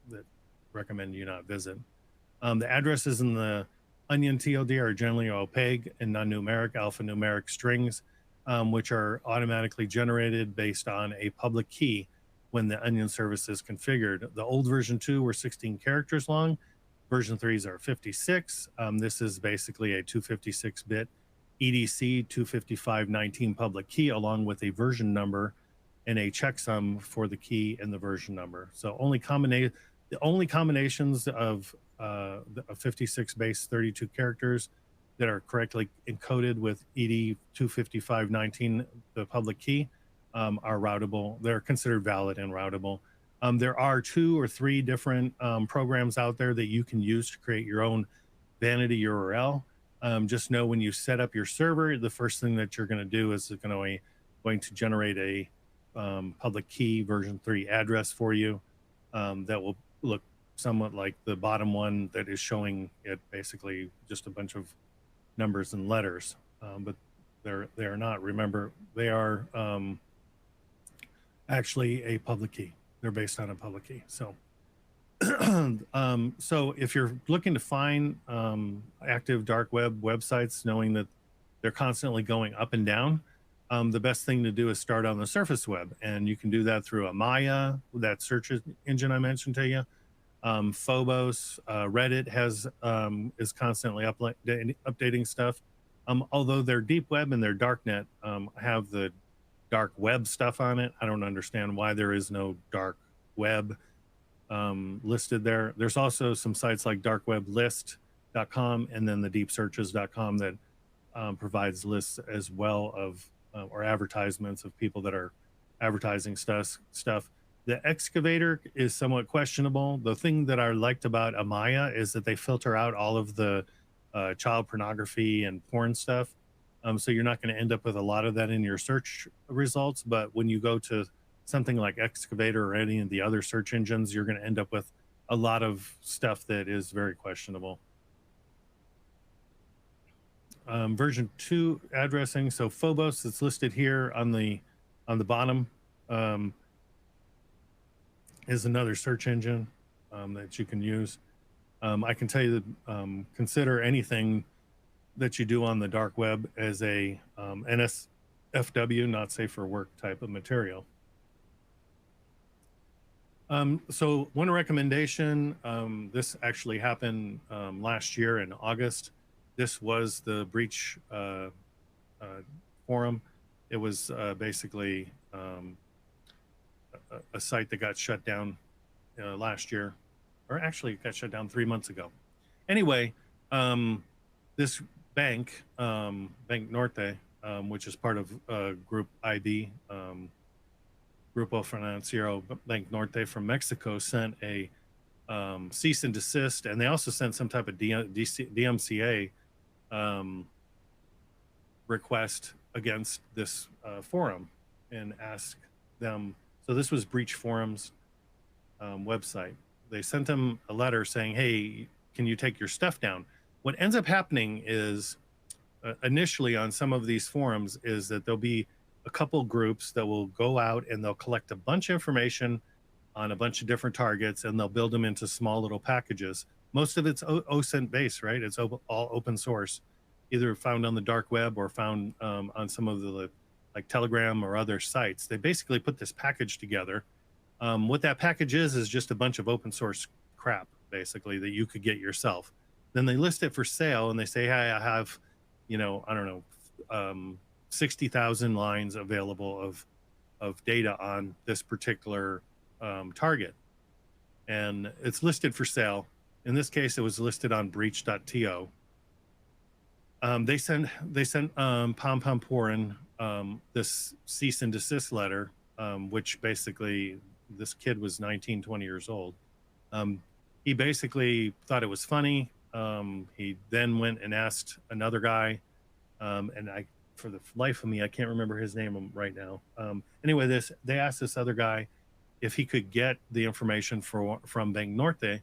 that recommend you not visit. The addresses in the Onion TLD are generally opaque and non-numeric alphanumeric strings, which are automatically generated based on a public key when the Onion service is configured. The old version 2 were 16 characters long. Version 3s are 56. This is basically a 256-bit EDC 25519 public key along with a version number and a checksum for the key and the version number. So the only combinations of 56 base 32 characters that are correctly encoded with ED 25519, the public key, are routable. They're considered valid and routable. There are 2 or 3 different programs out there that you can use to create your own vanity URL. Just know when you set up your server, the first thing that you're going to do is going to generate a public key version 3 address for you that will look somewhat like the bottom one that is showing it basically just a bunch of numbers and letters, but they are not. Remember, they are actually a public key. They're based on a public key. So so if you're looking to find active dark web websites, knowing that they're constantly going up and down, the best thing to do is start on the surface web, and you can do that through Amaya, that search engine I mentioned to you. Phobos, Reddit is constantly updating stuff. Although their deep web and their darknet have the dark web stuff on it, I don't understand why there is no dark web listed there. There's also some sites like darkweblist.com and then the deepsearches.com that provides lists as well of or advertisements of people that are advertising stuff. The excavator is somewhat questionable. The thing that I liked about Amaya is that they filter out all of the child pornography and porn stuff. So you're not going to end up with a lot of that in your search results. But when you go to something like Excavator or any of the other search engines, you're going to end up with a lot of stuff that is very questionable. Version 2 addressing. So Phobos, it's listed here on the bottom. Is another search engine that you can use. I can tell you that consider anything that you do on the dark web as a NSFW, not safe for work type of material. So one recommendation, this actually happened last year in August. This was the breach forum. It was basically a site that got shut down last year, or actually it got shut down 3 months ago. Anyway, um, this bank, Bank Norte, which is part of Group IB, Grupo Financiero Bank Norte from Mexico, sent a cease and desist, and they also sent some type of DMCA um, request against this forum and asked them. So this was Breach Forum's website. They sent them a letter saying, "Hey, can you take your stuff down?" What ends up happening is initially on some of these forums is that there'll be a couple groups that will go out and they'll collect a bunch of information on a bunch of different targets and they'll build them into small little packages. Most of it's OSINT based, right? It's all open source, either found on the dark web or found on some of the like Telegram or other sites. They basically put this package together. What that package is just a bunch of open source crap, basically, that you could get yourself. Then they list it for sale and they say, "Hey, I have, I don't know, 60,000 lines available of data on this particular target," and it's listed for sale. In this case, it was listed on breach.to. They sent Pom Pom Porin this cease and desist letter, which basically this kid was 19, 20 years old. He basically thought it was funny. He then went and asked another guy, and for the life of me, I can't remember his name right now. Anyway, they asked this other guy if he could get the information from Bank Norte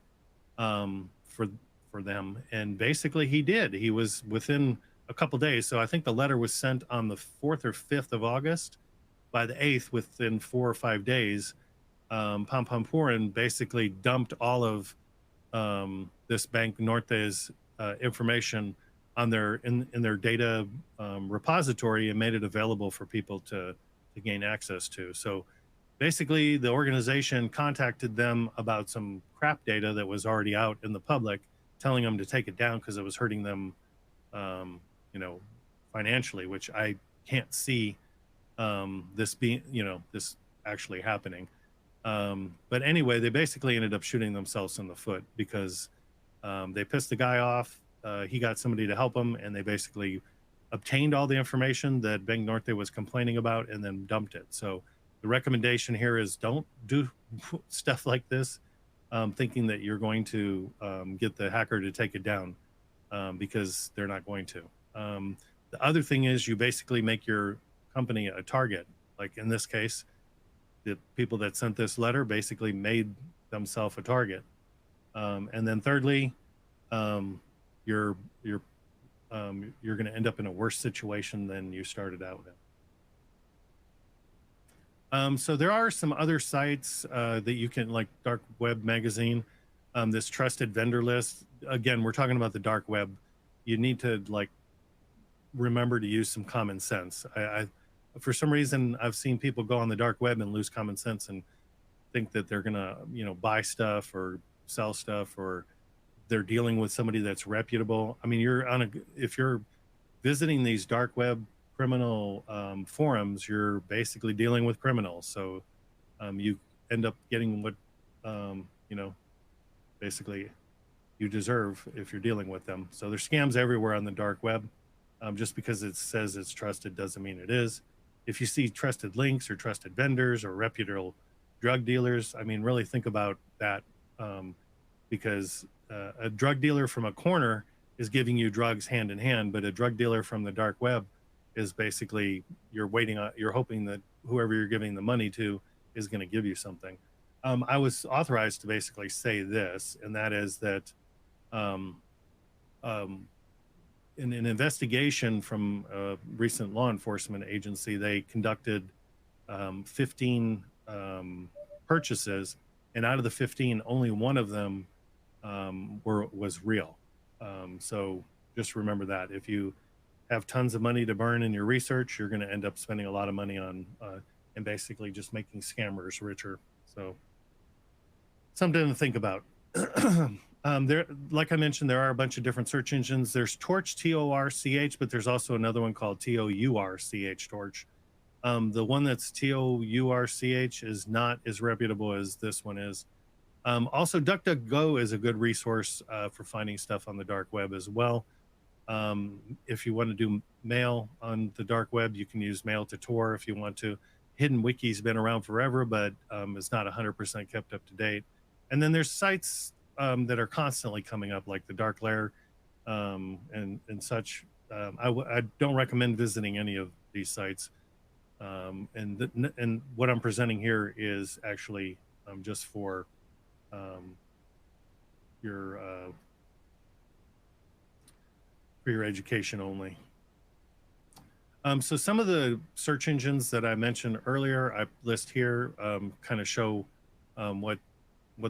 for them, and basically he did. He was within a couple days. So I think the letter was sent on the 4th or 5th of August. By the 8th, within 4 or 5 days, Pom Pom Porin basically dumped all of this Bank Norte's information on in their data repository and made it available for people to gain access to. So basically, the organization contacted them about some crap data that was already out in the public, telling them to take it down because it was hurting them, financially, which I can't see this being, this actually happening. But anyway, they basically ended up shooting themselves in the foot because they pissed the guy off. He got somebody to help him, and they basically obtained all the information that Bank Norte was complaining about and then dumped it. So the recommendation here is don't do stuff like this, thinking that you're going to get the hacker to take it down, because they're not going to. The other thing is you basically make your company a target. Like in this case, the people that sent this letter basically made themselves a target. And then thirdly, you're going to end up in a worse situation than you started out in. So there are some other sites that you can, like Dark Web Magazine, this trusted vendor list. Again, we're talking about the dark web. You need to remember to use some common sense. I for some reason, I've seen people go on the dark web and lose common sense and think that they're gonna, buy stuff or sell stuff, or they're dealing with somebody that's reputable. I mean, if you're visiting these dark web criminal forums, you're basically dealing with criminals. So you end up getting what, basically you deserve if you're dealing with them. So there's scams everywhere on the dark web. Just because it says it's trusted doesn't mean it is. If you see trusted links or trusted vendors or reputable drug dealers, I mean, really think about that, because a drug dealer from a corner is giving you drugs hand in hand, but a drug dealer from the dark web is basically you're hoping that whoever you're giving the money to is going to give you something. I was authorized to basically say this, and that is that in an investigation from a recent law enforcement agency, they conducted 15 purchases, and out of the 15, only one of them was real. So just remember that if you have tons of money to burn in your research, you're going to end up spending a lot of money on and basically just making scammers richer. So something to think about. There, like I mentioned, there are a bunch of different search engines. There's Torch, Torch, but there's also another one called Tourch, Torch. The one that's Tourch is not as reputable as this one is. Also, DuckDuckGo is a good resource for finding stuff on the dark web as well. If you want to do mail on the dark web, you can use Mail to Tor if you want to. Hidden Wiki's been around forever, but it's not 100% kept up to date. And then there's sites that are constantly coming up, like the Dark Lair and such. I don't recommend visiting any of these sites. And what I'm presenting here is actually just um, your for your education only. So some of the search engines that I mentioned earlier, I list here, kind of show what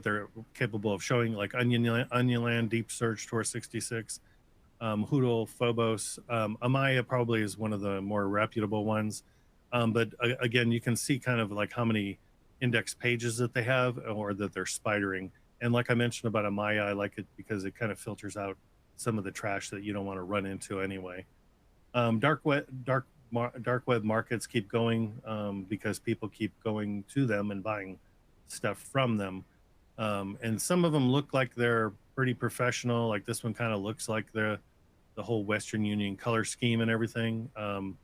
they're capable of showing, like Onionland, Deep Search, Tor 66, Hoodle, Phobos. Amaya probably is one of the more reputable ones. But again, you can see kind of like how many index pages that they have or that they're spidering. And like I mentioned about Amaya, I like it because it kind of filters out some of the trash that you don't want to run into anyway. Dark web markets keep going because people keep going to them and buying stuff from them. And some of them look like they're pretty professional. Like this one kind of looks like the whole Western Union color scheme and everything. And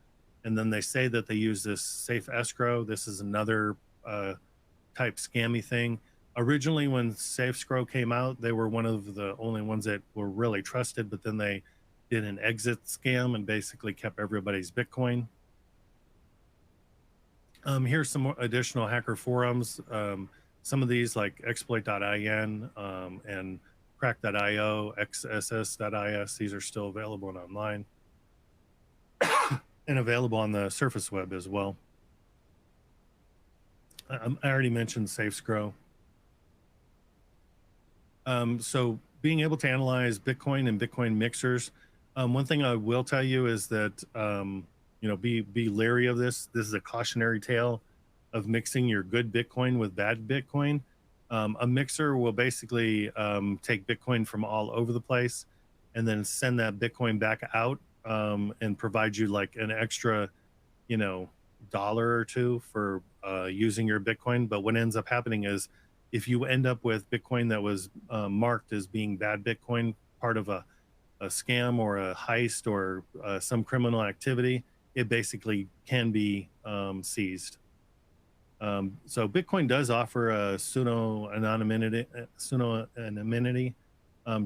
then they say that they use this safe escrow. This is another type scammy thing. Originally, when Safe Scroll came out, they were one of the only ones that were really trusted, but then they did an exit scam and basically kept everybody's Bitcoin. Here's some more additional hacker forums. Some of these like exploit.in and crack.io, xss.is, these are still available and online and available on the surface web as well. I already mentioned SafeScrow. So being able to analyze Bitcoin and Bitcoin mixers, one thing I will tell you is that be leery of this. This is a cautionary tale of mixing your good Bitcoin with bad Bitcoin. A mixer will basically take Bitcoin from all over the place and then send that Bitcoin back out and provide you like an extra, dollar or two for using your Bitcoin. But what ends up happening is if you end up with Bitcoin that was marked as being bad Bitcoin, part of a scam or a heist or some criminal activity, it basically can be seized. So Bitcoin does offer a pseudo-anonymity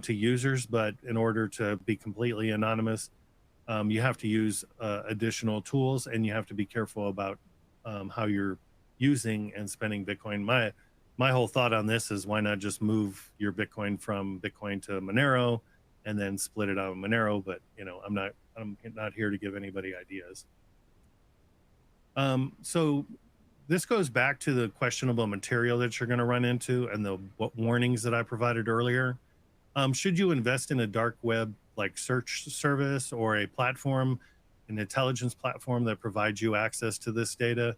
to users, but in order to be completely anonymous, you have to use additional tools and you have to be careful about how you're using and spending Bitcoin. My whole thought on this is why not just move your Bitcoin from Bitcoin to Monero and then split it out of Monero, but I'm not here to give anybody ideas. So this goes back to the questionable material that you're going to run into and the warnings that I provided earlier. Should you invest in a dark web like search service or a platform, an intelligence platform that provides you access to this data?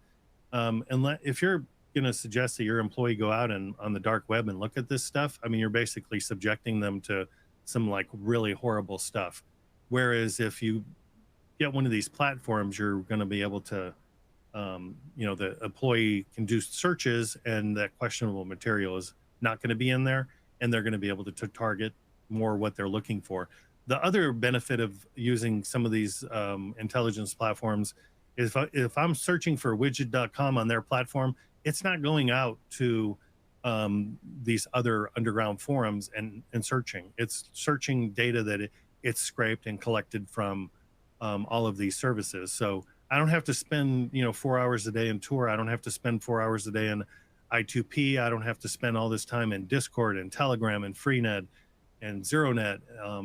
If you're going to suggest that your employee go out and on the dark web and look at this stuff, I mean, you're basically subjecting them to some like really horrible stuff. Whereas if you get one of these platforms, you're going to be able to the employee can do searches and that questionable material is not going to be in there and they're going to be able to target more what they're looking for. The other benefit of using some of these intelligence platforms is if I'm searching for widget.com on their platform, it's not going out to these other underground forums and searching. It's searching data that it's scraped and collected from all of these services. So I don't have to spend 4 hours a day in Tor. I don't have to spend 4 hours a day in I2P. I don't have to spend all this time in Discord and Telegram and Freenet and ZeroNet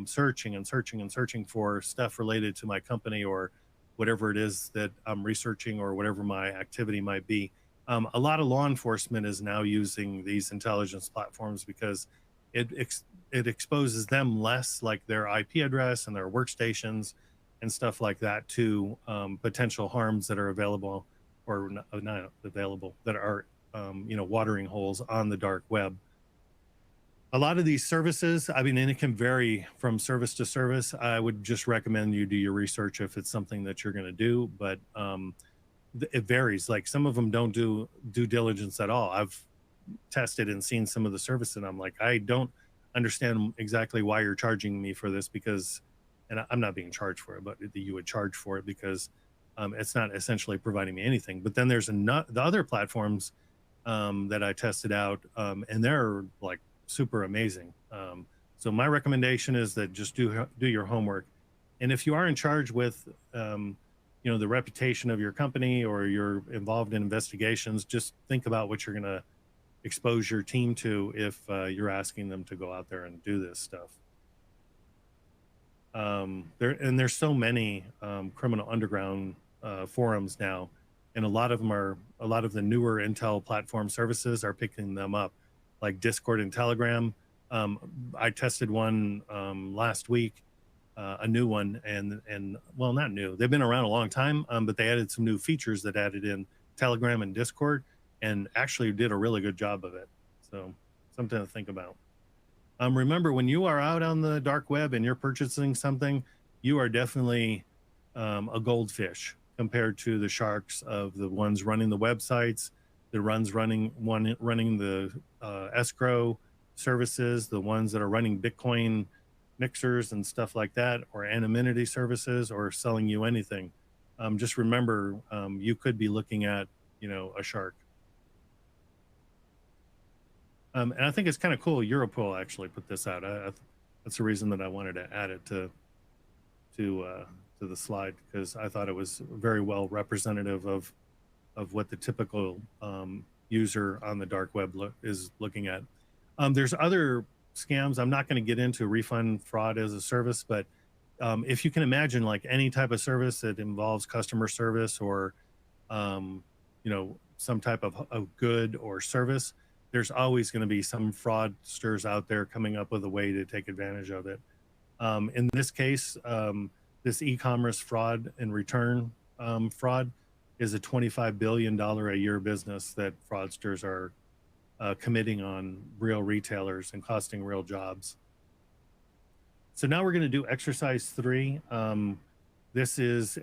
searching for stuff related to my company or whatever it is that I'm researching or whatever my activity might be. A lot of law enforcement is now using these intelligence platforms because it exposes them less, like their IP address and their workstations and stuff like that, to potential harms that are available or not available, that are watering holes on the dark web. A lot of these services, I mean, and it can vary from service to service. I would just recommend you do your research if it's something that you're going to do, but it varies. Like some of them don't do due diligence at all. I've tested and seen some of the service, and I'm like, I don't understand exactly why you're charging me for this, because, and I'm not being charged for it, but you would charge for it because it's not essentially providing me anything. But then there's the other platforms that I tested out, and they're like super amazing. So my recommendation is that just do your homework, and if you are in charge with the reputation of your company, or you're involved in investigations, just think about what you're going to expose your team to if you're asking them to go out there and do this stuff. There's so many criminal underground forums now, and a lot of the newer Intel platform services are picking them up, like Discord and Telegram. I tested one last week, a new one, and well, not new. They've been around a long time, but they added some new features that added in Telegram and Discord, and actually did a really good job of it. So something to think about. Remember, when you are out on the dark web and you're purchasing something, you are definitely a goldfish compared to the sharks of the ones running the websites, running the escrow services, the ones that are running Bitcoin mixers and stuff like that, or anonymity services, or selling you anything. Just remember, you could be looking at, a shark. And I think it's kind of cool. Europol actually put this out. That's the reason that I wanted to add it to the slide, because I thought it was very well representative of what the typical user on the dark web is looking at. There's other scams. I'm not going to get into refund fraud as a service, but if you can imagine, like any type of service that involves customer service, or some type of good or service, there's always going to be some fraudsters out there coming up with a way to take advantage of it. In this case, this e-commerce fraud and return fraud is a $25 billion a year business that fraudsters are committing on real retailers and costing real jobs. So now we're going to do exercise 3. This is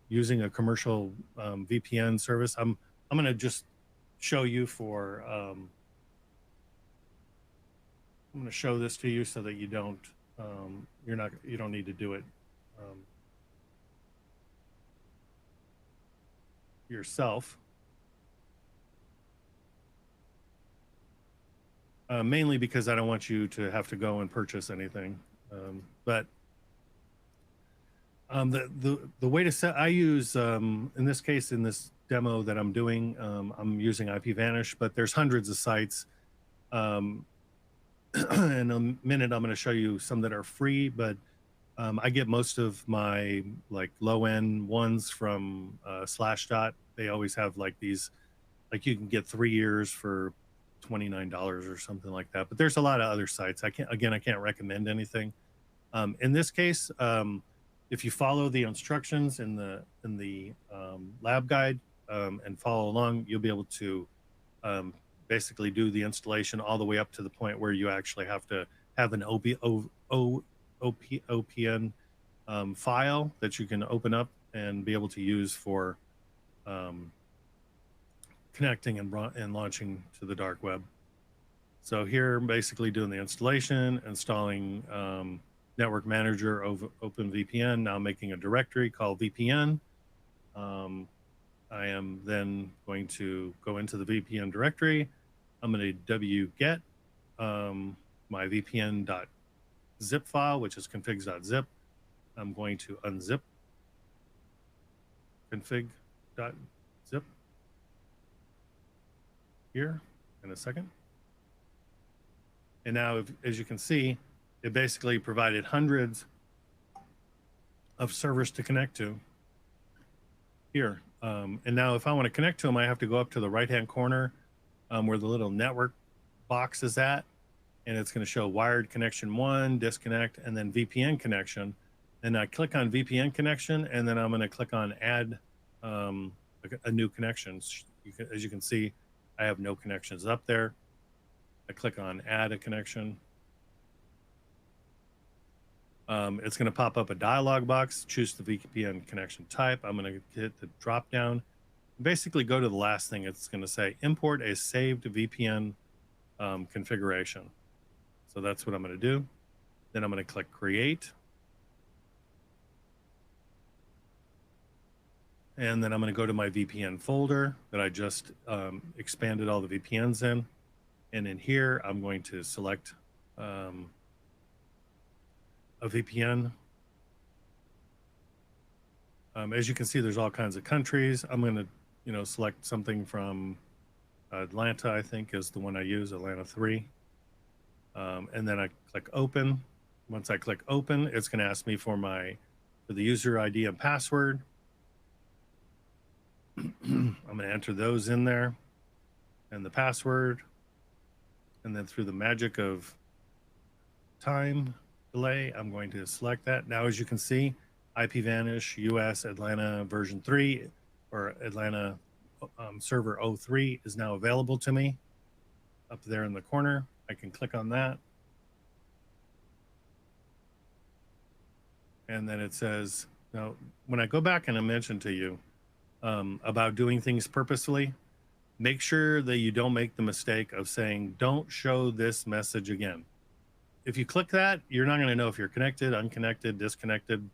using a commercial VPN service. I'm going to just show you I'm going to show this to you so that you don't need to do it yourself. Mainly because I don't want you to have to go and purchase anything. But the way to set, I use, in this case, in this demo that I'm doing, I'm using IPVanish, but there's hundreds of sites. In a minute, I'm going to show you some that are free, but I get most of my low end ones from Slashdot. They always have these, you can get 3 years for $29 or something like that. But there's a lot of other sites. I can't recommend anything. In this case, if you follow the instructions in the lab guide and follow along, you'll be able to basically do the installation all the way up to the point where you actually have to have an OPN file that you can open up and be able to use for connecting and launching to the dark web. So here, I'm basically doing the installation, installing Network Manager over OpenVPN, now making a directory called VPN. I am then going to go into the VPN directory. I'm going to wget my vpn.zip file, which is configs.zip. I'm going to unzip config.zip here in a second. And now, as you can see, it basically provided hundreds of servers to connect to here. And now if I want to connect to them, I have to go up to the right-hand corner where the little network box is at, and it's going to show wired connection 1, disconnect, and then VPN connection. And I click on VPN connection, and then I'm going to click on add a new connection. As you can see, I have no connections up there. I click on add a connection. It's going to pop up a dialog box. Choose the VPN connection type. I'm going to hit the drop down. basically go to the last thing. It's going to say import a saved VPN configuration. So that's what I'm going to do. Then I'm going to click create. And then I'm going to go to my VPN folder that I just expanded all the VPNs in. And in here, I'm going to select a VPN. As you can see, there's all kinds of countries. I'm going to, select something from Atlanta, I think is the one I use, Atlanta 3. And then I click open. Once I click open, it's going to ask me for the user ID and password. I'm going to enter those in there and the password. And then through the magic of time delay, I'm going to select that. Now, as you can see, IPVanish US Atlanta version 3 or Atlanta server 03 is now available to me up there in the corner. I can click on that. And then it says, now, when I go back and I mentioned to you about doing things purposefully, make sure that you don't make the mistake of saying, don't show this message again. If you click that, you're not going to know if you're connected, unconnected, disconnected,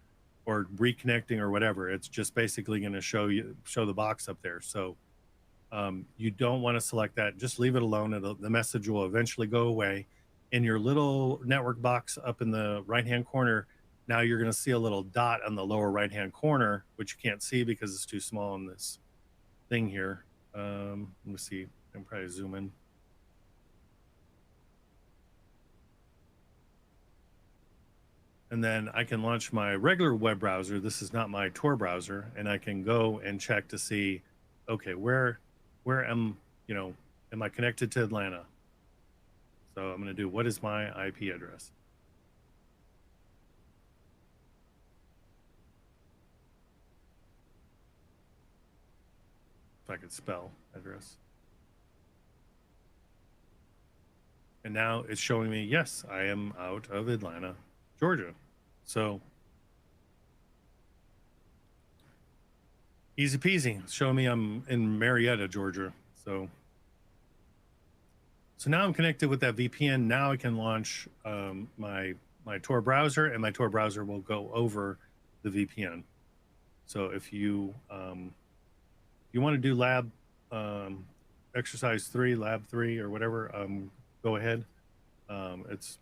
or reconnecting or whatever. It's just basically going to show the box up there. So you don't want to select that. Just leave it alone. The message will eventually go away. In your little network box up in the right-hand corner, now you're going to see a little dot on the lower right-hand corner, which you can't see because it's too small on this thing here. Let me see. I can probably zoom in. And then I can launch my regular web browser. This is not my Tor browser, and I can go and check to see, okay, where am I connected to Atlanta? So I'm going to do, what is my IP address? If I could spell address. And now it's showing me, yes, I am out of Atlanta, Georgia. So easy peasy. It's showing me I'm in Marietta, Georgia. So now I'm connected with that VPN. Now I can launch my Tor browser, and my Tor browser will go over the VPN. So if you want to do lab exercise 3, lab 3, or whatever, go ahead. It's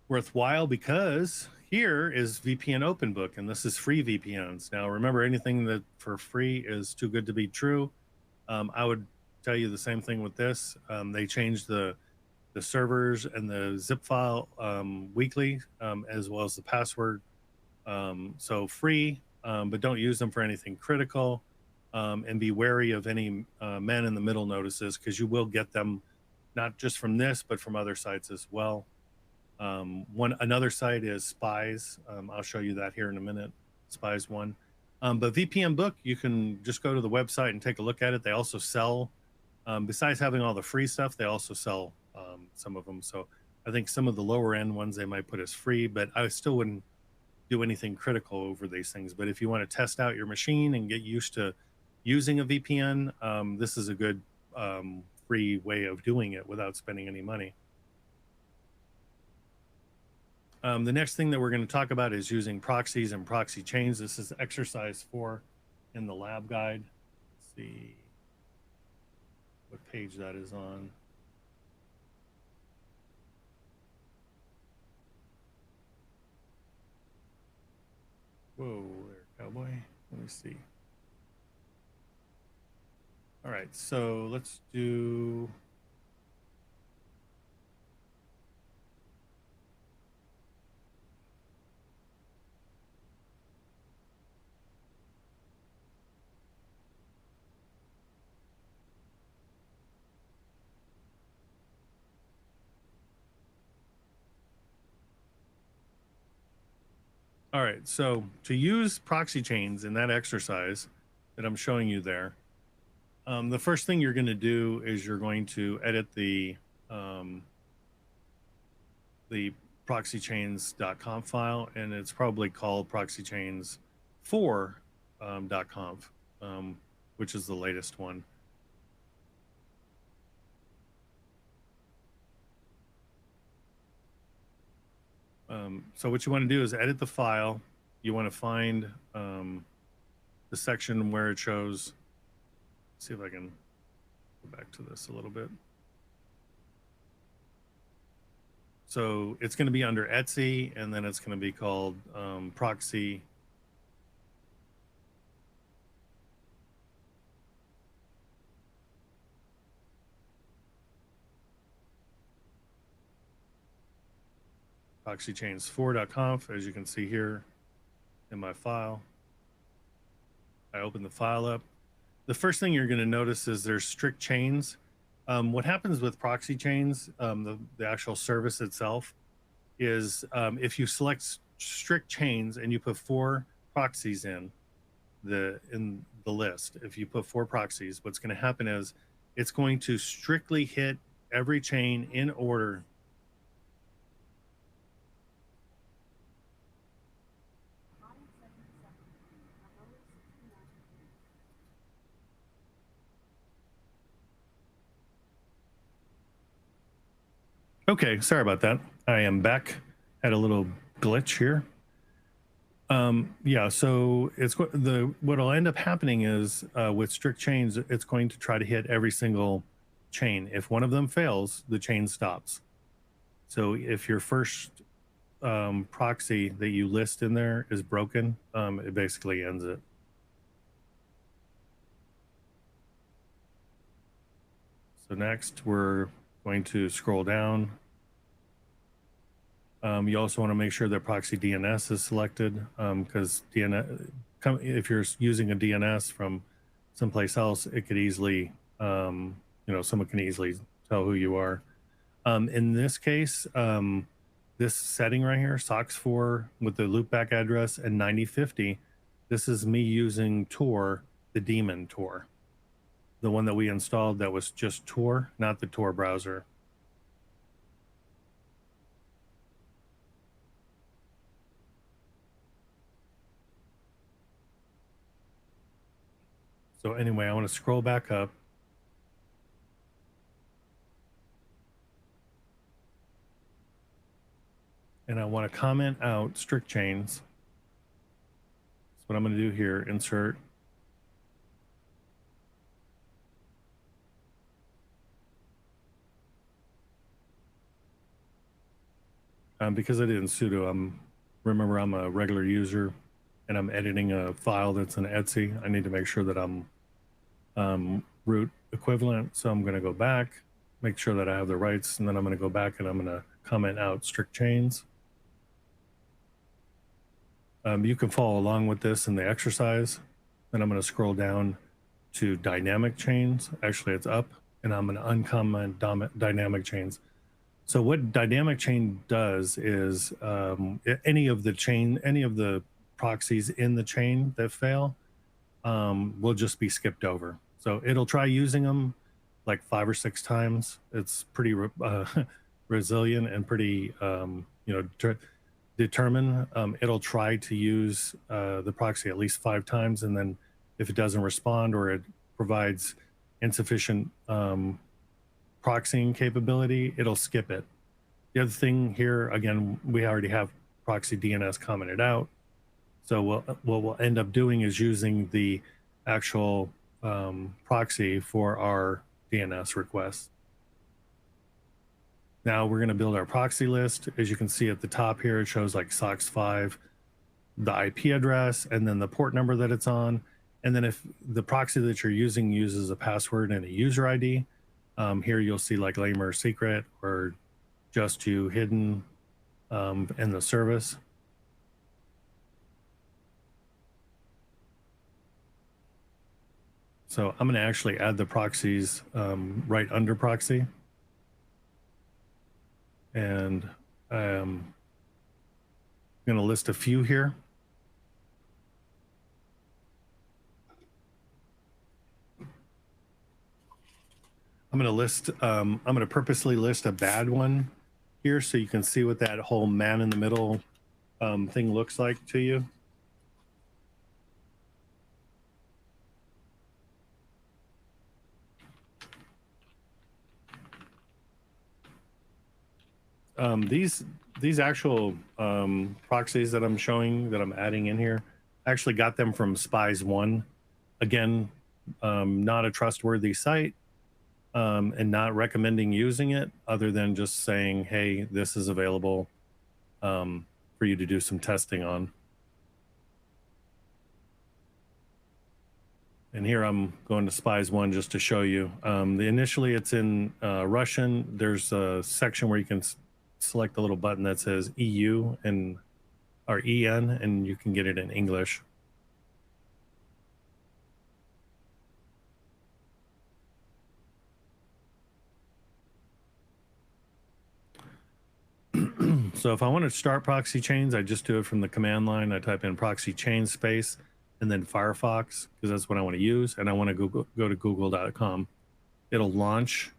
worthwhile because here is VPN OpenBook, and this is free VPNs. Now, remember, anything that for free is too good to be true. I would tell you the same thing with this. They changed the servers and the zip file weekly, as well as the password. So free, but don't use them for anything critical. And be wary of any man in the middle notices, because you will get them not just from this, but from other sites as well. Another site is Spies. I'll show you that here in a minute. Spies 1. But VPN Book, you can just go to the website and take a look at it. They also sell, besides having all the free stuff, they also sell some of them. So I think some of the lower end ones they might put as free, but I still wouldn't do anything critical over these things. But if you want to test out your machine and get used to using a VPN, this is a good free way of doing it without spending any money. The next thing that we're going to talk about is using proxies and proxy chains. This is exercise 4 in the lab guide. Let's see what page that is on. Whoa there, cowboy. Let me see. All right, so let's do all right, so to use proxy chains in that exercise that I'm showing you there, the first thing you're going to do is you're going to edit the proxychains.conf file, and it's probably called proxychains4.conf, which is the latest one. So what you want to do is edit the file. You want to find the section where it shows. See if I can go back to this a little bit. So it's going to be under Etsy, and then it's going to be called proxy. proxychains4.conf, as you can see here in my file. I open the file up. The first thing you're going to notice is there's strict chains. What happens with proxy chains, the actual service itself, is if you select strict chains and you put 4 proxies in the list, if you put 4 proxies, what's going to happen is it's going to strictly hit every chain in order. Okay, sorry about that. I am back. Had a little glitch here. Yeah, so it's what'll end up happening is with strict chains, it's going to try to hit every single chain. If one of them fails, the chain stops. So if your first proxy that you list in there is broken, it basically ends it. So next, we're going to scroll down. You also want to make sure that proxy DNS is selected, because if you're using a DNS from someplace else, it could easily, someone can easily tell who you are. In this case, this setting right here, SOCKS4 with the loopback address and 9050, this is me using Tor, the daemon Tor. The one that we installed that was just Tor, not the Tor browser. So anyway, I want to scroll back up. And I want to comment out strict chains. That's what I'm going to do here. Insert. Because I did in sudo, remember I'm a regular user and I'm editing a file that's in Etsy. I need to make sure that I'm root equivalent. So I'm going to go back, make sure that I have the rights, and then I'm going to go back and I'm going to comment out strict chains. You can follow along with this in the exercise. Then I'm going to scroll down to dynamic chains. Actually, it's up, and I'm going to uncomment dynamic chains. So what dynamic chain does is any of the proxies in the chain that fail will just be skipped over. So it'll try using them like 5 or 6 times. It's pretty resilient and pretty determined. It'll try to use the proxy at least 5 times, and then if it doesn't respond or it provides insufficient proxying capability, it'll skip it. The other thing here, again, we already have proxy DNS commented out. So what we'll end up doing is using the actual proxy for our DNS requests. Now we're going to build our proxy list. As you can see at the top here, it shows like SOCKS5, the IP address, and then the port number that it's on. And then if the proxy that you're using uses a password and a user ID, here you'll see like lame or secret or just you hidden in the service. So I'm going to actually add the proxies right under proxy. And I'm going to list a few here. I'm going to purposely list a bad one here so you can see what that whole man in the middle thing looks like to you. These actual proxies that I'm showing, that I'm adding in here, I actually got them from Spies One. Again, not a trustworthy site, and not recommending using it, other than just saying, hey, this is available for you to do some testing on. And here I'm going to Spies One just to show you. Initially it's in Russian. There's a section where you can select the little button that says EU and or EN, and you can get it in English. So if I want to start proxy chains, I just do it from the command line. I type in proxy chain space and then Firefox, because that's what I want to use. And I want to go to google.com. It'll launch.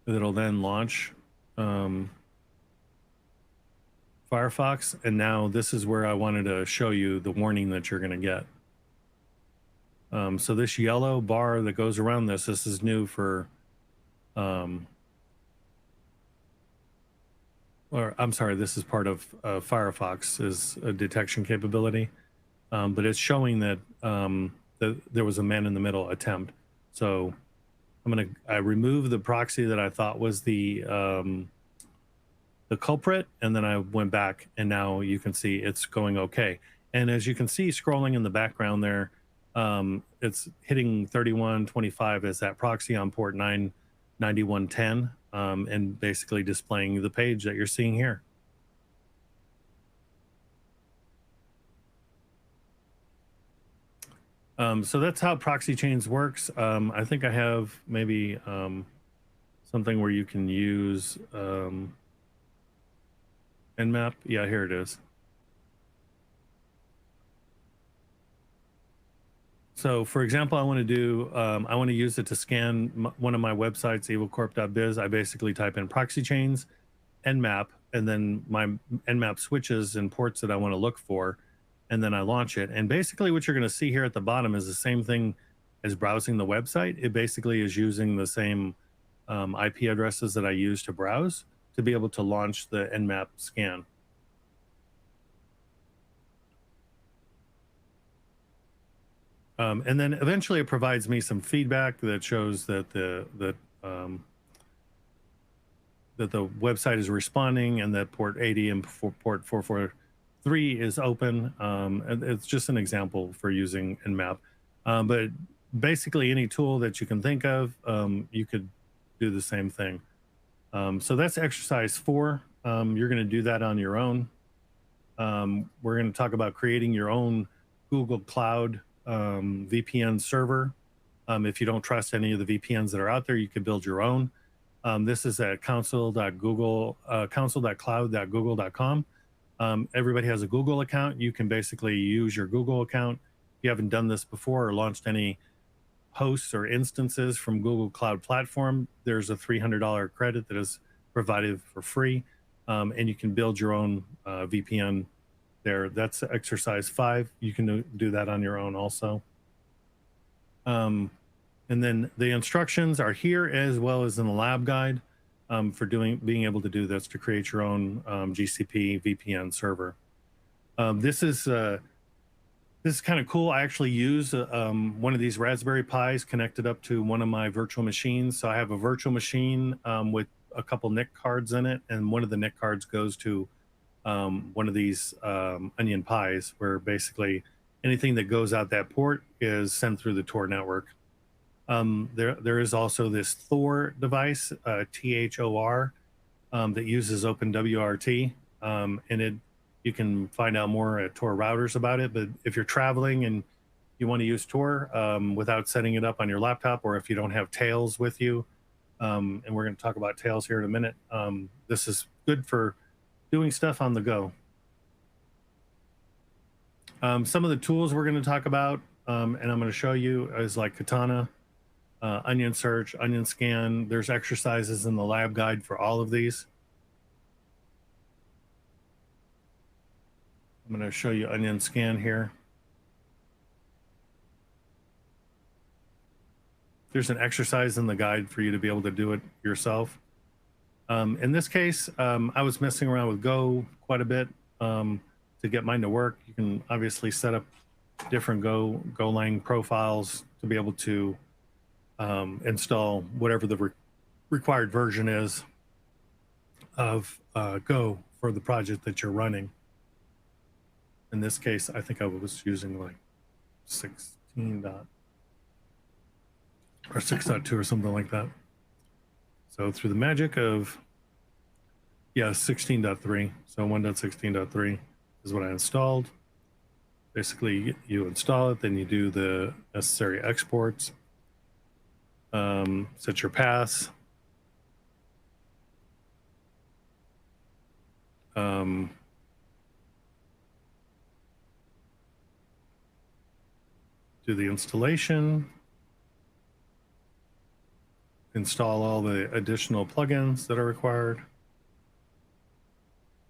It'll then launch Firefox. And now this is where I wanted to show you the warning that you're going to get. So this yellow bar that goes around this is new for, or I'm sorry, this is part of Firefox's detection capability, but it's showing that, that there was a man in the middle attempt. So I remove the proxy that I thought was the culprit, and then I went back, and now you can see it's going okay. And as you can see, scrolling in the background there, it's hitting 3125 as that proxy on port 99110, and basically displaying the page that you're seeing here. So that's how proxy chains works. I think I have maybe something where you can use Nmap. Yeah, here it is. So for example, I want to use it to scan one of my websites, evilcorp.biz. I basically type in proxy chains, Nmap, and then my Nmap switches and ports that I want to look for, and then I launch it. And basically what you're going to see here at the bottom is the same thing as browsing the website. It basically is using the same IP addresses that I use to browse to be able to launch the Nmap scan. And then eventually it provides me some feedback that shows that that the website is responding, and that port 80 and port 443 is open. And it's just an example for using Nmap. But basically any tool that you can think of, you could do the same thing. So that's exercise 4. You're going to do that on your own. We're going to talk about creating your own Google Cloud VPN server. If you don't trust any of the VPNs that are out there, you could build your own. This is at council.cloud.google.com. Everybody has a Google account. You can basically use your Google account. If you haven't done this before or launched any hosts or instances from Google Cloud Platform, there's a $300 credit that is provided for free, and you can build your own VPN there. That's exercise 5. You can do that on your own also. And then the instructions are here, as well as in the lab guide, for being able to do this, to create your own GCP VPN server. This is kind of cool. I actually use one of these Raspberry Pis connected up to one of my virtual machines. So I have a virtual machine with a couple NIC cards in it, and one of the NIC cards goes to one of these Onion Pis, where basically anything that goes out that port is sent through the Tor network. There is also this Thor device, THOR, that uses OpenWRT, and you can find out more at Tor routers about it. But if you're traveling and you want to use Tor without setting it up on your laptop, or if you don't have Tails with you, and we're going to talk about Tails here in a minute, this is good for doing stuff on the go. Some of the tools we're going to talk about, and I'm going to show you, is like Katana, Onion Search, Onion Scan. There's exercises in the lab guide for all of these. I'm going to show you Onion Scan here. there's an exercise in the guide for you to be able to do it yourself. In this case, I was messing around with Go quite a bit to get mine to work. You can obviously set up different Golang profiles to be able to install whatever the required version is of Go for the project that you're running. In this case, I think I was using like 16 or 6.2 or something like that. So through the magic of 16.3, so 1.16.3 is what I installed. Basically, you install it, then you do the necessary exports, set your paths, do the installation, install all the additional plugins that are required,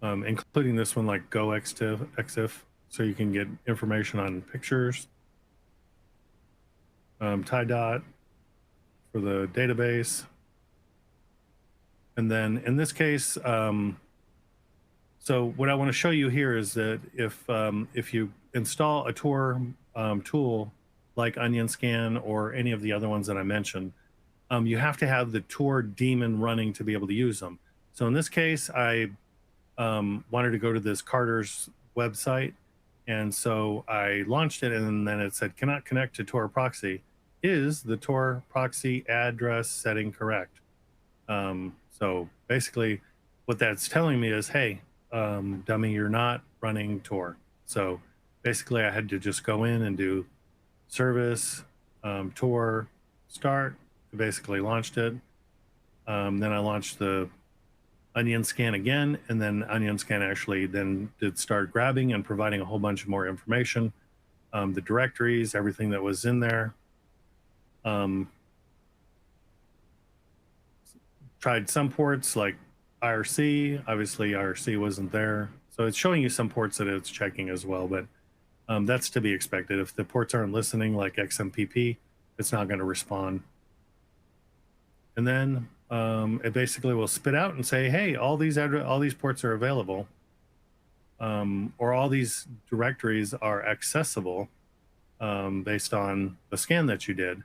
including this one like GoExif, so you can get information on pictures, TiDot for the database, and then in this case, so what I want to show you here is that if you install a Tor tool like Onion Scan or any of the other ones that I mentioned, you have to have the Tor daemon running to be able to use them. So in this case, I wanted to go to this Carter's website, and so I launched it, and then it said cannot connect to Tor proxy. Is the Tor proxy address setting correct? So basically, what that's telling me is, hey, dummy, you're not running Tor. So basically, I had to just go in and do service Tor start. I basically launched it. Then I launched the Onion Scan again, and then Onion Scan actually then did start grabbing and providing a whole bunch of more information, the directories, everything that was in there. Tried some ports like IRC. Obviously, IRC wasn't there, so it's showing you some ports that it's checking as well, but that's to be expected. If the ports aren't listening, like XMPP, it's not going to respond. And then it basically will spit out and say, hey, all these ports are available, or all these directories are accessible based on the scan that you did.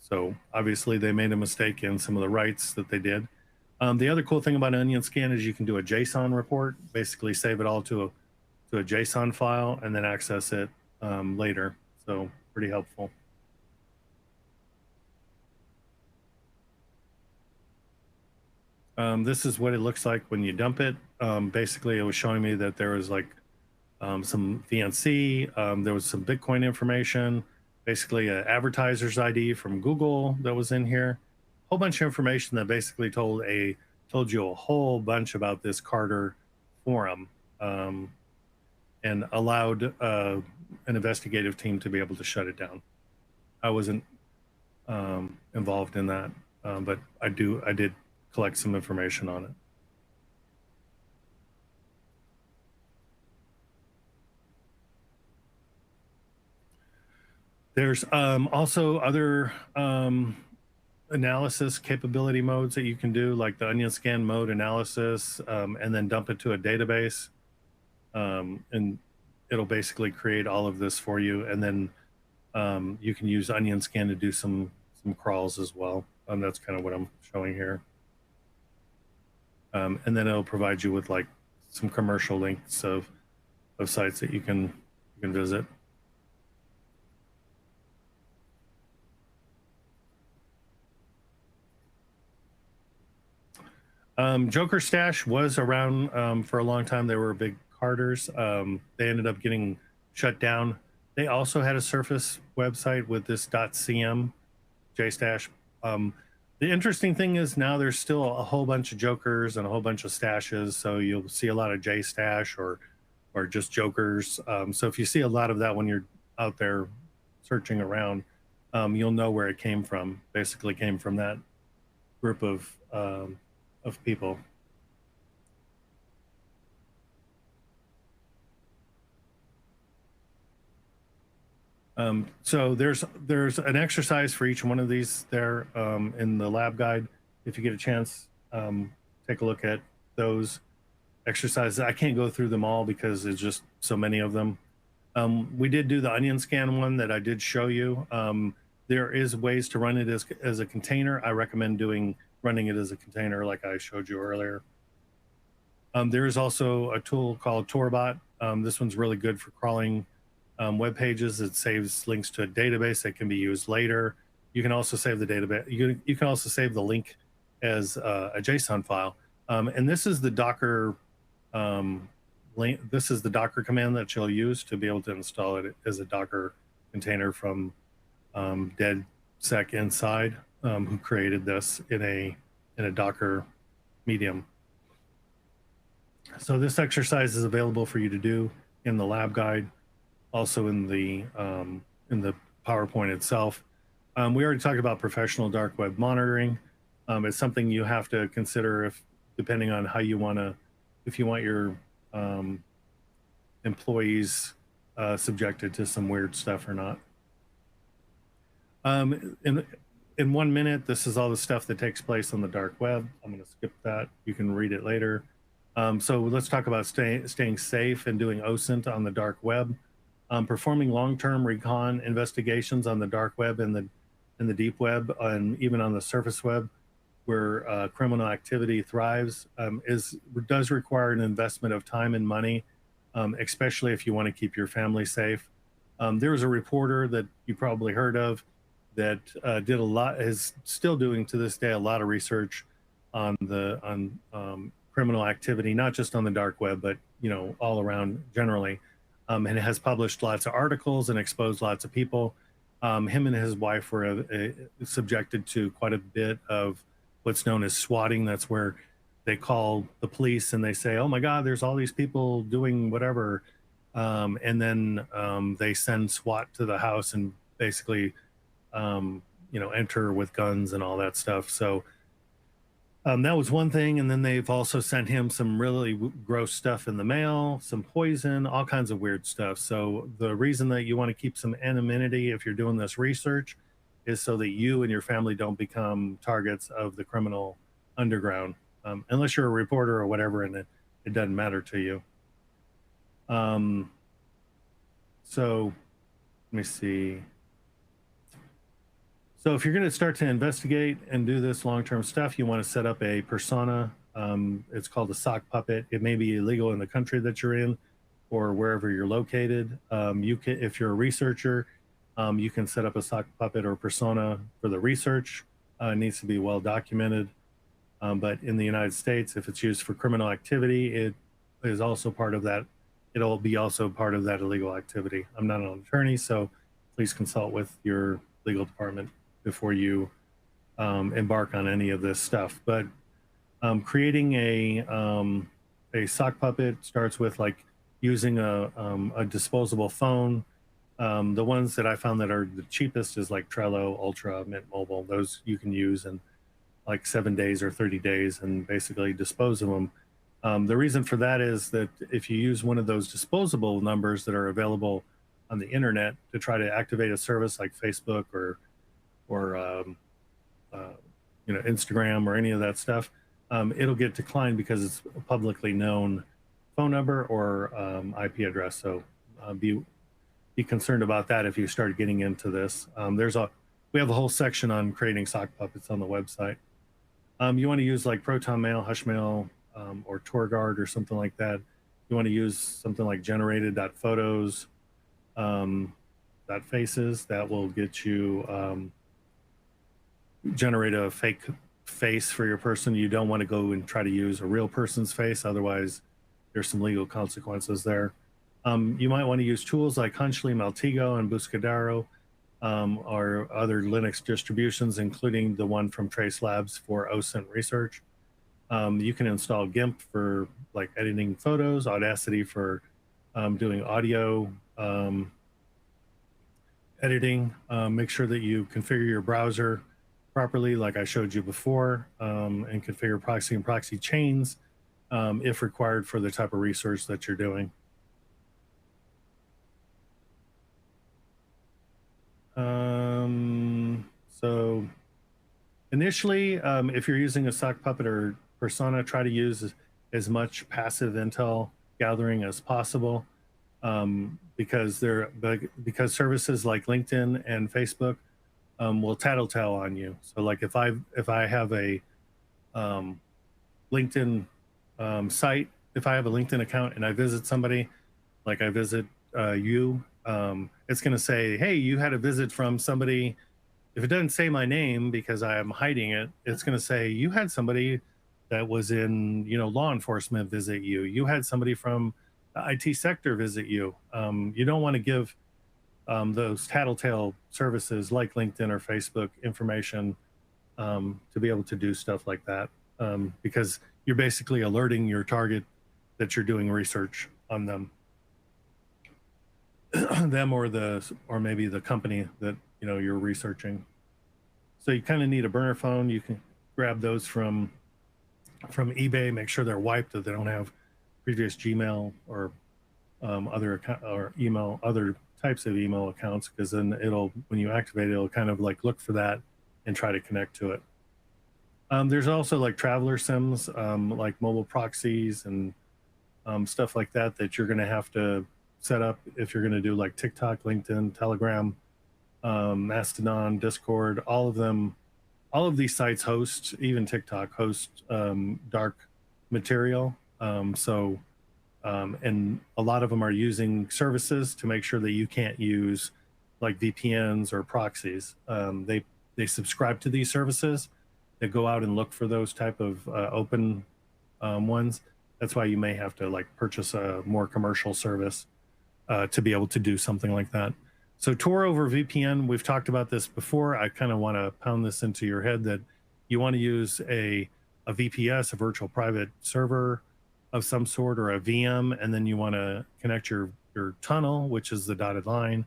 So obviously they made a mistake in some of the writes that they did. The other cool thing about Onion Scan is you can do a JSON report, basically save it all to a JSON file and then access it later. So pretty helpful. This is what it looks like when you dump it. Basically, it was showing me that there was like some VNC, there was some Bitcoin information, basically an advertiser's ID from Google that was in here. A whole bunch of information that basically told you a whole bunch about this Carter forum, and allowed an investigative team to be able to shut it down. I wasn't involved in that, but I did collect some information on it. There's also other analysis capability modes that you can do, like the Onion Scan mode analysis, and then dump it to a database, and it'll basically create all of this for you. And then you can use Onion Scan to do some crawls as well. That's kind of what I'm showing here. And then it'll provide you with like some commercial links of sites that you can visit. Joker Stash was around for a long time. They were big Carters. They ended up getting shut down. They also had a Surface website with this .cm JStash. The interesting thing is now there's still a whole bunch of Jokers and a whole bunch of stashes. So you'll see a lot of JStash or just Jokers. So if you see a lot of that when you're out there searching around, you'll know where it came from. Basically came from that group of people. So there's an exercise for each one of these there in the lab guide. If you get a chance, take a look at those exercises. I can't go through them all because there's just so many of them. We did do the onion scan one that I did show you. There is ways to run it as a container. I recommend running it as a container like I showed you earlier. There is also a tool called Torbot. This one's really good for crawling web pages. It saves links to a database that can be used later. You can also save the database. You can also save the link as a JSON file. And this is the Docker link. This is the Docker command that you'll use to be able to install it as a Docker container from DedSec Inside, who created this in a Docker medium. So this exercise is available for you to do in the lab guide, also in the PowerPoint itself. We already talked about professional dark web monitoring. It's something you have to consider depending on how you want to, if you want your employees subjected to some weird stuff or not. In 1 minute, this is all the stuff that takes place on the dark web. I'm going to skip that. You can read it later. So let's talk about staying safe and doing OSINT on the dark web. Performing long-term recon investigations on the dark web and the deep web, and even on the surface web, where criminal activity thrives, does require an investment of time and money, especially if you want to keep your family safe. There was a reporter that you probably heard of that did a lot, is still doing to this day a lot of research on criminal activity, not just on the dark web, but all around generally, and has published lots of articles and exposed lots of people. Him and his wife were subjected to quite a bit of what's known as swatting. That's where they call the police and they say, "Oh my God, there's all these people doing whatever," and then they send SWAT to the house and basically, enter with guns and all that stuff. So. That was one thing. And then they've also sent him some really gross stuff in the mail, some poison, all kinds of weird stuff. So the reason that you want to keep some anonymity if you're doing this research is so that you and your family don't become targets of the criminal underground, unless you're a reporter or whatever, and it doesn't matter to you. So let me see. So if you're going to start to investigate and do this long-term stuff, you want to set up a persona. It's called a sock puppet. It may be illegal in the country that you're in or wherever you're located. If you're a researcher, you can set up a sock puppet or persona for the research. It needs to be well documented. But in the United States, if it's used for criminal activity, it is also part of that. It'll be also part of that illegal activity. I'm not an attorney, so please consult with your legal department before you embark on any of this stuff. But creating a sock puppet starts with like using a disposable phone. The ones that I found that are the cheapest is like Trello, Ultra, Mint Mobile. Those you can use in like 7 days or 30 days and basically dispose of them. The reason for that is that if you use one of those disposable numbers that are available on the internet to try to activate a service like Facebook or Instagram or any of that stuff, it'll get declined because it's a publicly known phone number or IP address. So be concerned about that if you start getting into this. We have a whole section on creating sock puppets on the website. You want to use like Proton Mail, Hushmail, or TorGuard or something like that. You want to use something like generated.photos, .faces. That will get you generate a fake face for your person. You don't want to go and try to use a real person's face. Otherwise, there's some legal consequences there. You might want to use tools like Hunchly, Maltego, and Buscadero, or other Linux distributions, including the one from Trace Labs for OSINT research. You can install GIMP for like editing photos, Audacity for doing audio editing. Make sure that you configure your browser properly, like I showed you before, and configure proxy and proxy chains if required for the type of research that you're doing. So initially, if you're using a sock puppet or persona, try to use as much passive intel gathering as possible, because services like LinkedIn and Facebook will tattletale on you. So like if I have a um, LinkedIn site, if I have a LinkedIn account and I visit somebody, like I visit you, it's going to say, hey, you had a visit from somebody. If it doesn't say my name because I am hiding it, it's going to say you had somebody that was in, law enforcement visit you. You had somebody from the IT sector visit you. You don't want to give those tattletale services like LinkedIn or Facebook information to be able to do stuff like that, because you're basically alerting your target that you're doing research on them, them or maybe the company that you're researching. So you kind of need a burner phone. You can grab those from eBay. Make sure they're wiped, that they don't have previous Gmail or other account or email, other types of email accounts, because then when you activate it, it'll kind of like look for that and try to connect to it. There's also like traveler sims, like mobile proxies and stuff like that you're going to have to set up if you're going to do like TikTok, LinkedIn, Telegram, Mastodon, Discord. All of them, all of these sites host, even TikTok host dark material. And a lot of them are using services to make sure that you can't use like VPNs or proxies. They subscribe to these services that go out and look for those type of open ones. That's why you may have to like purchase a more commercial service to be able to do something like that. So Tor over VPN, we've talked about this before. I kind of want to pound this into your head that you want to use a VPS, a virtual private server of some sort, or a VM, and then you want to connect your tunnel, which is the dotted line,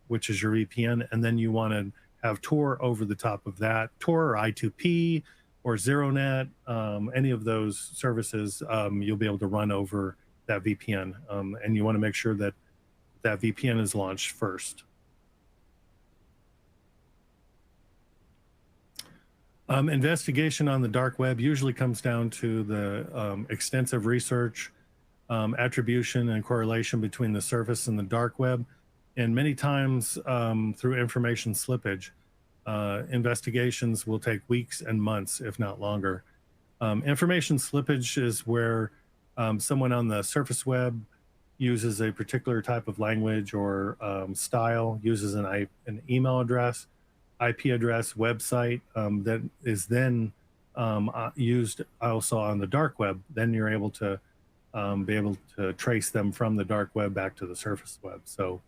which is your VPN, and then you want to have Tor over the top of that. Tor or I2P or ZeroNet, any of those services, you'll be able to run over that VPN, and you want to make sure that that VPN is launched first. Investigation on the dark web usually comes down to the extensive research, attribution, and correlation between the surface and the dark web, and many times through information slippage. Investigations will take weeks and months, if not longer. Information slippage is where someone on the surface web uses a particular type of language or style, uses an email address, IP address, website that is then used also on the dark web. Then you're able to be able to trace them from the dark web back to the surface web. So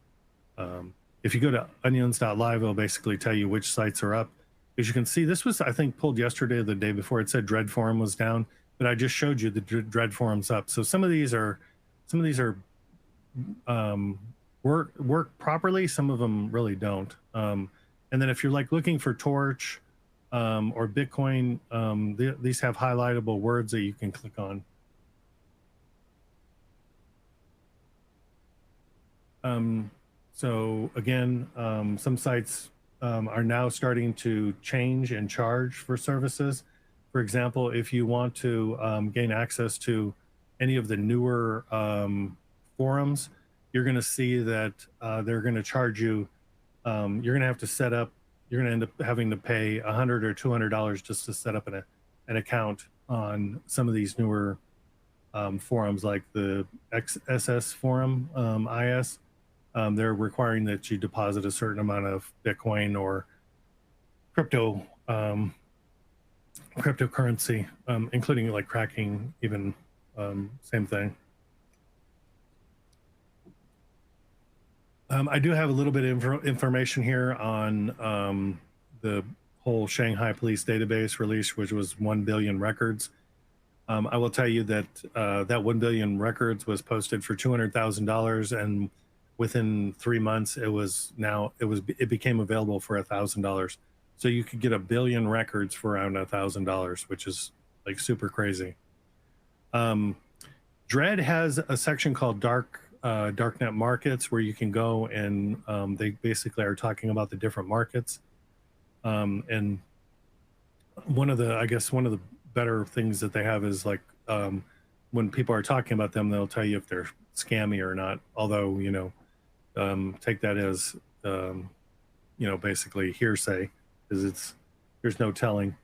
if you go to onions.live, it'll basically tell you which sites are up. As you can see, this was, I think, pulled yesterday or the day before. It said Dread Forum was down, but I just showed you the Dread Forum's up. So some of these are work properly. Some of them really don't. And then if you're like looking for Torch or Bitcoin, these have highlightable words that you can click on. So again, some sites are now starting to change and charge for services. For example, if you want to gain access to any of the newer forums, you're going to see that they're going to charge you. You're going to have to set up. You're going to end up having to pay $100 or $200 just to set up an account on some of these newer forums, like the XSS forum, IS. They're requiring that you deposit a certain amount of Bitcoin or cryptocurrency, including like cracking, even same thing. I do have a little bit of information here on the whole Shanghai police database release, which was 1 billion records. I will tell you that that 1 billion records was posted for $200,000, and within 3 months, it became available for $1,000. So you could get 1 billion records for around $1,000, which is like super crazy. Dread has a section called Dark darknet markets where you can go and they basically are talking about the different markets. And I guess one of the better things that they have is like when people are talking about them, they'll tell you if they're scammy or not. Although, take that as, basically hearsay because there's no telling.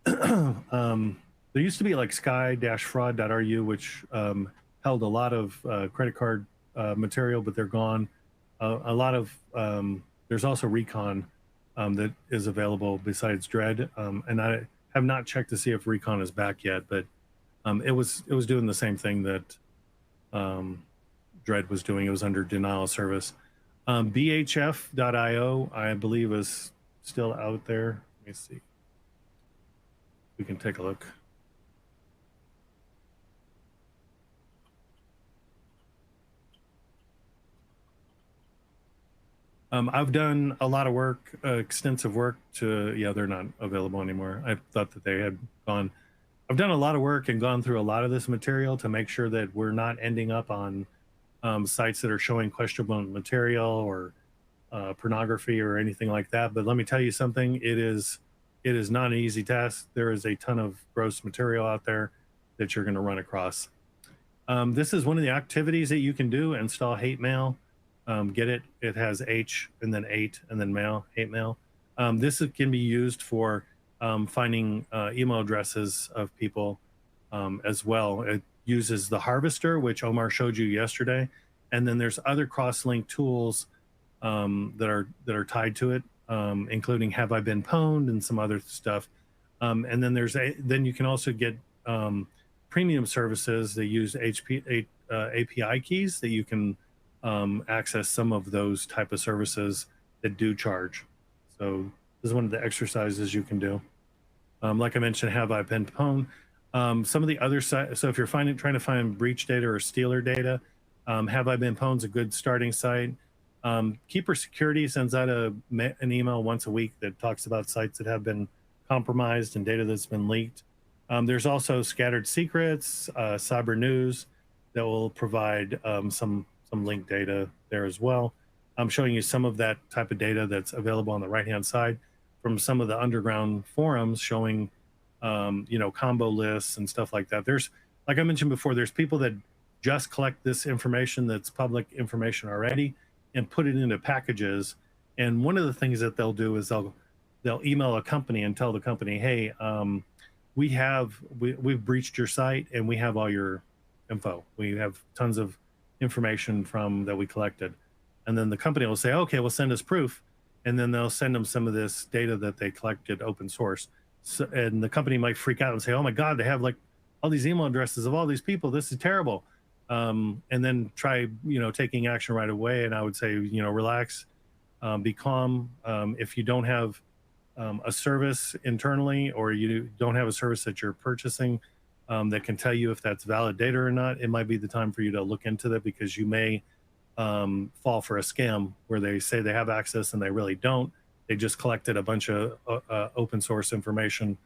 There used to be like sky-fraud.ru, which held a lot of credit card material, but they're gone. A lot of there's also Recon that is available besides Dread, and I have not checked to see if Recon is back yet, but it was doing the same thing that Dread was doing. It was under denial of service. BHF.io, I believe, is still out there. Let me see. We can take a look. I've done a lot of work, extensive work yeah, they're not available anymore. I thought that they had gone. I've done a lot of work and gone through a lot of this material to make sure that we're not ending up on sites that are showing questionable material or pornography or anything like that. But let me tell you something, it is not an easy task. There is a ton of gross material out there that you're going to run across. This is one of the activities that you can do: install hate mail. Get it? It has H and then 8 and then mail, hate mail. Can be used for finding email addresses of people as well. It uses the harvester, which Omar showed you yesterday, and then there's other cross-link tools that are tied to it, including Have I Been Pwned and some other stuff. And then you can also get premium services that use API keys that you can access some of those type of services that do charge. So this is one of the exercises you can do. Like I mentioned, Have I Been Pwned? Some of the other sites, so if you're trying to find breach data or stealer data, Have I Been Pwned is a good starting site. Keeper Security sends out an email once a week that talks about sites that have been compromised and data that's been leaked. There's also Scattered Secrets, Cyber News, that will provide some linked data there as well. I'm showing you some of that type of data that's available on the right-hand side from some of the underground forums showing, combo lists and stuff like that. There's, like I mentioned before, there's people that just collect this information that's public information already and put it into packages. And one of the things that they'll do is they'll email a company and tell the company, hey, we've breached your site and we have all your info. We have tons of information that we collected. And then the company will say, okay, well, send us proof. And then they'll send them some of this data that they collected open source. So, and the company might freak out and say, oh my God, they have like all these email addresses of all these people. This is terrible. And then try, taking action right away. And I would say, relax, be calm. If you don't have a service internally, or you don't have a service that you're purchasing that can tell you if that's valid data or not, it might be the time for you to look into that, because you may fall for a scam where they say they have access and they really don't. They just collected a bunch of open source information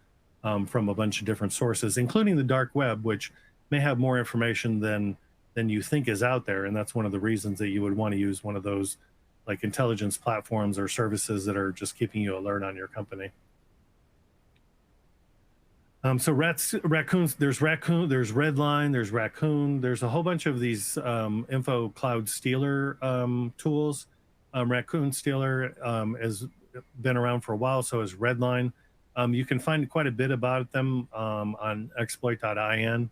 from a bunch of different sources, including the dark web, which may have more information than you think is out there. And that's one of the reasons that you would want to use one of those like intelligence platforms or services that are just keeping you alert on your company. So raccoons, there's Redline, there's Raccoon, there's a whole bunch of these info cloud stealer tools. Raccoon Stealer has been around for a while, so has Redline. You can find quite a bit about them on exploit.in,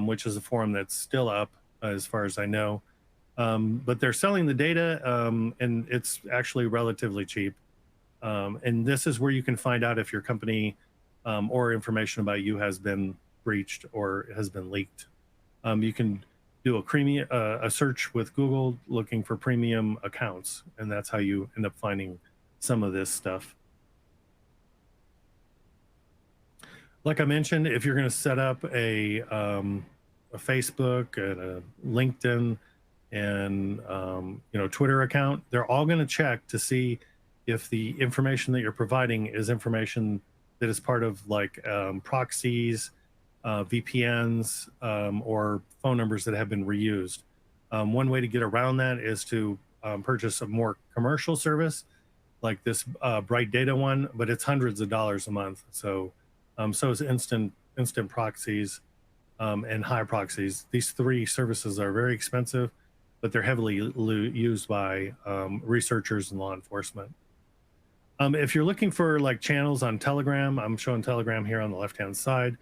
which is a forum that's still up as far as I know. But they're selling the data, and it's actually relatively cheap. And this is where you can find out if your company or information about you has been breached or has been leaked. You can do a search with Google looking for premium accounts, and that's how you end up finding some of this stuff. Like I mentioned, if you're going to set up a Facebook and a LinkedIn and Twitter account, they're all going to check to see if the information that you're providing is information that is part of like proxies, VPNs, or phone numbers that have been reused. One way to get around that is to purchase a more commercial service like this Bright Data one, but it's hundreds of dollars a month. So is instant proxies and high proxies. These three services are very expensive, but they're heavily used by researchers and law enforcement. If you're looking for like channels on Telegram, I'm showing Telegram here on the left-hand side.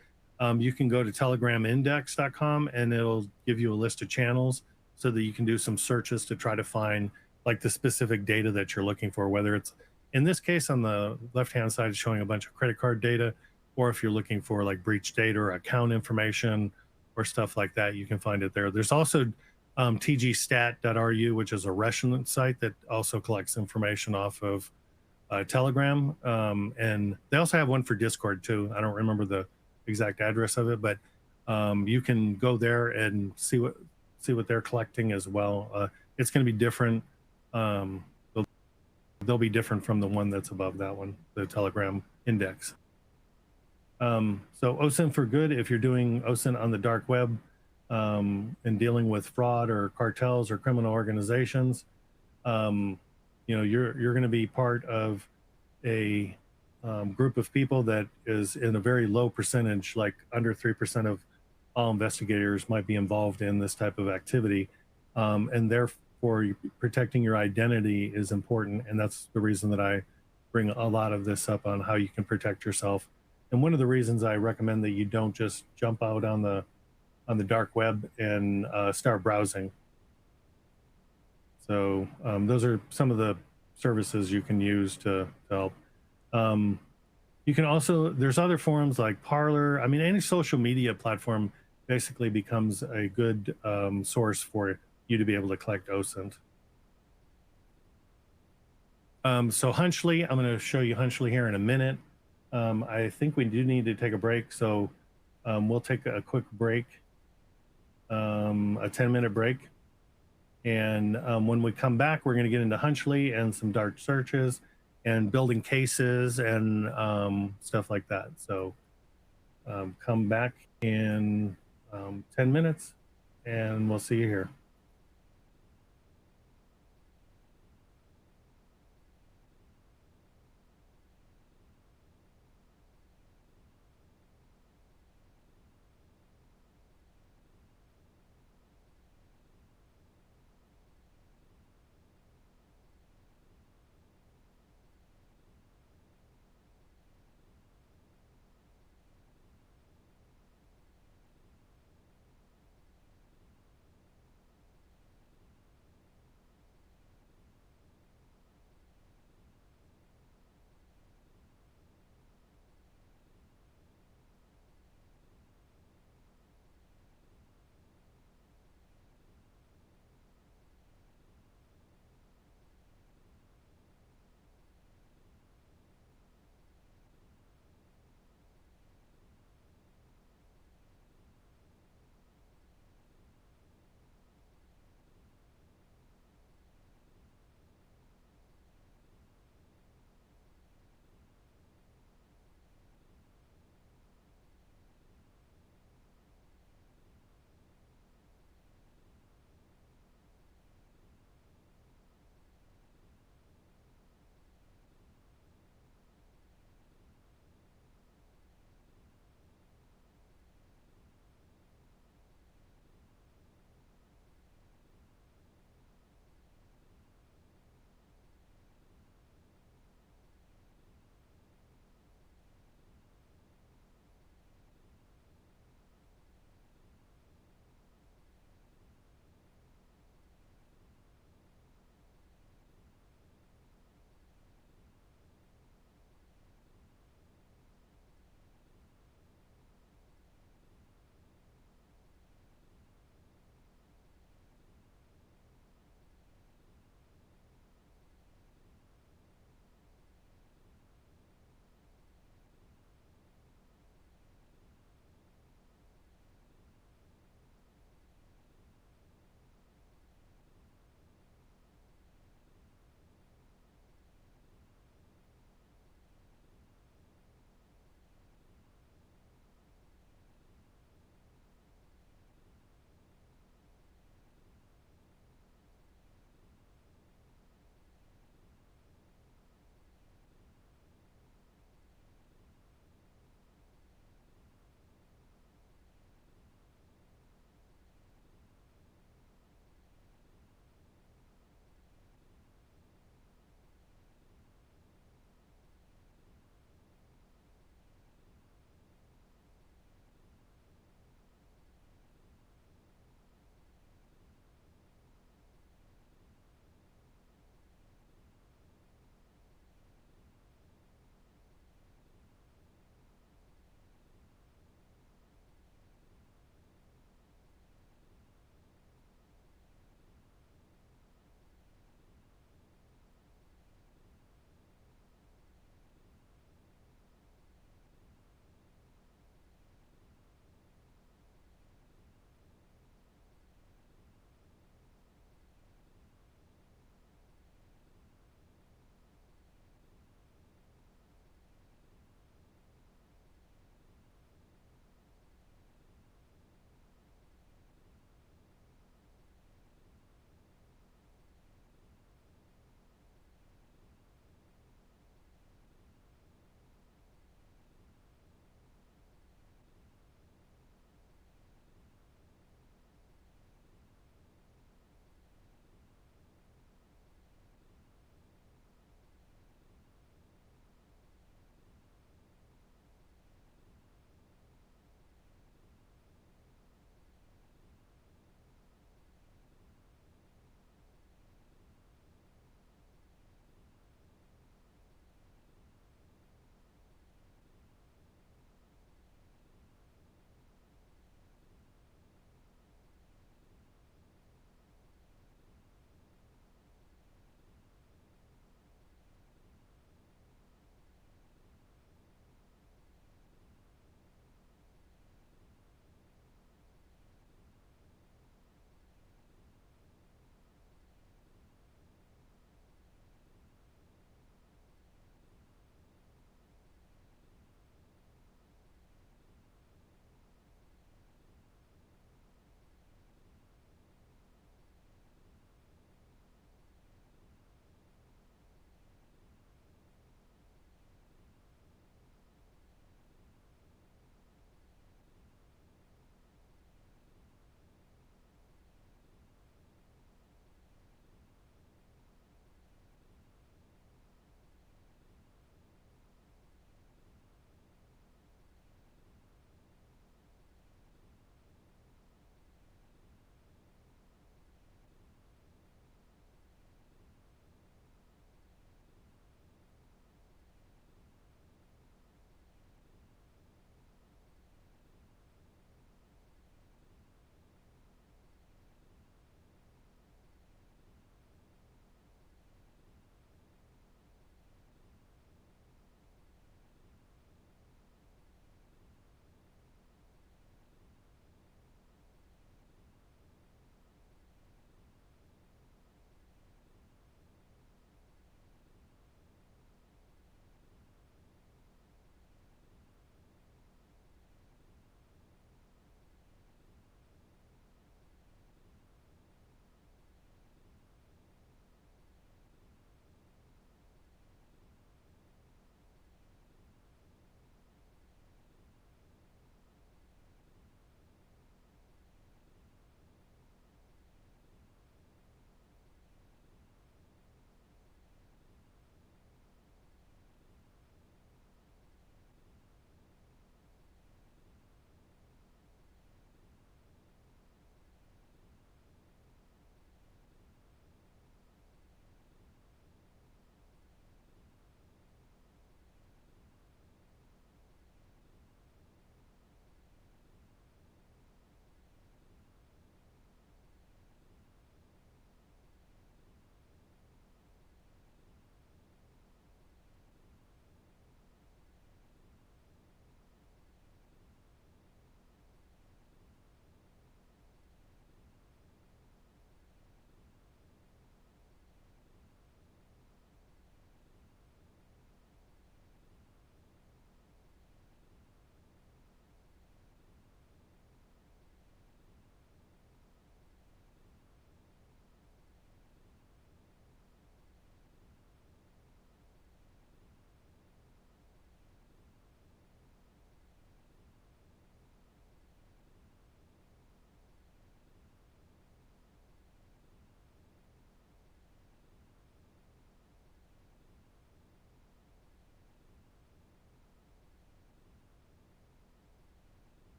You can go to telegramindex.com and it'll give you a list of channels so that you can do some searches to try to find like the specific data that you're looking for, whether it's in this case on the left-hand side showing a bunch of credit card data, or if you're looking for like breach data or account information or stuff like that, you can find it there. There's also tgstat.ru, which is a Russian site that also collects information off of Telegram, and they also have one for Discord too. I don't remember the exact address of it, but you can go there and see what they're collecting as well. It's going to be different. They'll be different from the one that's above that one, the Telegram index. So OSINT for good, if you're doing OSINT on the dark web and dealing with fraud or cartels or criminal organizations, you're going to be part of a group of people that is in a very low percentage, like under 3% of all investigators might be involved in this type of activity. And therefore, protecting your identity is important. And that's the reason that I bring a lot of this up on how you can protect yourself. And one of the reasons I recommend that you don't just jump out on the dark web and start browsing. So those are some of the services you can use to help. You can also, there's other forums like Parler. I mean, any social media platform basically becomes a good source for you to be able to collect OSINT. So Hunchly, I'm going to show you Hunchly here in a minute. I think we do need to take a break, so we'll take a quick break, a 10-minute break. And when we come back, we're going to get into Hunchly and some dark searches and building cases and stuff like that. So come back in 10 minutes and we'll see you here.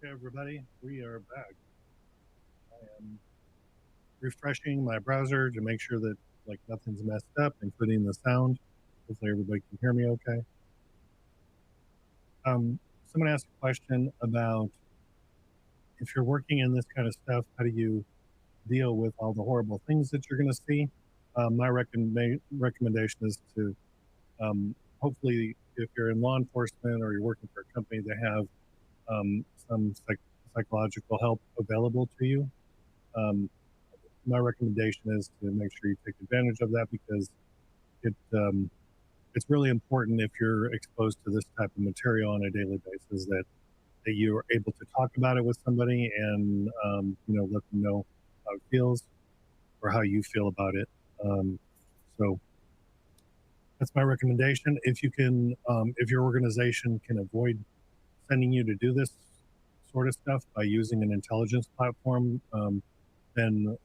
Okay, everybody, we are back. I am refreshing my browser to make sure that like nothing's messed up, including the sound. Hopefully, everybody can hear me okay. Someone asked a question about if you're working in this kind of stuff, how do you deal with all the horrible things that you're going to see? My recommendation is to hopefully, if you're in law enforcement or you're working for a company, they have some psychological help available to you. Um, my recommendation is to make sure you take advantage of that because it it's really important if you're exposed to this type of material on a daily basis that you're able to talk about it with somebody and let them know how it feels or how you feel about it. So that's my recommendation. If you can, if your organization can avoid sending you to do this sort of stuff by using an intelligence platform, then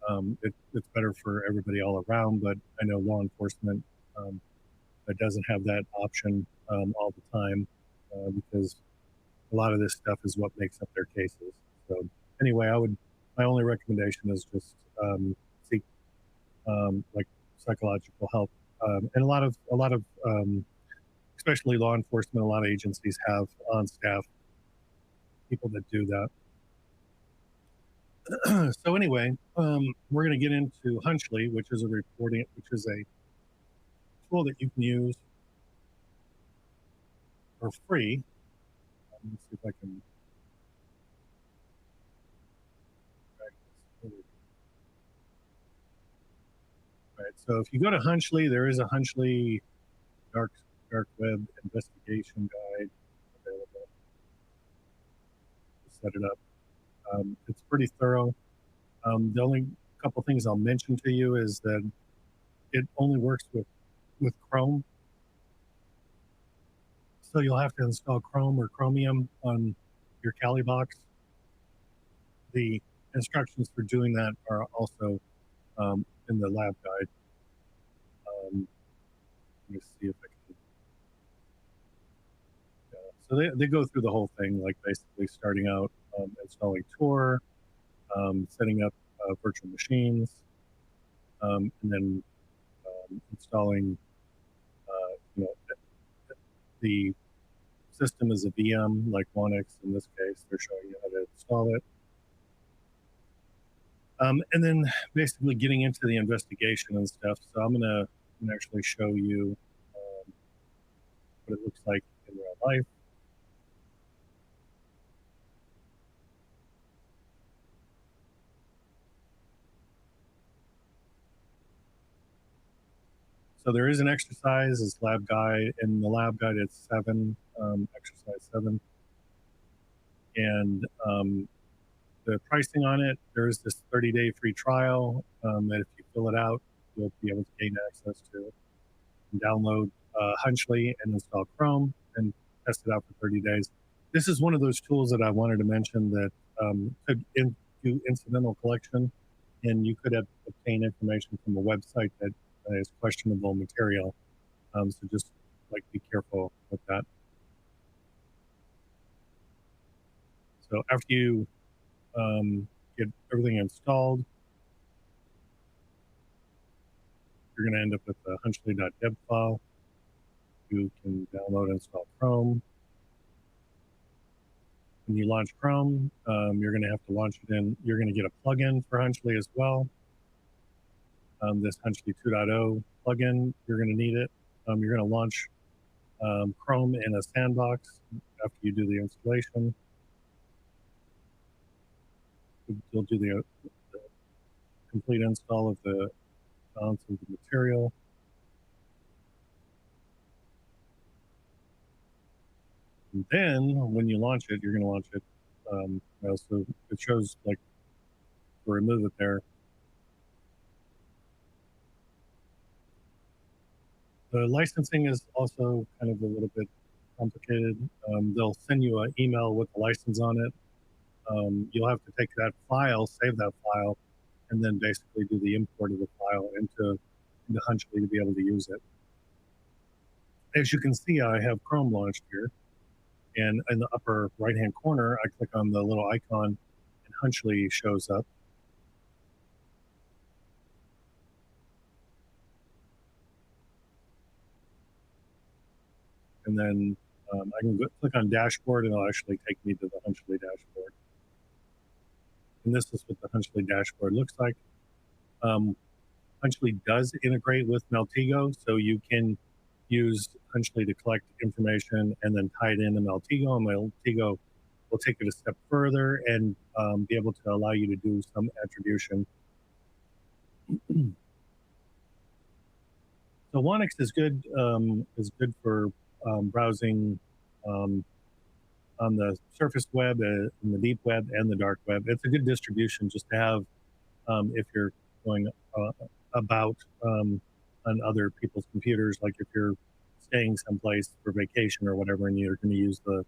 it's better for everybody all around. But I know law enforcement that doesn't have that option all the time because a lot of this stuff is what makes up their cases. So anyway, my only recommendation is just seek like psychological help, and especially law enforcement, a lot of agencies have on staff people that do that. So anyway, we're going to get into Hunchly, which is a tool that you can use for free. Let's see if I can. Right. So if you go to Hunchly, there is a Hunchly dark dark web investigation guide available to set it up. It's pretty thorough. The only couple things I'll mention to you is that it only works with Chrome. So you'll have to install Chrome or Chromium on your Kali box. The instructions for doing that are also in the lab guide. Let me see if I can. So they go through the whole thing, like basically starting out installing Tor, setting up virtual machines, and then installing, you know, the system is a VM like Linux in this case. They're showing you how to install it. And then basically getting into the investigation and stuff. So I'm going to actually show you what it looks like in real life. So there is an exercise, it's lab guide. In the lab guide, it's 7, exercise 7. And the pricing on it, there's this 30-day free trial that if you fill it out, you'll be able to gain access to it. And download Hunchly and install Chrome and test it out for 30 days. This is one of those tools that I wanted to mention that could do incidental collection, and you could obtain information from a website that is questionable material. So just like be careful with that. So after you get everything installed, you're going to end up with a hunchly.deb file. You can download and install Chrome. When you launch Chrome, you're going to have to launch it in. You're going to get a plugin for Hunchly as well. This Hunchly 2.0 plugin, you're going to need it. You're going to launch Chrome in a sandbox after you do the installation. You'll do the complete install of the balance of the material. And then when you launch it, you're going to launch it. So it shows like to remove it there. The licensing is also kind of a little bit complicated. They'll send you an email with the license on it. You'll have to take that file, save that file, and then basically do the import of the file into Hunchly to be able to use it. As you can see, I have Chrome launched here. And in the upper right hand corner, I click on the little icon and Hunchley shows up. And then I can click on dashboard and it'll actually take me to the Hunchley dashboard. And this is what the Hunchley dashboard looks like. Hunchley does integrate with Meltigo, so you can use Hunchley to collect information and then tie it into Meltigo, and Meltigo will take it a step further and be able to allow you to do some attribution. So Wannix is good for browsing on the surface web, in the deep web, and the dark web. It's a good distribution just to have if you're going about on other people's computers, like if you're staying someplace for vacation or whatever, and you're going to use the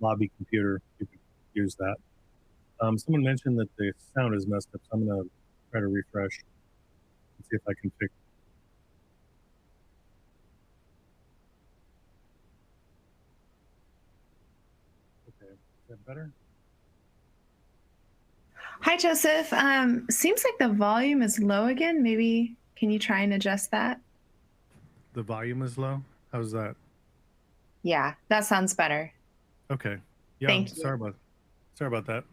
lobby computer, you could use that. Someone mentioned that the sound is messed up, so I'm going to try to refresh and see if I can fix. Okay, is that better?
Hi, Joseph. Seems like the volume is low again. Maybe can you try and adjust that?
The volume is low. How's that?
Yeah, that sounds better.
Okay. Yeah.
Thank you.
Sorry about that.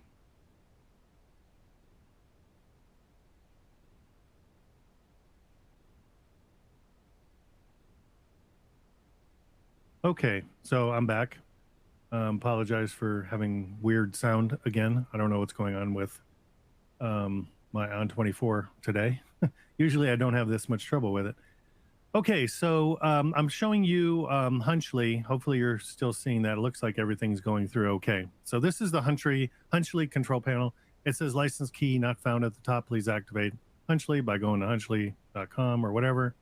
Okay, so I'm back. Apologize for having weird sound again. I don't know what's going on with my On 24 today. Usually I don't have this much trouble with it. Okay, so I'm showing you Hunchley. Hopefully you're still seeing that. It looks like everything's going through okay. So this is the Hunchley control panel. It says license key not found at the top. Please activate Hunchley by going to hunchley.com or whatever.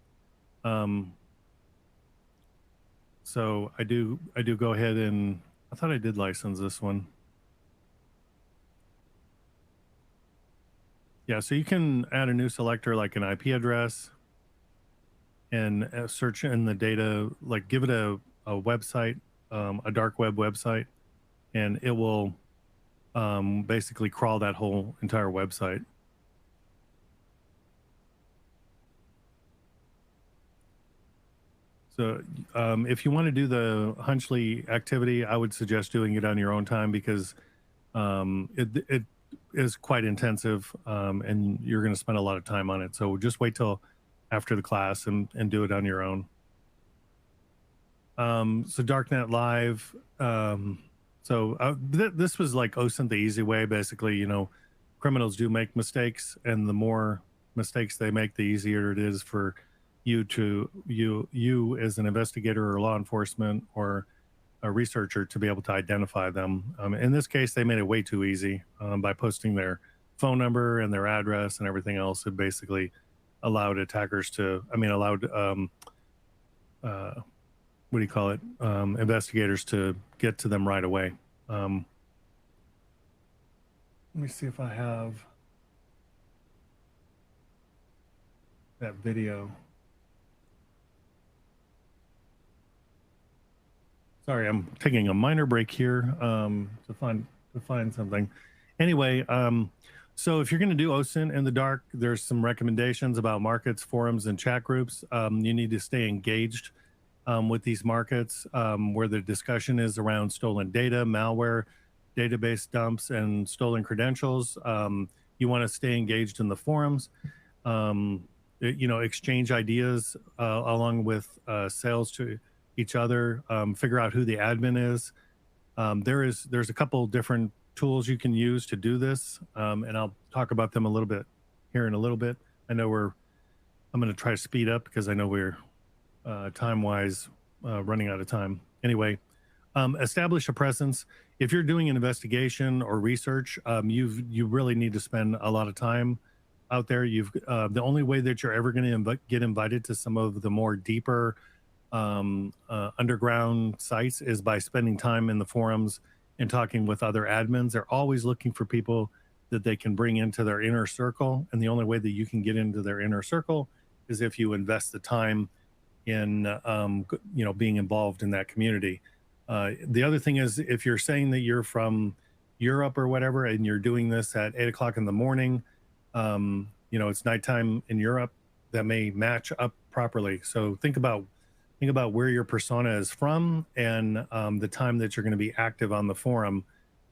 So I do go ahead and I thought I did license this one. Yeah, so you can add a new selector like an IP address and search in the data, like give it a website, a dark web website, and it will basically crawl that whole entire website. So if you want to do the Hunchley activity, I would suggest doing it on your own time because it is quite intensive and you're going to spend a lot of time on it. So just wait till after the class and do it on your own. So Darknet Live. This was like OSINT the easy way. Basically, criminals do make mistakes, and the more mistakes they make, the easier it is for you as an investigator or law enforcement or a researcher to be able to identify them. In this case, they made it way too easy by posting their phone number and their address and everything else. It basically allowed attackers to, what do you call it? Investigators to get to them right away. Let me see if I have that video. Sorry, I'm taking a minor break here to find something. Anyway, so if you're going to do OSINT in the dark, there's some recommendations about markets, forums, and chat groups. You need to stay engaged with these markets where the discussion is around stolen data, malware, database dumps, and stolen credentials. You want to stay engaged in the forums. Exchange ideas along with sales to each other, figure out who the admin is. There's a couple different tools you can use to do this, and I'll talk about them a little bit here in a little bit. I'm going to try to speed up because I know we're time-wise running out of time. Anyway, establish a presence. If you're doing an investigation or research, you really need to spend a lot of time out there. The only way that you're ever going to get invited to some of the more deeper underground sites is by spending time in the forums and talking with other admins. They're always looking for people that they can bring into their inner circle, and the only way that you can get into their inner circle is if you invest the time in being involved in that community. The other thing is, if you're saying that you're from Europe or whatever, and you're doing this at 8 o'clock in the morning, it's nighttime in Europe, that may match up properly. So think about where your persona is from, and the time that you're going to be active on the forum,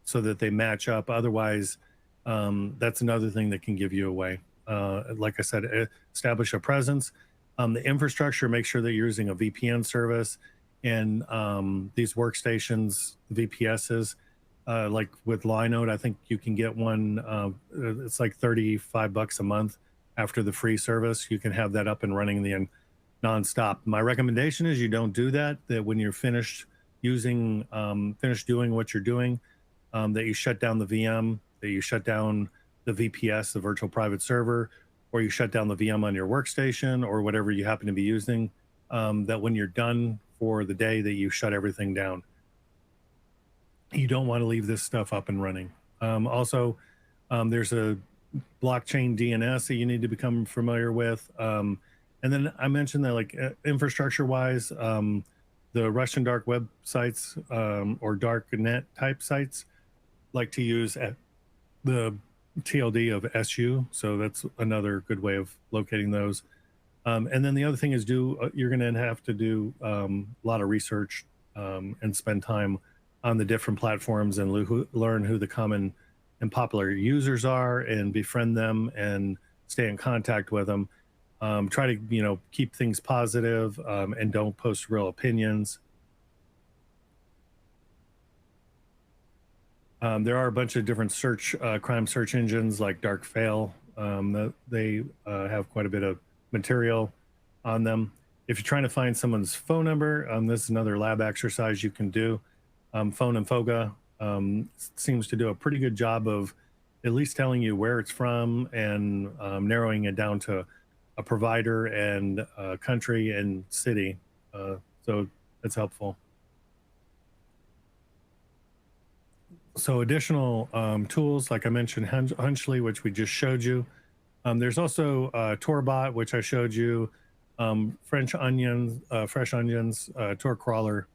so that they match up. Otherwise, that's another thing that can give you away. Like I said, establish a presence. The infrastructure, make sure that you're using a VPN service, and these workstations, VPSs, like with Linode, I think you can get one. It's like $35 a month after the free service. You can have that up and running nonstop. My recommendation is you don't do that. That when you're finished finished doing what you're doing, that you shut down the VM, that you shut down the VPS, the virtual private server, or you shut down the VM on your workstation or whatever you happen to be using. That when you're done for the day, that you shut everything down. You don't want to leave this stuff up and running. Also, there's a blockchain DNS that you need to become familiar with. And then I mentioned that, like, infrastructure wise, the Russian dark web sites, or dark net type sites, like to use the TLD of SU. So that's another good way of locating those. And then the other thing is, you're going to have to do a lot of research, and spend time on the different platforms, and learn who the common and popular users are, and befriend them and stay in contact with them. Try to keep things positive, and don't post real opinions. There are a bunch of different crime search engines like Darkfail. That they have quite a bit of material on them. If you're trying to find someone's phone number, this is another lab exercise you can do. Phone and Foga seems to do a pretty good job of at least telling you where it's from, and narrowing it down to a provider and country and city. So it's helpful. So additional tools, like I mentioned, Hunchly, which we just showed you. There's also Torbot, which I showed you, Fresh Onions, Tor Crawler.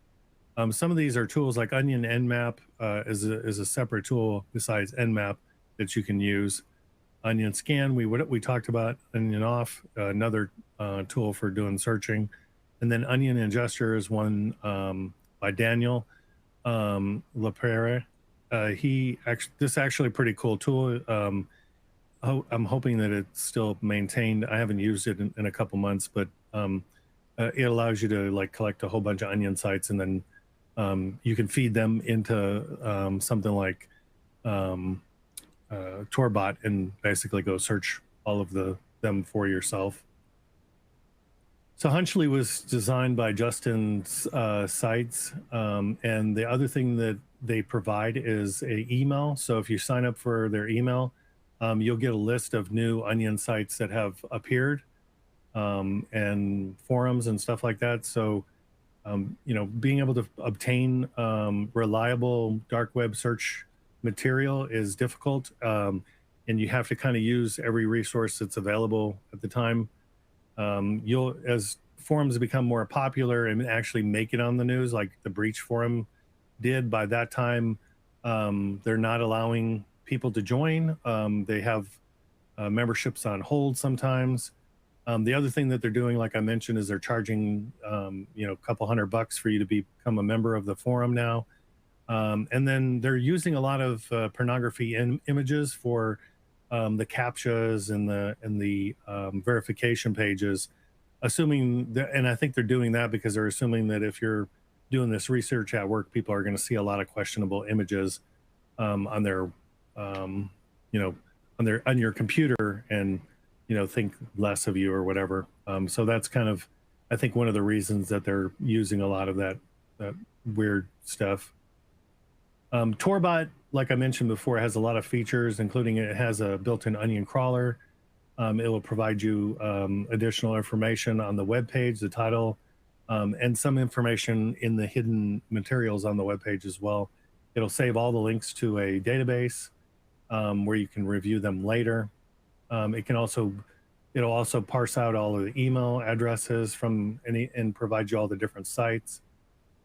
Some of these are tools like Onion Nmap is a separate tool besides Nmap that you can use. Onion Scan, we talked about. Onion Off, another tool for doing searching. And then Onion Ingester is one by Daniel Lepere. This is actually a pretty cool tool. I'm hoping that it's still maintained. I haven't used it in a couple months, but it allows you to, like, collect a whole bunch of onion sites, and then you can feed them into something like Torbot, and basically go search all of them for yourself. So Hunchly was designed by Justin's sites, and the other thing that they provide is a email. So if you sign up for their email, you'll get a list of new onion sites that have appeared, and forums and stuff like that. So being able to obtain reliable dark web search material is difficult, and you have to kind of use every resource that's available at the time. As forums become more popular and actually make it on the news, like the Breach forum did, by that time, they're not allowing people to join. They have memberships on hold sometimes. The other thing that they're doing, like I mentioned, is they're charging a couple $100 for you to become a member of the forum now. And then they're using a lot of pornography images for the CAPTCHAs and the verification pages, assuming that, and I think they're doing that because they're assuming that if you're doing this research at work, people are going to see a lot of questionable images on their on your computer, and think less of you or whatever. So that's kind of, I think, one of the reasons that they're using a lot of that weird stuff. Torbot, like I mentioned before, has a lot of features, including it has a built-in onion crawler. It will provide you additional information on the web page, the title, and some information in the hidden materials on the web page as well. It'll save all the links to a database where you can review them later. It'll also parse out all of the email addresses from and provide you all the different sites.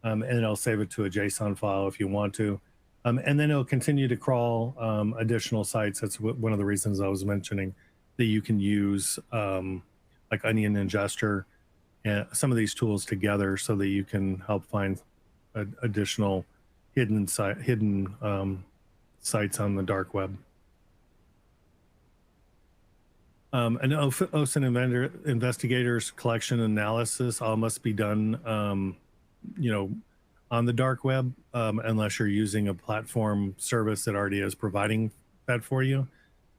and it'll save it to a JSON file if you want to. And then it'll continue to crawl additional sites. That's one of the reasons I was mentioning that you can use like Onion Ingester and some of these tools together so that you can help find additional hidden sites on the dark web. An OSINT investigators collection analysis all must be done, you know, on the dark web, unless you're using a platform service that already is providing that for you.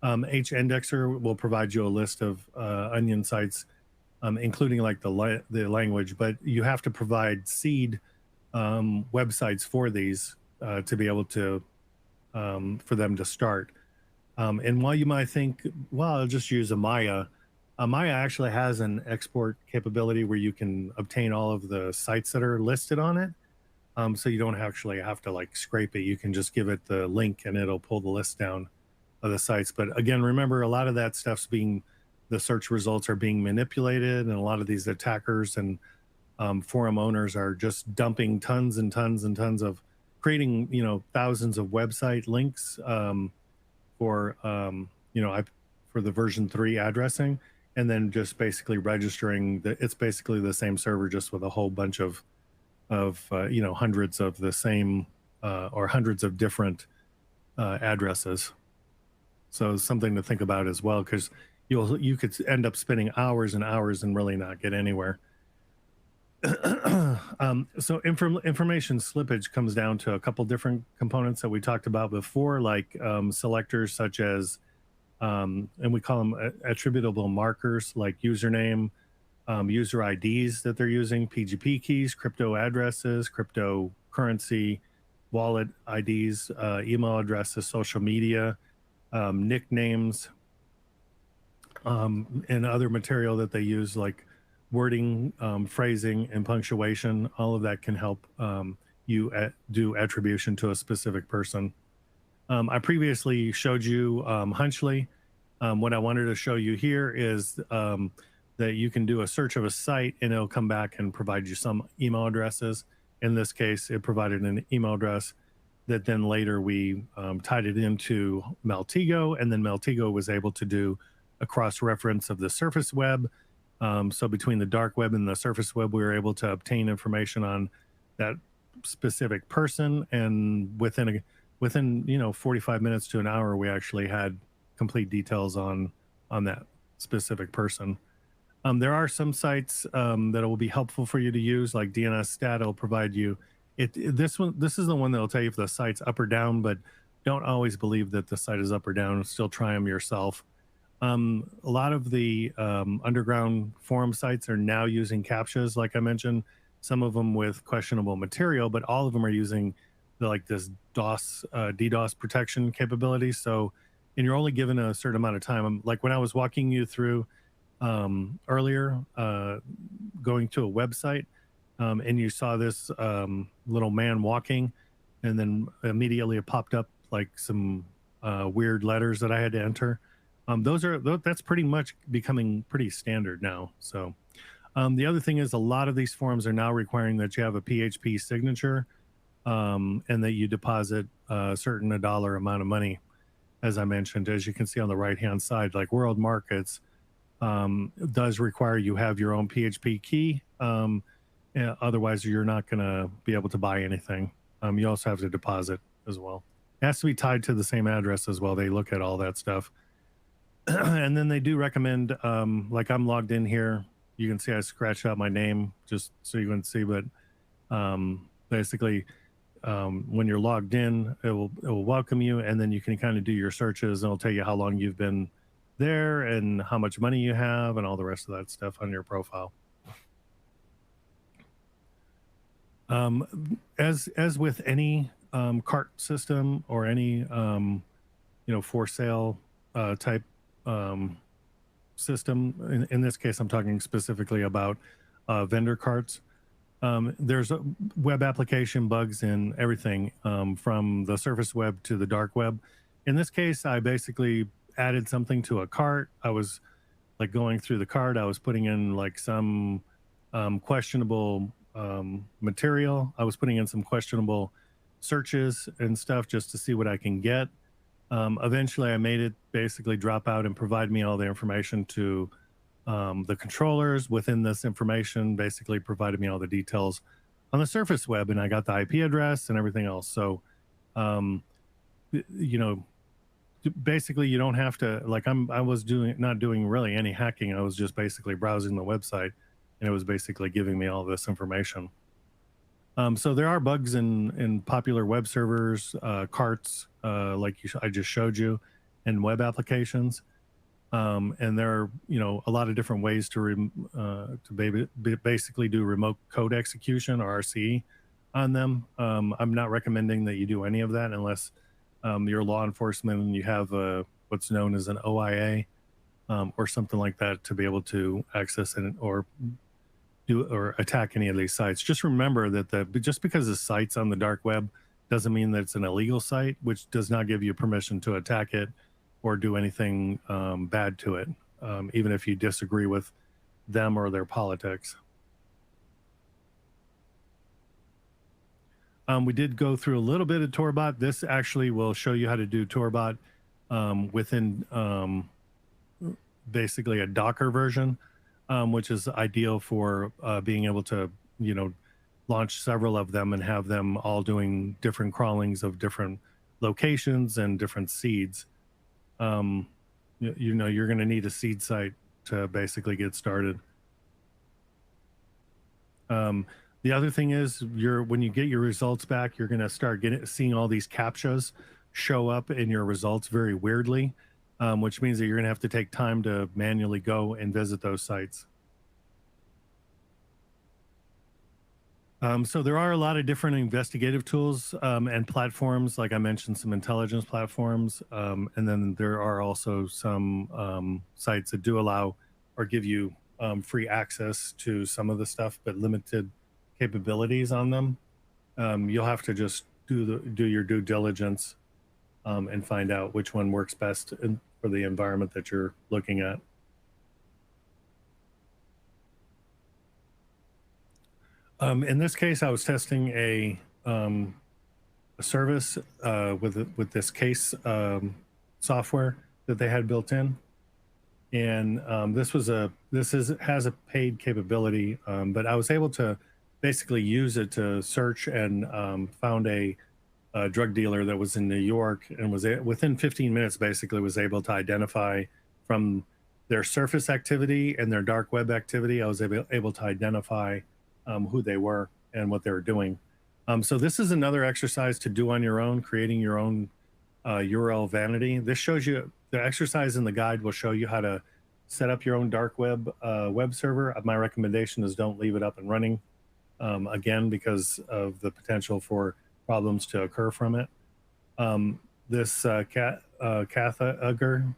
H-Indexer will provide you a list of onion sites, including like the language, but you have to provide seed websites for these to be able to for them to start. And while you might think, well, I'll just use a Maya actually has an export capability where you can obtain all of the sites that are listed on it. So you don't actually have to like scrape it. You can just give it the link and it'll pull the list down of the sites. But again, remember, a lot of that stuff's the search results are being manipulated, and a lot of these attackers and forum owners are just dumping tons and tons and tons of creating, thousands of website links for, for the version 3 addressing, and then just basically registering that it's basically the same server, just with a whole bunch of hundreds of the same or hundreds of different addresses. So something to think about as well, because you could end up spending hours and hours and really not get anywhere. So information slippage comes down to a couple different components that we talked about before, like selectors such as, and we call them attributable markers, like username, user IDs that they're using, PGP keys, crypto addresses, cryptocurrency, wallet IDs, email addresses, social media, nicknames, and other material that they use, like wording, phrasing, and punctuation. All of that can help you do attribution to a specific person. I previously showed you Hunchly. What I wanted to show you here is that you can do a search of a site and it'll come back and provide you some email addresses. In this case, it provided an email address that then later we tied it into Maltego, and then Maltego was able to do a cross-reference of the surface web. So between the dark web and the surface web, we were able to obtain information on that specific person, and within 45 minutes to an hour, we actually had complete details on that specific person. There are some sites that will be helpful for you to use, like DNS Stat will provide you. This is the one that will tell you if the site's up or down, but don't always believe that the site is up or down. Still try them yourself. A lot of the underground forum sites are now using CAPTCHAs, like I mentioned, some of them with questionable material, but all of them are using this DDoS protection capability. So, and you're only given a certain amount of time. Like when I was walking you through earlier, going to a website, and you saw this little man walking, and then immediately it popped up like some weird letters that I had to enter. That's pretty much becoming pretty standard now. So the other thing is, a lot of these forums are now requiring that you have a PHP signature, and that you deposit a dollar amount of money. As I mentioned, as you can see on the right hand side, like World Markets does require you have your own PHP key. Otherwise you're not going to be able to buy anything. You also have to deposit as well. It has to be tied to the same address as well. They look at all that stuff. And then they do recommend, like I'm logged in here. You can see I scratched out my name just so you can see, but basically when you're logged in, it will welcome you, and then you can kind of do your searches, and it'll tell you how long you've been there and how much money you have and all the rest of that stuff on your profile. As with any cart system or any for sale type system, in this case I'm talking specifically about vendor carts. There's web application bugs in everything, from the surface web to the dark web. In this case, I basically added something to a cart. I was like going through the cart, I was putting in like some questionable material. I was putting in some questionable searches and stuff just to see what I can get. Eventually, I made it basically drop out and provide me all the information to the controllers. Within this information, basically provided me all the details on the surface web, and I got the IP address and everything else. So, um, you know, basically, you don't have to like I was doing not doing really any hacking. I was just basically browsing the website, and it was basically giving me all this information. So there are bugs in popular web servers, carts, like I just showed you, and web applications. And there are, a lot of different ways to basically do remote code execution or RCE on them. I'm not recommending that you do any of that unless you're law enforcement and you have what's known as an OIA or something like that to be able to access it or do or attack any of these sites. Just remember that just because the site's on the dark web doesn't mean that it's an illegal site, which does not give you permission to attack it or do anything bad to it, even if you disagree with them or their politics. We did go through a little bit of Torbot. This actually will show you how to do Torbot within basically a Docker version, which is ideal for being able to, launch several of them and have them all doing different crawlings of different locations and different seeds. You're going to need a seed site to basically get started. The other thing is when you get your results back, you're going to start seeing all these CAPTCHAs show up in your results very weirdly, which means that you're going to have to take time to manually go and visit those sites. So there are a lot of different investigative tools and platforms, like I mentioned, some intelligence platforms. And then there are also some sites that do allow or give you free access to some of the stuff, but limited capabilities on them. You'll have to just do your due diligence and find out which one works best for the environment that you're looking at. In this case, I was testing a service with this case software that they had built in, and has a paid capability, but I was able to basically use it to search and found a drug dealer that was in New York and was within 15 minutes basically was able to identify from their surface activity and their dark web activity. I was able to identify who they were and what they were doing. So this is another exercise to do on your own, creating your own URL vanity. This shows you the exercise in the guide will show you how to set up your own dark web web server. My recommendation is don't leave it up and running again because of the potential for problems to occur from it. This Katha Ugger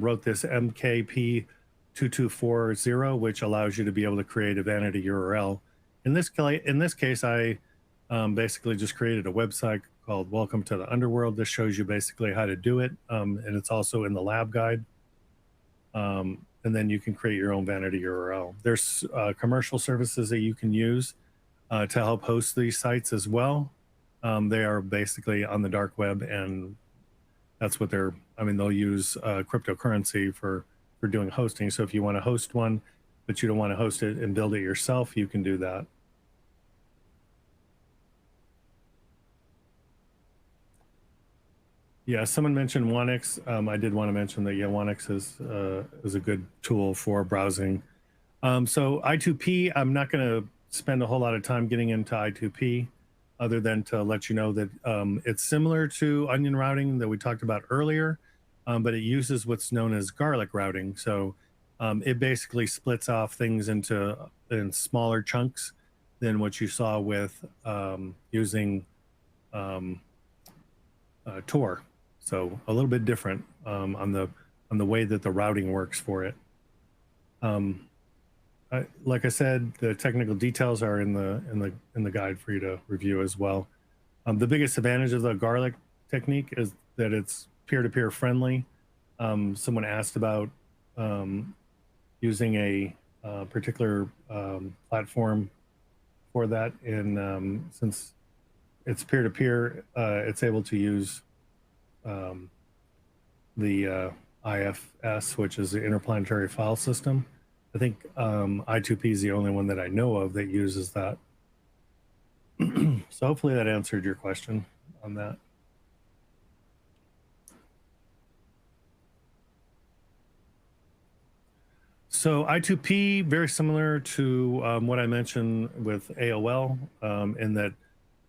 wrote this MKP 2240, which allows you to be able to create a vanity URL. In this case, I basically just created a website called Welcome to the Underworld. This shows you basically how to do it, and it's also in the lab guide. And then you can create your own vanity URL. There's commercial services that you can use to help host these sites as well. They are basically on the dark web, and that's what they'll use cryptocurrency for doing hosting. So if you want to host one, but you don't want to host it and build it yourself, you can do that. Yeah, someone mentioned Wonix. I did want to mention that, yeah, Wonix is a good tool for browsing. So I2P, I'm not going to spend a whole lot of time getting into I2P other than to let you know that it's similar to onion routing that we talked about earlier, but it uses what's known as garlic routing. So it basically splits off things in smaller chunks than what you saw with using Tor. So a little bit different on the way that the routing works for it. Like I said, the technical details are in the guide for you to review as well. The biggest advantage of the garlic technique is that it's peer-to-peer friendly. Someone asked about using a particular platform for that. In since it's peer to peer, it's able to use um, the IFS, which is the interplanetary file system. I think I2P is the only one that I know of that uses that. So hopefully that answered your question on that. So I2P, very similar to what I mentioned with AOL, in that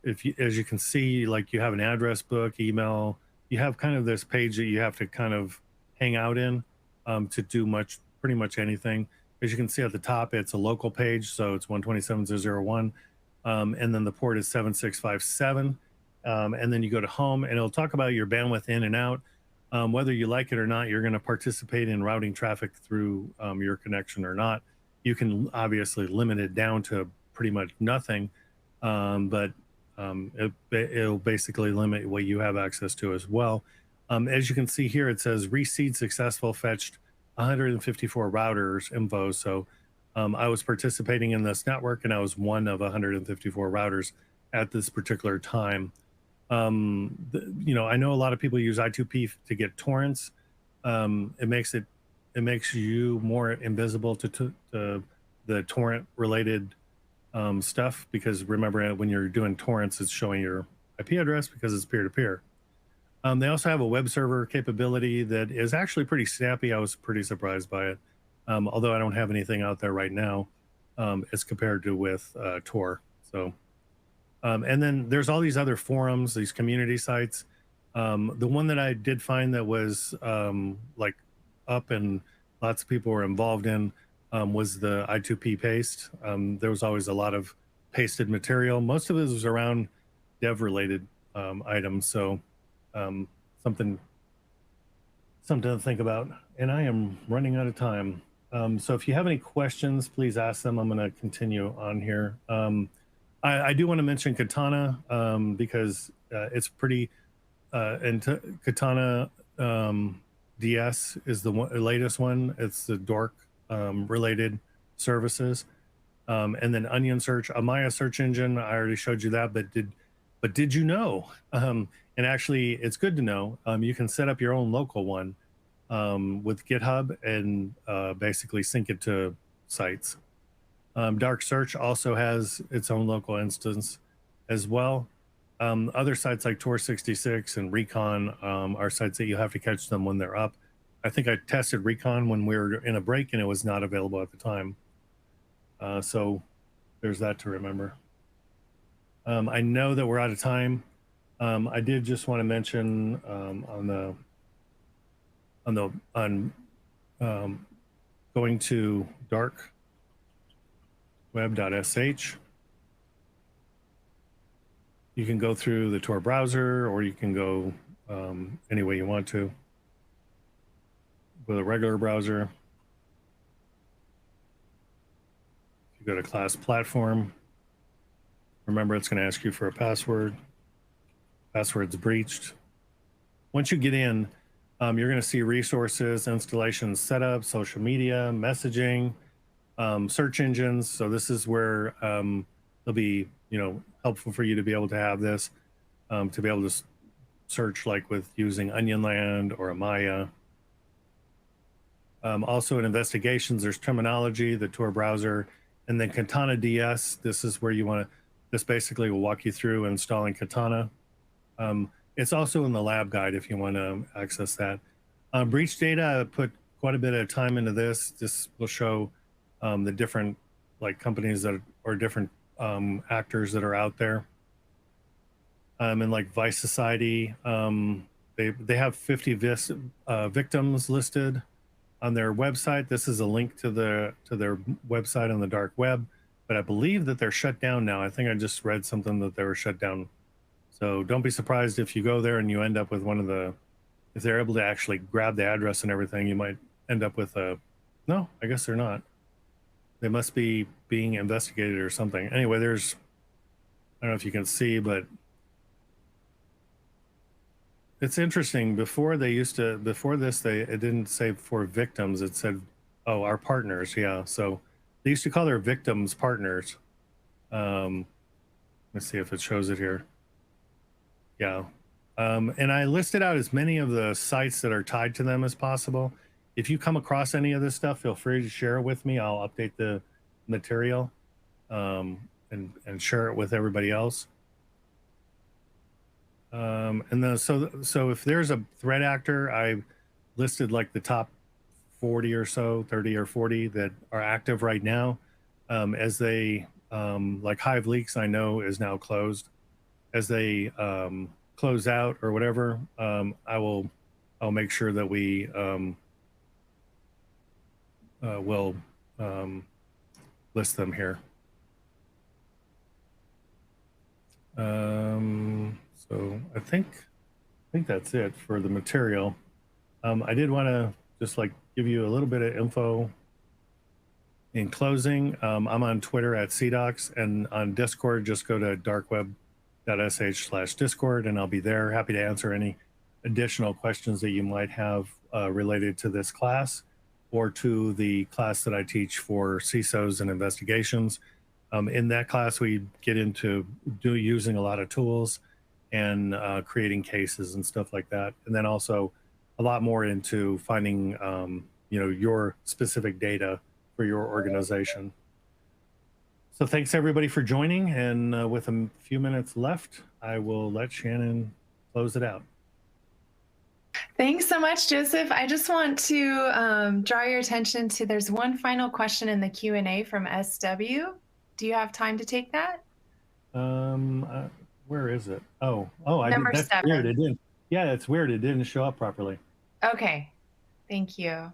if you, as you can see, like you have an address book, email, you have kind of this page that you have to kind of hang out in to do pretty much anything. As you can see at the top, it's a local page, so it's 127.0.0.1, and then the port is 7657, and then you go to home, and it'll talk about your bandwidth in and out. Whether you like it or not, you're going to participate in routing traffic through your connection or not. You can obviously limit it down to pretty much nothing, but it'll basically limit what you have access to as well. As you can see here, it says reseed successful, fetched 154 routers info. So I was participating in this network, and I was one of 154 routers at this particular time. I know a lot of people use I2P to get torrents. It makes you more invisible to the torrent related stuff, because remember, when you're doing torrents, it's showing your IP address because it's peer-to-peer. They also have a web server capability that is actually pretty snappy. I was pretty surprised by it, although I don't have anything out there right now as compared to with Tor. So, and then there's all these other forums, these community sites. The one that I did find that was like up and lots of people were involved in was the I2P paste. There was always a lot of pasted material. Most of it was around dev related items. So something to think about. And I am running out of time. So if you have any questions, please ask them. I'm going to continue on here. I do want to mention Katana because it's pretty, and Katana DS is the latest one. It's the dork related services. And then Onion Search, Amaya search engine. I already showed you that, but did you know? And actually, it's good to know. You can set up your own local one with GitHub and basically sync it to sites. Dark Search also has its own local instance as well. Other sites like Tor66 and Recon are sites that you have to catch them when they're up. I think I tested Recon when we were in a break and it was not available at the time. So there's that to remember. I know that we're out of time. I did just want to mention going to darkweb.sh. You can go through the Tor browser, or you can go any way you want to with a regular browser. If you go to class platform, remember it's going to ask you for a password. Password's breached. Once you get in, you're going to see resources, installation setup, social media, messaging, search engines. So this is where it'll be, helpful for you to be able to have this, to be able to search like with using Onionland or Amaya. Also in investigations, there's terminology, the Tor browser, and then Katana DS. This is where you want to, this basically will walk you through installing Katana. It's also in the lab guide if you want to access that. Breach data, I put quite a bit of time into this. This will show the different companies that or different actors that are out there. And like Vice Society, they have 50 victims listed on their website. This is a link to their website on the dark web, but I believe that they're shut down now. I think I just read something that they were shut down. So don't be surprised if you go there and you end up with one of the, if they're able to actually grab the address and everything, you might end up with a, no, I guess they're not. They must be being investigated or something. Anyway, there's, I don't know if you can see, but it's interesting. Before they used to, before this, it didn't say for victims. It said, oh, our partners. Yeah. So they used to call their victims partners. Let's see if it shows it here. Yeah. And I listed out as many of the sites that are tied to them as possible. If you come across any of this stuff, feel free to share it with me. I'll update the material and share it with everybody else. And then so if there's a threat actor, I listed like the top 40 or so, 30 or 40 that are active right now. As they like Hive Leaks, I know is now closed. As they close out or whatever, I'll make sure that we will list them here. So I think that's it for the material. I did want to just like give you a little bit of info in closing. I'm on Twitter at CDocs, and on Discord, just go to darkweb.sh/Discord, and I'll be there. Happy to answer any additional questions that you might have related to this class or to the class that I teach for CISOs and investigations. In that class, we get into using a lot of tools and creating cases and stuff like that. And then also a lot more into finding, your specific data for your organization. So thanks everybody for joining. And with a few minutes left, I will let Shannon close it out.
Thanks so much, Joseph. I just want to draw your attention to there's one final question in the Q&A from SW. Do you have time to take that?
Where is it? Oh,
Number
that's
7.
weird. It didn't. Yeah, it's weird. It didn't show up properly.
Okay, thank you.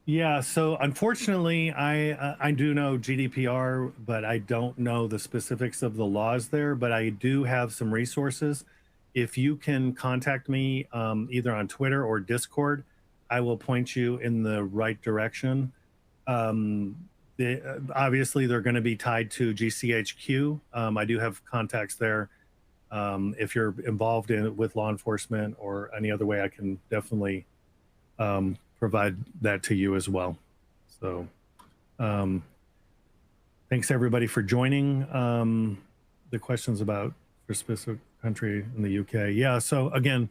Yeah, so unfortunately, I do know GDPR, but I don't know the specifics of the laws there. But I do have some resources. If you can contact me either on Twitter or Discord, I will point you in the right direction. Obviously, they're going to be tied to GCHQ. I do have contacts there. If you're involved with law enforcement or any other way, I can definitely provide that to you as well. So thanks everybody for joining. The questions about for specific country in the UK. Yeah, so again,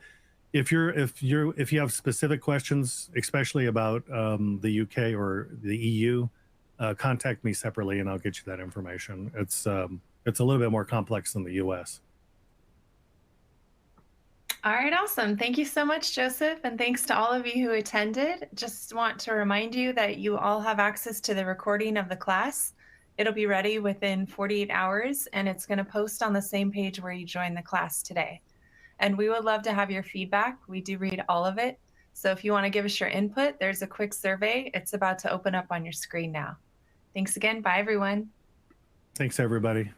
if you have specific questions, especially about the UK or the EU, contact me separately and I'll get you that information. It's a little bit more complex than the US.
All right, awesome. Thank you so much, Joseph. And thanks to all of you who attended. Just want to remind you that you all have access to the recording of the class. It'll be ready within 48 hours, and it's going to post on the same page where you joined the class today. And we would love to have your feedback. We do read all of it. So if you want to give us your input, there's a quick survey. It's about to open up on your screen now. Thanks again. Bye, everyone.
Thanks, everybody.